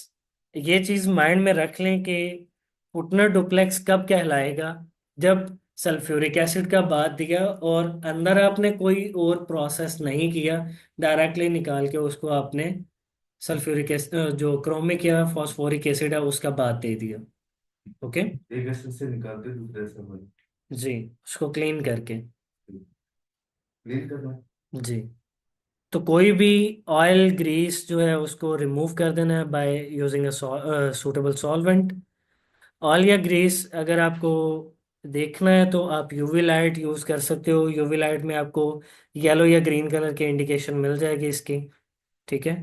ये चीज माइंड में रख लें कि फुटनर डुप्लेक्स कब कहलाएगा? जब सल्फ्यूरिक एसिड का बात दिया और अंदर आपने कोई और प्रोसेस नहीं किया, डायरेक्टली निकाल के उसको आपने सल्फ्यूरिक एसिड जो क्रोमिक या फॉस्फोरिक एसिड है उसका बात दे दिया। ओके। एक एसिड से निकालते दूसरे एसिड में जी। उसको क्लीन करके। क्लीन करना है। जी। तो कोई भी ऑयल ग्रीस जो है उसको रिमूव कर देना है by using a suitable solvent. Oil या ग्रीस अगर आपको देखना है तो आप यूवी लाइट यूज़ कर सकते हो। यूवी लाइट में आपको येलो या ग्रीन कलर की इंडिकेशन मिल जाएगी इसकी। ठीक है।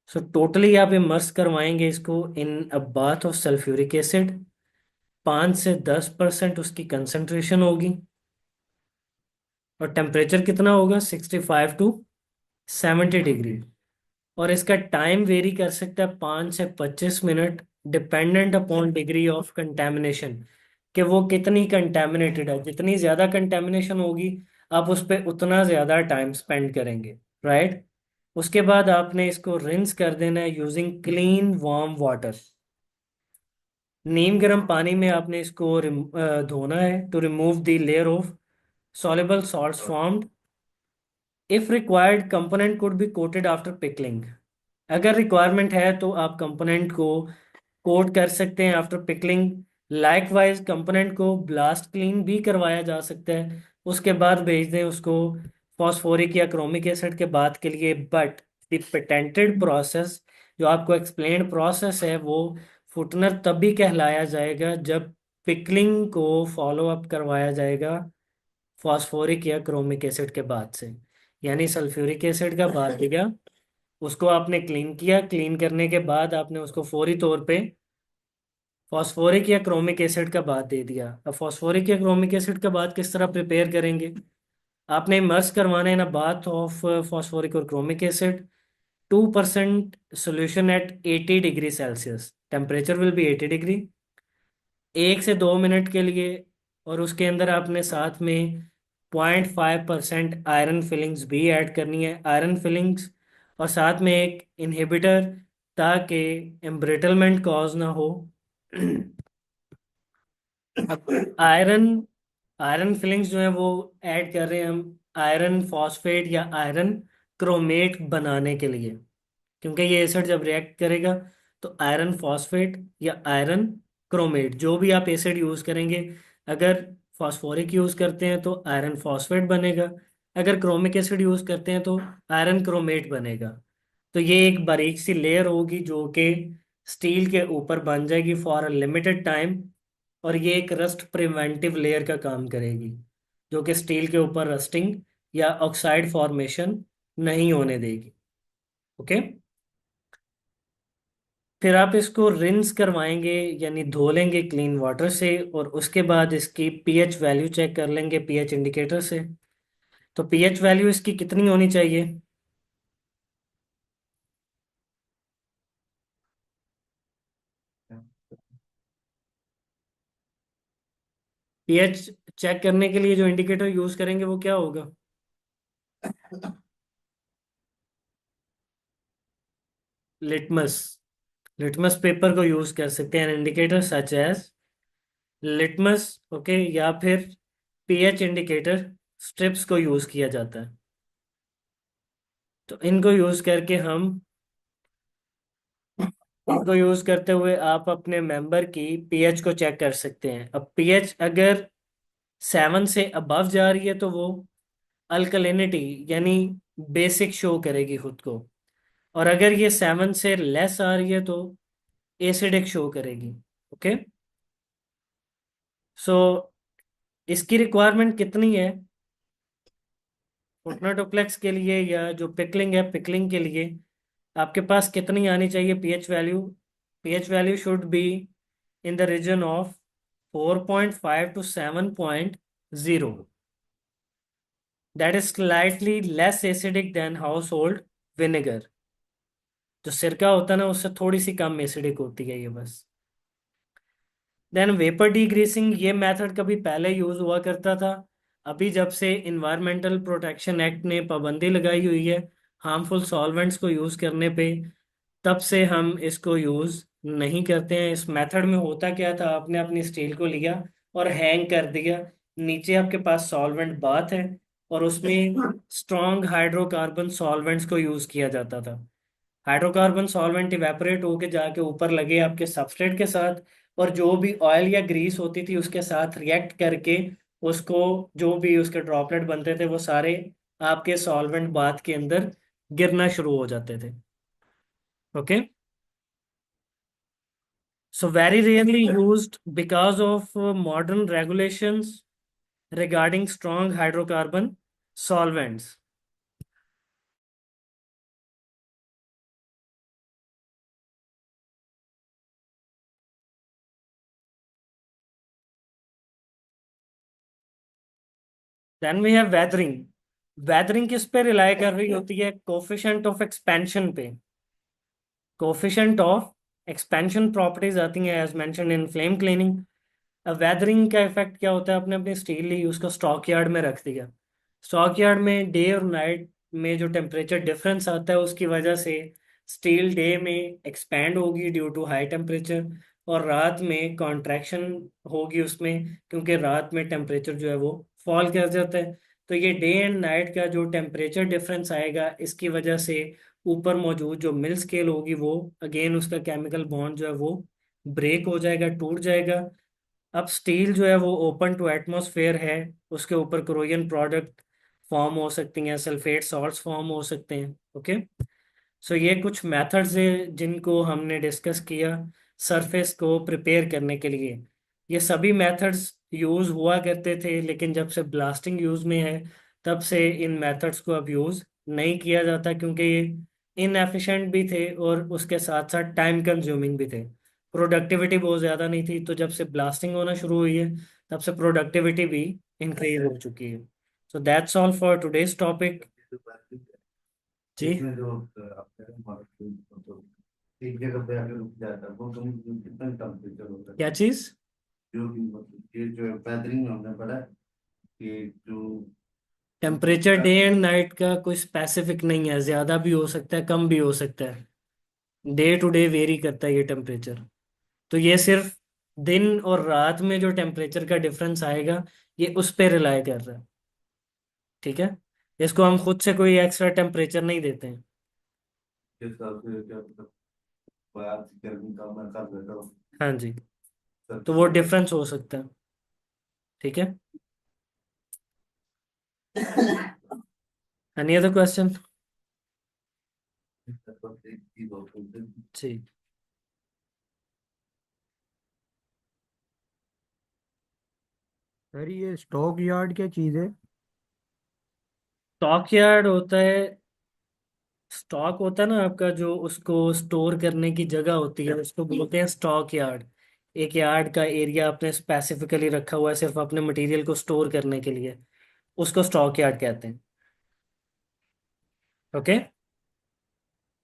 सो टोटली आप इमर्स करवाएंगे इसको in a bath of sulphuric acid. 5 से 10% उसकी कंसंट्रेशन होगी, और टेम्परेचर कितना होगा? 65 to 70 डिग्री। और इसका टाइम वेरी कर सकता है 5 से 25 minute, dependent upon degree of contamination, कि वो कितनी कंटेमिनेटेड है। जितनी ज्यादा कंटेमिनेशन होगी आप उस पर उतना ज्यादा टाइम स्पेंड करेंगे। राइट। उसके बाद आपने इसको रिंस कर देना है यूजिंग क्लीन वार्म वाटर। नीम गर्म पानी में आपने इसको धोना है to remove the layer of soluble salts formed. If required, component could be coated after pickling. अगर रिक्वायरमेंट है तो आप कंपोनेंट को कोट कर सकते हैं आफ्टर पिकलिंग। लाइकवाइज कंपोनेंट को ब्लास्ट क्लीन भी करवाया जा सकता है, उसके बाद भेज दें उसको फॉस्फोरिक या क्रोमिक एसिड के बाद के लिए। बट द पेटेंटेड प्रोसेस, जो आपको एक्सप्लेन्ड प्रोसेस है, वो फुटनर तभी कहलाया जाएगा जब पिकलिंग को फॉलो अप करवाया जाएगा फॉस्फोरिक या क्रोमिक एसिड के बाद से। यानी सल्फ्यूरिक एसिड का बाद दिया, उसको आपने क्लीन किया, क्लीन करने के बाद आपने उसको फौरी तौर पे फॉस्फोरिक या क्रोमिक एसिड का बात दे दिया। अब फॉस्फोरिक या क्रोमिक एसिड का बात किस तरह प्रिपेयर करेंगे? आपने इमर्स करवाना है ना बाथ ऑफ फॉस्फोरिक और chromic acid. 2% solution at 80 degree Celsius, temperature will be 80 degree, 1 से 2 मिनट के लिए। और उसके अंदर आपने साथ में 0.5% आयरन फिलिंग्स भी ऐड करनी है, आयरन फिलिंग्स, और साथ में एक इनहिबिटर, ताकि एम्ब्रिटलमेंट कॉज ना हो। अब आयरन आयरन फिलिंग्स जो है वो ऐड कर रहे हैं हम आयरन फॉस्फेट या आयरन क्रोमेट बनाने के लिए, क्योंकि ये एसिड जब रिएक्ट करेगा तो आयरन फॉस्फेट या आयरन क्रोमेट, जो भी आप एसिड यूज करेंगे, अगर फॉस्फोरिक यूज करते हैं तो आयरन फॉस्फेट बनेगा, अगर क्रोमिक एसिड यूज करते हैं तो आयरन क्रोमेट बनेगा। तो ये एक बारीक सी लेयर होगी जो कि स्टील के ऊपर बन जाएगी फॉर अ लिमिटेड टाइम, और ये एक रस्ट प्रिवेंटिव लेयर का काम करेगी, जो कि स्टील के ऊपर रस्टिंग या ऑक्साइड फॉर्मेशन नहीं होने देगी। ओके। फिर आप इसको रिंस करवाएंगे, यानी धो लेंगे क्लीन वाटर से, और उसके बाद इसकी पीएच वैल्यू चेक कर लेंगे पीएच इंडिकेटर से। तो पीएच वैल्यू इसकी कितनी होनी चाहिए? पीएच चेक करने के लिए जो इंडिकेटर यूज करेंगे वो क्या होगा? लिटमस। लिटमस पेपर को यूज कर सकते हैं indicator such as litmus, okay, या फिर पीएच इंडिकेटर स्ट्रिप्स को यूज किया जाता है। तो इनको यूज करते हुए आप अपने मेंबर की पीएच को चेक कर सकते हैं। अब पीएच अगर 7 से अबव जा रही है तो वो अल्कलिनिटी यानी बेसिक शो करेगी खुद को, और अगर ये 7 से लेस आ रही है तो एसिडिक शो करेगी। ओके, सो इसकी रिक्वायरमेंट कितनी है फुटनोटोप्लेक्स के लिए, या जो पिकलिंग है पिकलिंग के लिए आपके पास कितनी आनी चाहिए pH value? PH value should be in the region of 4.5 to 7.0, that is slightly less acidic than household vinegar। जो सिरका होता है ना उससे थोड़ी सी कम एसिडिक होती है ये बस। देन वेपर डीग्रीसिंग, ये मेथड कभी पहले यूज हुआ करता था। अभी जब से इन्वायरमेंटल प्रोटेक्शन एक्ट ने पाबंदी लगाई हुई है हार्मफुल सॉल्वेंट्स को यूज करने पे, तब से हम इसको यूज नहीं करते हैं। इस मेथड में होता क्या था, आपने अपनी स्टील को लिया और हैंग कर दिया, नीचे आपके पास सॉल्वेंट बाथ है और उसमें स्ट्रॉन्ग हाइड्रोकार्बन सॉल्वेंट्स को यूज किया जाता था। हाइड्रोकार्बन सॉल्वेंट इवेपोरेट होके जाके ऊपर लगे आपके सबस्ट्रेट के साथ, और जो भी ऑयल या ग्रीस होती थी उसके साथ रिएक्ट करके उसको, जो भी उसके ड्रॉपलेट बनते थे वो सारे आपके सॉल्वेंट बाथ के अंदर गिरना शुरू हो जाते थे। Okay, so very rarely used because of modern regulations regarding strong hydrocarbon solvents। Then we have weathering। weathering किस पे रिलाई कर रही होती है? कोफिशिएंट ऑफ एक्सपेंशन पे। कोफिशिएंट ऑफ एक्सपेंशन प्रॉपर्टीज आती हैं as mentioned in flame cleaning. अब वेदरिंग का इफेक्ट क्या होता है? आपने अपनी स्टील ली, उसको स्टॉक यार्ड में रख दिया। स्टॉक यार्ड में डे और नाइट में जो टेम्परेचर डिफरेंस आता है उसकी वजह से स्टील डे में एक्सपैंड होगी ड्यू टू हाई टेम्परेचर, और रात में कॉन्ट्रैक्शन होगी उसमें, क्योंकि रात में टेम्परेचर जो है वो फॉल कर जाता है। तो ये डे एंड नाइट का जो टेम्परेचर डिफरेंस आएगा इसकी वजह से ऊपर मौजूद जो मिल स्केल होगी वो अगेन उसका केमिकल बॉन्ड जो है वो ब्रेक हो जाएगा, टूट जाएगा। अब स्टील जो है वो ओपन टू एटमॉस्फेयर है, उसके ऊपर क्रोजन प्रोडक्ट फॉर्म हो सकती हैं, सल्फेट सॉल्ट्स फॉर्म हो सकते हैं। ओके, सो ये कुछ मेथड्स हैं जिनको हमने डिस्कस किया सरफेस को प्रिपेयर करने के लिए। ये सभी मेथड्स यूज हुआ करते थे, लेकिन जब से ब्लास्टिंग यूज में है तब से इन मेथड्स को अब यूज नहीं किया जाता, क्योंकि ये इनएफिशिएंट भी थे और उसके साथ साथ टाइम कंज्यूमिंग भी थे। प्रोडक्टिविटी बहुत ज़्यादा नहीं थी, तो जब से ब्लास्टिंग होना शुरू हुई है तब से प्रोडक्टिविटी भी इंक्रीज हो चुकी है। So that's all for today's topic. जी, इसमें जो आपका मॉडल तो एक जगह पे आके रुक जाता है, वो कम कितना टेम्परेचर होता है? क्या चीज़? जो भी मतलब ये जो वेदरिंग में हमने पढ़ा है कि जो टेम्परेचर डे एंड नाइट का कोई स्पेसिफिक नहीं है, ज़्यादा भी हो सकता है कम भी हो सकता है, डे टू डे वेरी करता है ये टेम्परेचर। तो ये सिर्फ दिन और रात में जो टेम्परेचर का डिफरेंस आएगा ये उस पर रिलाई कर रहा है। ठीक है, इसको हम खुद से कोई एक्स्ट्रा टेम्परेचर नहीं देते हैं। के हिसाब से क्या मतलब बाहर से गर्मी का मैं कर देता हूँ हाँ जी, सब तो वो चीज़ डिफरेंस हो सकता है। ठीक है, एनी अदर क्वेश्चन? एक चीज होती है। जी, सर ये स्टॉक यार्ड क्या चीज़ है? स्टॉक यार्ड होता है स्टॉक होता है ना आपका, जो उसको स्टोर करने की जगह होती है, उसको बोलते हैं स्टॉक यार्ड। एक यार्ड का एरिया आपने स्पेसिफिकली रखा हुआ है सिर्फ अपने मटेरियल को स्टोर करने के लिए, उसको स्टॉक यार्ड कहते हैं। ओके।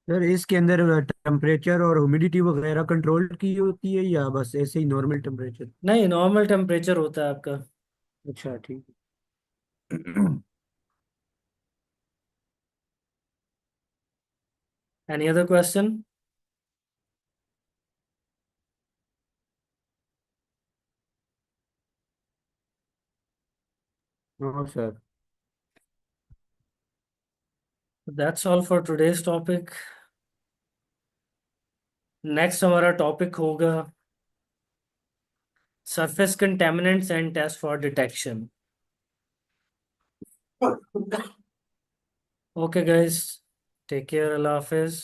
सर इसके अंदर टेम्परेचर और ह्यूमिडिटी वगैरह कंट्रोल की होती है या बस ऐसे ही नॉर्मल टेम्परेचर? नहीं, नॉर्मल टेम्परेचर होता है आपका। अच्छा ठीक है। Any other question? हाँ sir. That's all for today's topic. Next हमारा टॉपिक होगा surface contaminants and test for detection. Okay guys, take care, अल्लाह हाफिज।